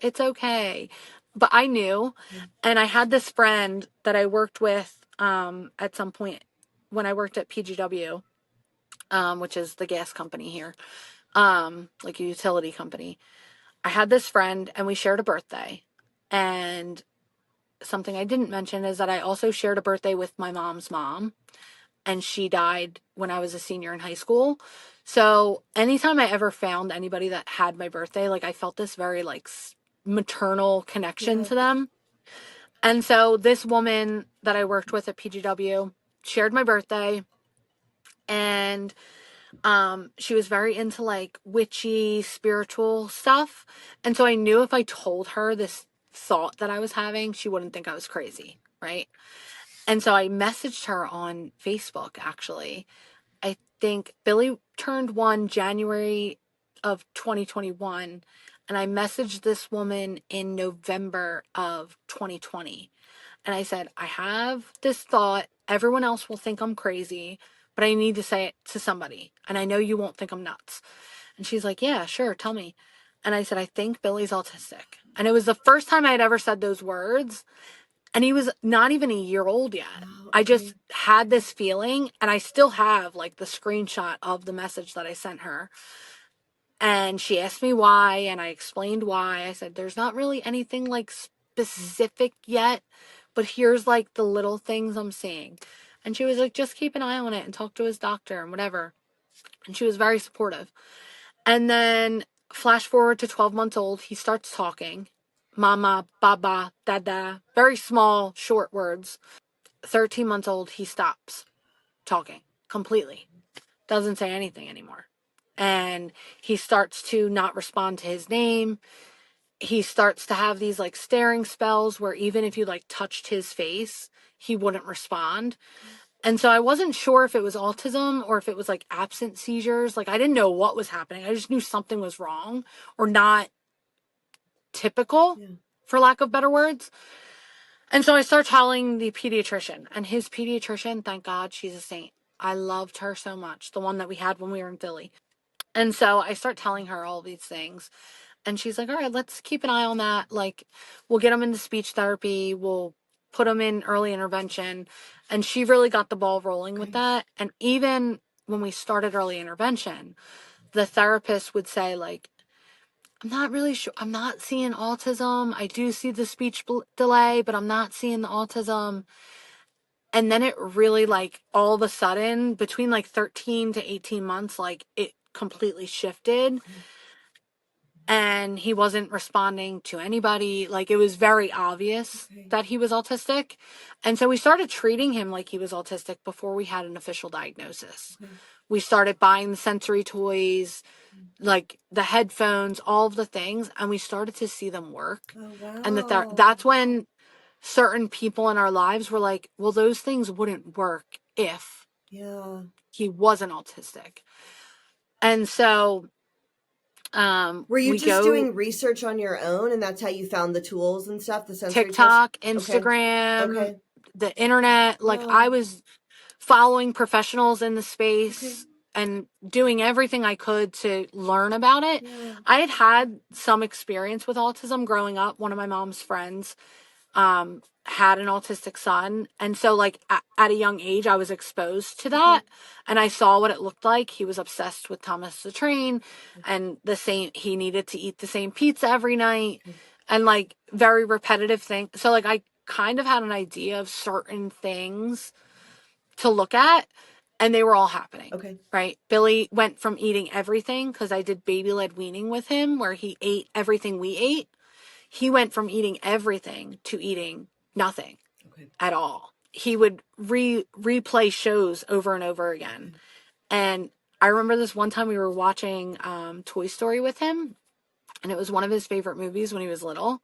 It's okay. But I knew, and I had this friend that I worked with at some point when I worked at PGW, which is the gas company here, like a utility company. I had this friend, and we shared a birthday. And something I didn't mention is that I also shared a birthday with my mom's mom, and she died when I was a senior in high school. So anytime I ever found anybody that had my birthday, like I felt this very like maternal connection Yeah. to them. And so this woman that I worked with at PGW shared my birthday, and she was very into like witchy spiritual stuff. And so I knew if I told her this thought that I was having, she wouldn't think I was crazy, right? And so I messaged her on Facebook, actually. I think Billy turned 1 January of 2021, and I messaged this woman in November of 2020. And I said, I have this thought. Everyone else will think I'm crazy, but I need to say it to somebody. And I know you won't think I'm nuts. And she's like, yeah, sure, tell me. And I said, I think Billy's autistic. And it was the first time I had ever said those words. And he was not even a year old yet. Wow. I Okay. just had this feeling, and I still have like the screenshot of the message that I sent her. And she asked me why, and I explained why. I said, there's not really anything like specific yet, but here's like the little things I'm seeing. And she was like, just keep an eye on it and talk to his doctor and whatever. And she was very supportive. And then flash forward to 12 months old, he starts talking. Mama, baba, dada, very small, short words. 13 months old, he stops talking completely. Doesn't say anything anymore. And he starts to not respond to his name. He starts to have these like staring spells where even if you like touched his face, he wouldn't respond. And so I wasn't sure if it was autism or if it was like absent seizures. Like I didn't know what was happening. I just knew something was wrong or not typical, Yeah. for lack of better words. And so I start telling the pediatrician, and his pediatrician, thank God, she's a saint. I loved her so much, the one that we had when we were in Philly. And so I start telling her all these things. And she's like, all right, let's keep an eye on that. Like, we'll get him into speech therapy. We'll put him in early intervention. And she really got the ball rolling with that. And even when we started early intervention, the therapist would say, like, I'm not really sure. I'm not seeing autism. I do see the speech delay, but I'm not seeing the autism. And then it really, like, all of a sudden, between like 13 to 18 months, like, it completely shifted. And he wasn't responding to anybody. Like, it was very obvious that he was autistic. And so we started treating him like he was autistic before we had an official diagnosis. We started buying the sensory toys, like the headphones, all of the things, and we started to see them work. Oh, And wow. that's when certain people in our lives were like, well, those things wouldn't work if Yeah. he wasn't autistic. And so Were you We just go doing research on your own, and that's how you found the tools and stuff, the sensory tools? TikTok, Okay. Instagram, Okay. the internet. Like I Wow. was following professionals in the Okay. space and doing everything I could to learn about it. Yeah. I had some experience with autism growing up. One of my mom's friends had an autistic son. And so like at a young age, I was exposed to that Okay. and I saw what it looked like. He was obsessed with Thomas the Train and he needed to eat the same pizza every night Okay. and like very repetitive thing. So like I kind of had an idea of certain things to look at and they were all happening. Okay. Right. Billy went from eating everything because I did baby led weaning with him where he ate everything we ate. He went from eating everything to eating nothing Okay. at all. He would replay shows over and over again. Okay. And I remember this one time we were watching Toy Story with him, and it was one of his favorite movies when he was little.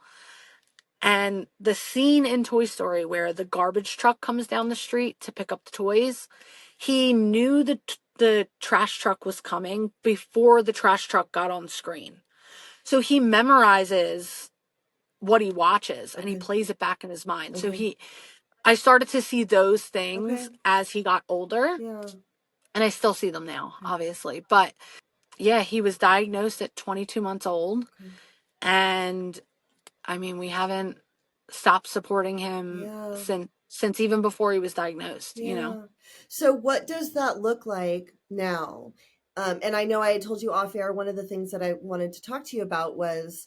And the scene in Toy Story where the garbage truck comes down the street to pick up the toys, he knew the trash truck was coming before the trash truck got on screen. So he memorizes what he watches and he Okay. plays it back in his mind. So Okay. I started to see those Okay. things as he got older Yeah. and I still see them now, Okay. obviously. But yeah, he was diagnosed at 22 months old Okay. and I mean, we haven't stopped supporting him Yeah. since even before he was diagnosed, you know. Yeah. So what does that look like now? And I know I had told you off air, one of the things that I wanted to talk to you about was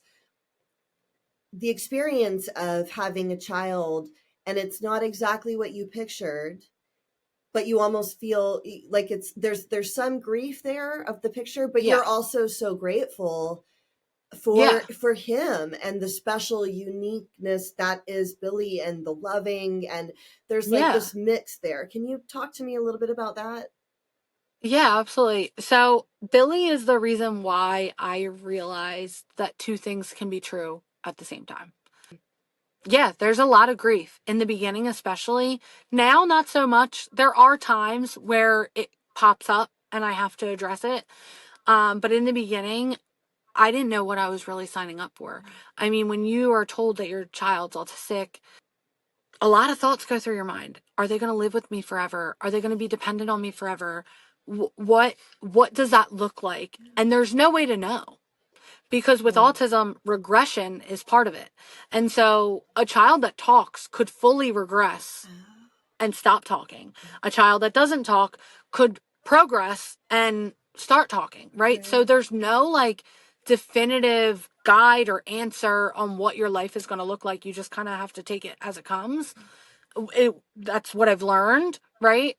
the experience of having a child, and it's not exactly what you pictured, but you almost feel like it's there's some grief there of the picture, but Yeah. you're also so grateful Yeah. for him and the special uniqueness that is Billy and the loving, and there's like Yeah. this mix there. Can you talk to me a little bit about that? Yeah, absolutely. So Billy is the reason why I realized that two things can be true at the same time. Yeah, there's a lot of grief in the beginning, especially. Now, not so much. There are times where it pops up and I have to address it. But in the beginning, I didn't know what I was really signing up for. I mean, when you are told that your child's autistic, a lot of thoughts go through your mind. Are they going to live with me forever? Are they going to be dependent on me forever? What does that look like? And there's no way to know because with Yeah. autism, regression is part of it. And so a child that talks could fully regress and stop talking. A child that doesn't talk could progress and start talking, right? So Right. there's no like definitive guide or answer on what your life is going to look like. You just kind of have to take it as it comes. That's what I've learned, right?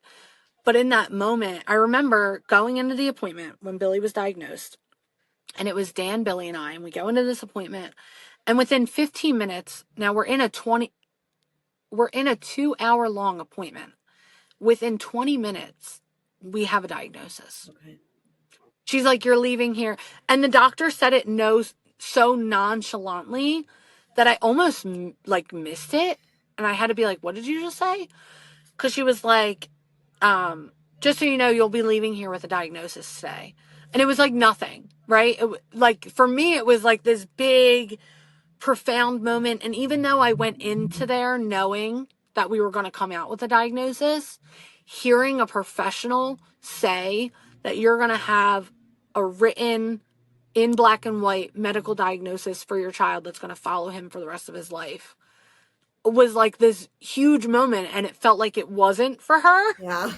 But in that moment, I remember going into the appointment when Billy was diagnosed, and it was Dan, Billy, and I, and we go into this appointment, and within 15 minutes, now we're in a 2 hour long appointment. Within 20 minutes, we have a diagnosis. Okay. She's like, "You're leaving here," and the doctor said it so nonchalantly that I almost like missed it, and I had to be like, "What did you just say?" Because she was like, just so you know, you'll be leaving here with a diagnosis today. And it was like nothing, right? Like for me, it was like this big, profound moment. And even though I went into there knowing that we were going to come out with a diagnosis, hearing a professional say that you're going to have a written in black and white medical diagnosis for your child that's going to follow him for the rest of his life was like this huge moment, and it felt like it wasn't for her. Yeah.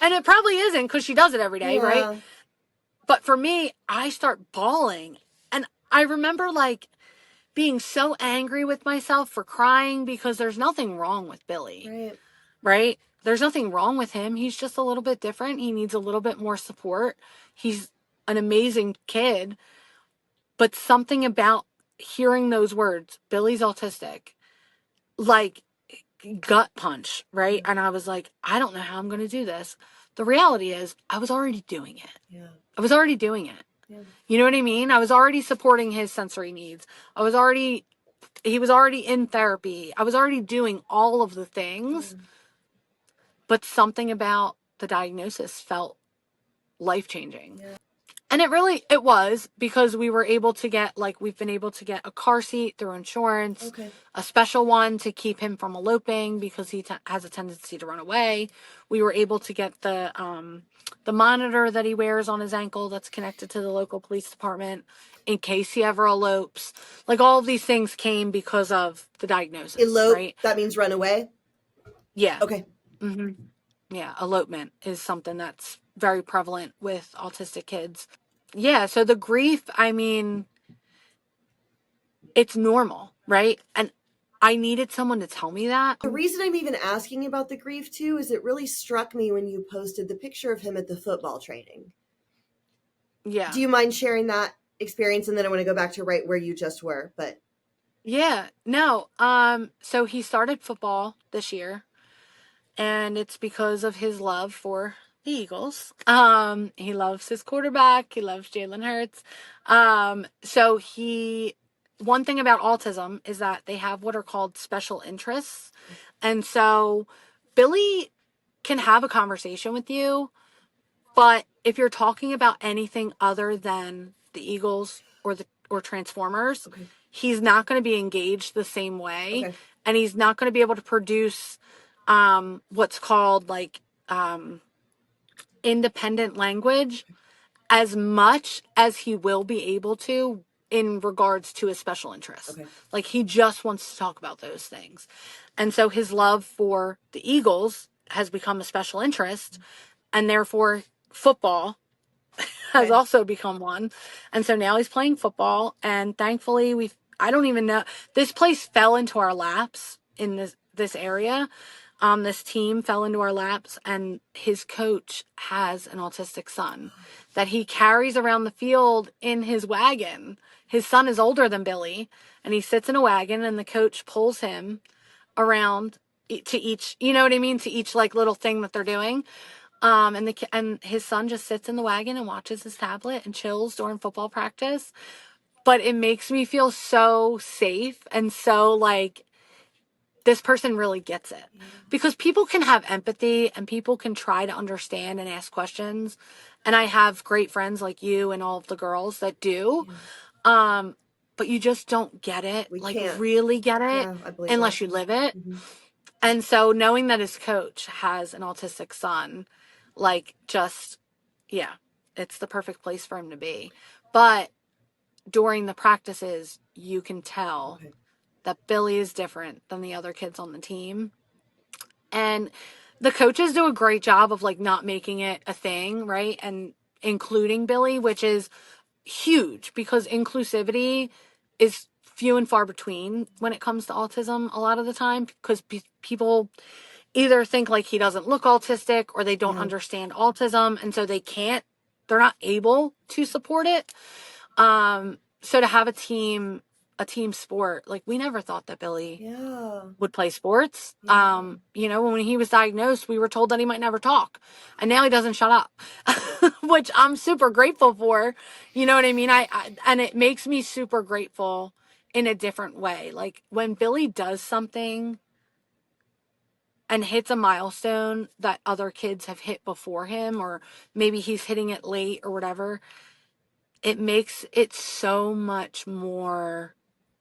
And it probably isn't because she does it every day, right? Yeah. But for me, I start bawling. And I remember like being so angry with myself for crying because there's nothing wrong with Billy, Right. right? There's nothing wrong with him. He's just a little bit different. He needs a little bit more support. He's an amazing kid. But something about hearing those words, Billy's autistic, like gut punch, right? And I was like, I don't know how I'm going to do this. The reality is, I was already doing it. Yeah. I was already doing it. Yeah. You know what I mean? I was already supporting his sensory needs. He was already in therapy. I was already doing all of the things, Yeah. but something about the diagnosis felt life changing. Yeah. And it was because we were able to get, like, we've been able to get a car seat through insurance, Okay. a special one to keep him from eloping because he has a tendency to run away. We were able to get the monitor that he wears on his ankle that's connected to the local police department in case he ever elopes. Like, all of these things came because of the diagnosis, Elope, right? that means run away? Yeah. Okay. hmm Yeah, elopement is something that's very prevalent with autistic kids. Yeah, so the grief, I mean, it's normal, right? And I needed someone to tell me that. The reason I'm even asking about the grief too is it really struck me when you posted the picture of him at the football training. Yeah. Do you mind sharing that experience? And then I want to go back to right where you just were, but Yeah. No. So he started football this year, and it's because of his love for the Eagles. He loves his quarterback, he loves Jalen Hurts. So he one thing about autism is that they have what are called special interests. And so Billy can have a conversation with you, but if you're talking about anything other than the Eagles or Transformers, okay. he's not going to be engaged the same way, Okay. and he's not going to be able to produce what's called like independent language as much as he will be able to in regards to his special interests. Okay. Like, he just wants to talk about those things. And so his love for the Eagles has become a special interest, and therefore football has Okay. also become one. And so now he's playing football, and thankfully I don't even know, this place fell into our laps in this area. This team fell into our laps, and his coach has an autistic son that he carries around the field in his wagon. His son is older than Billy, and he sits in a wagon, and the coach pulls him around to each, you know what I mean, to each like little thing that they're doing. And his son just sits in the wagon and watches his tablet and chills during football practice. But it makes me feel so safe and so like this person really gets it. Yeah. Because people can have empathy and people can try to understand and ask questions. And I have great friends like you and all of the girls that do. Yeah. But you just don't get it, We like can't. really get it, Yeah, I believe that. unless you live it. Mhm. And so knowing that his coach has an autistic son, like, just, yeah, it's the perfect place for him to be. But during the practices, you can tell Okay. that Billy is different than the other kids on the team. And the coaches do a great job of like not making it a thing, right? And including Billy, which is huge because inclusivity is few and far between when it comes to autism a lot of the time, because people either think like he doesn't look autistic or they don't Yeah. understand autism, and so they're not able to support it. So to have a team sport, like, we never thought that Billy Yeah. would play sports. Yeah. When he was diagnosed, we were told that he might never talk, and now he doesn't shut up, which I'm super grateful for. You know what I mean? And it makes me super grateful in a different way. Like, when Billy does something and hits a milestone that other kids have hit before him, or maybe he's hitting it late or whatever, it makes it so much more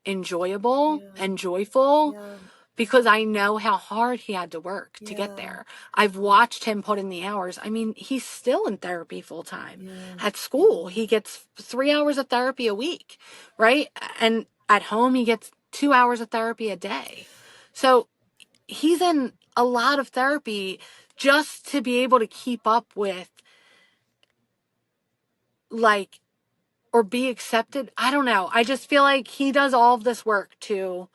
enjoyable Yeah. and joyful, Yeah. because I know how hard he had to work to get Yeah. there. I've watched him put in the hours. I mean, he's still in therapy full time. Yeah. At school, he gets 3 hours of therapy a week, right? And at home, he gets 2 hours of therapy a day. So he's in a lot of therapy just to be able to keep up with, like, or be accepted. I don't know. I just feel like he does all of this work to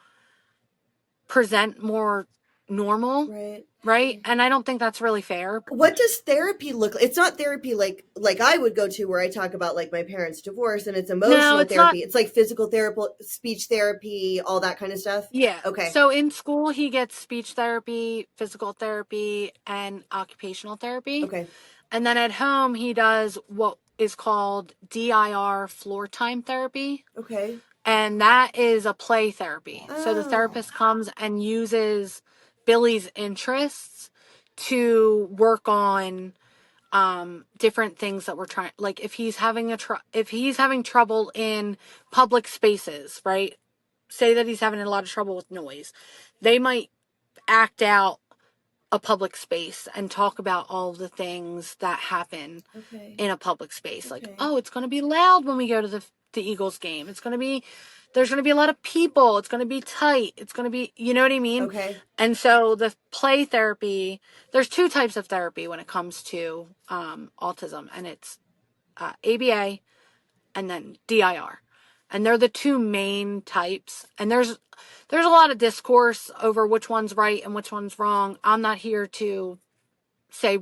present more normal, Right. right? And I don't think that's really fair. What does therapy look like? It's not therapy like I would go to where I talk about like my parents' divorce and it's No, emotional it's not. therapy. It's like physical therapy, speech therapy, all that kind of stuff. Yeah. Okay. So in school, he gets speech therapy, physical therapy, and occupational therapy. Okay. And then at home, he does what is called DIR, floor time therapy. Okay. And that is a play therapy. So the Oh. therapist comes and uses Billy's interests to work on different things that we're trying, like if he's having trouble in public spaces, right? Say that he's having a lot of trouble with noise. They might act out a public space and talk about all of the things that happen in a public space. Like, oh, it's going to be loud when we go to the Eagles game. There's going to be a lot of people. It's going to be tight. It's going to be, you know what I mean? Okay. And so the play therapy, there's two types of therapy when it comes to autism, and it's ABA and then DIR. And they're the two main types. And there's a lot of discourse over which one's right and which one's wrong. I'm not here to say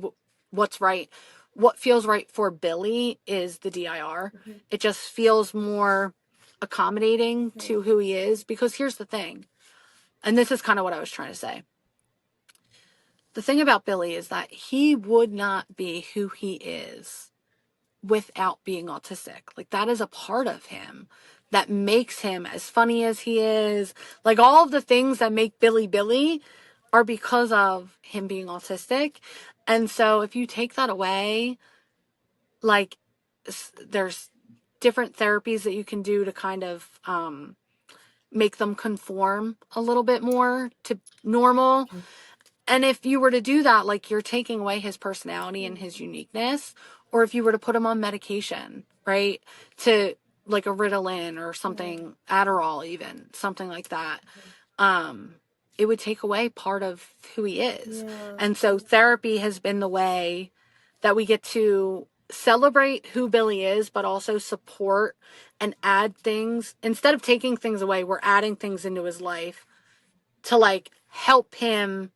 what's right. What feels right for Billy is the DIR. Okay. It just feels more accommodating to who he is, because here's the thing. And this is kind of what I was trying to say. The thing about Billy is that he would not be who he is without being autistic. Like, that is a part of him that makes him as funny as he is. Like, all of the things that make Billy Billy are because of him being autistic. And so if you take that away, like, there's different therapies that you can do to kind of make them conform a little bit more to normal. Okay. And if you were to do that, like, you're taking away his personality and his uniqueness. Or if you were to put him on medication, right, to like a Ritalin or something, Adderall even, something like that, it would take away part of who he is. Yeah. And so therapy has been the way that we get to celebrate who Billy is, but also support and add things. Instead of taking things away, we're adding things into his life to like help him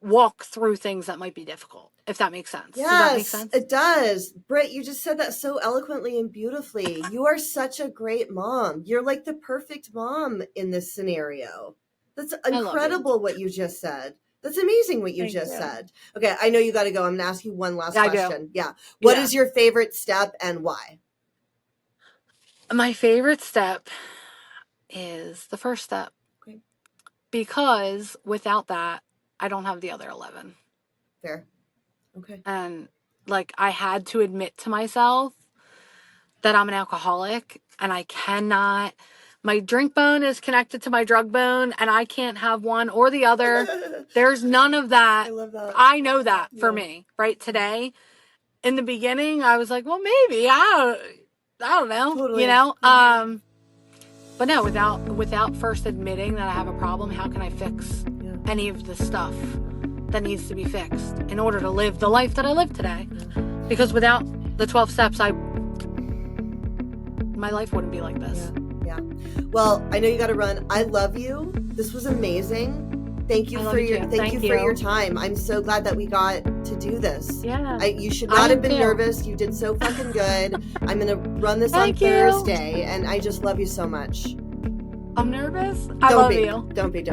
walk through things that might be difficult, if that makes sense. Yes, does that make sense? It does. Britt, you just said that so eloquently and beautifully. You are such a great mom. You're like the perfect mom in this scenario. That's incredible what you just said. That's amazing what you just said. Okay, I know you got to go. I'm going to ask you one last question. Yeah. What is your favorite step and why? My favorite step is the first step. Okay. Because without that, I don't have the other 11. Fair. Okay. And like, I had to admit to myself that I'm an alcoholic and I cannot, my drink bone is connected to my drug bone and I can't have one or the other. There's none of that. I love that. I know that for me right today. In the beginning, I was like, well, maybe, I don't know, Totally. you know? But no, without first admitting that I have a problem, how can I fix any of the stuff that needs to be fixed in order to live the life that I live today? Because without the 12 steps, my life wouldn't be like this. Yeah. Well, I know you got to run. I love you. This was amazing. Thank you for your time. I'm so glad that we got to do this. Yeah. You should not have been nervous. You did so fucking good. I'm going to run this on Thursday, and I just love you so much. I'm nervous. I love you. Don't be.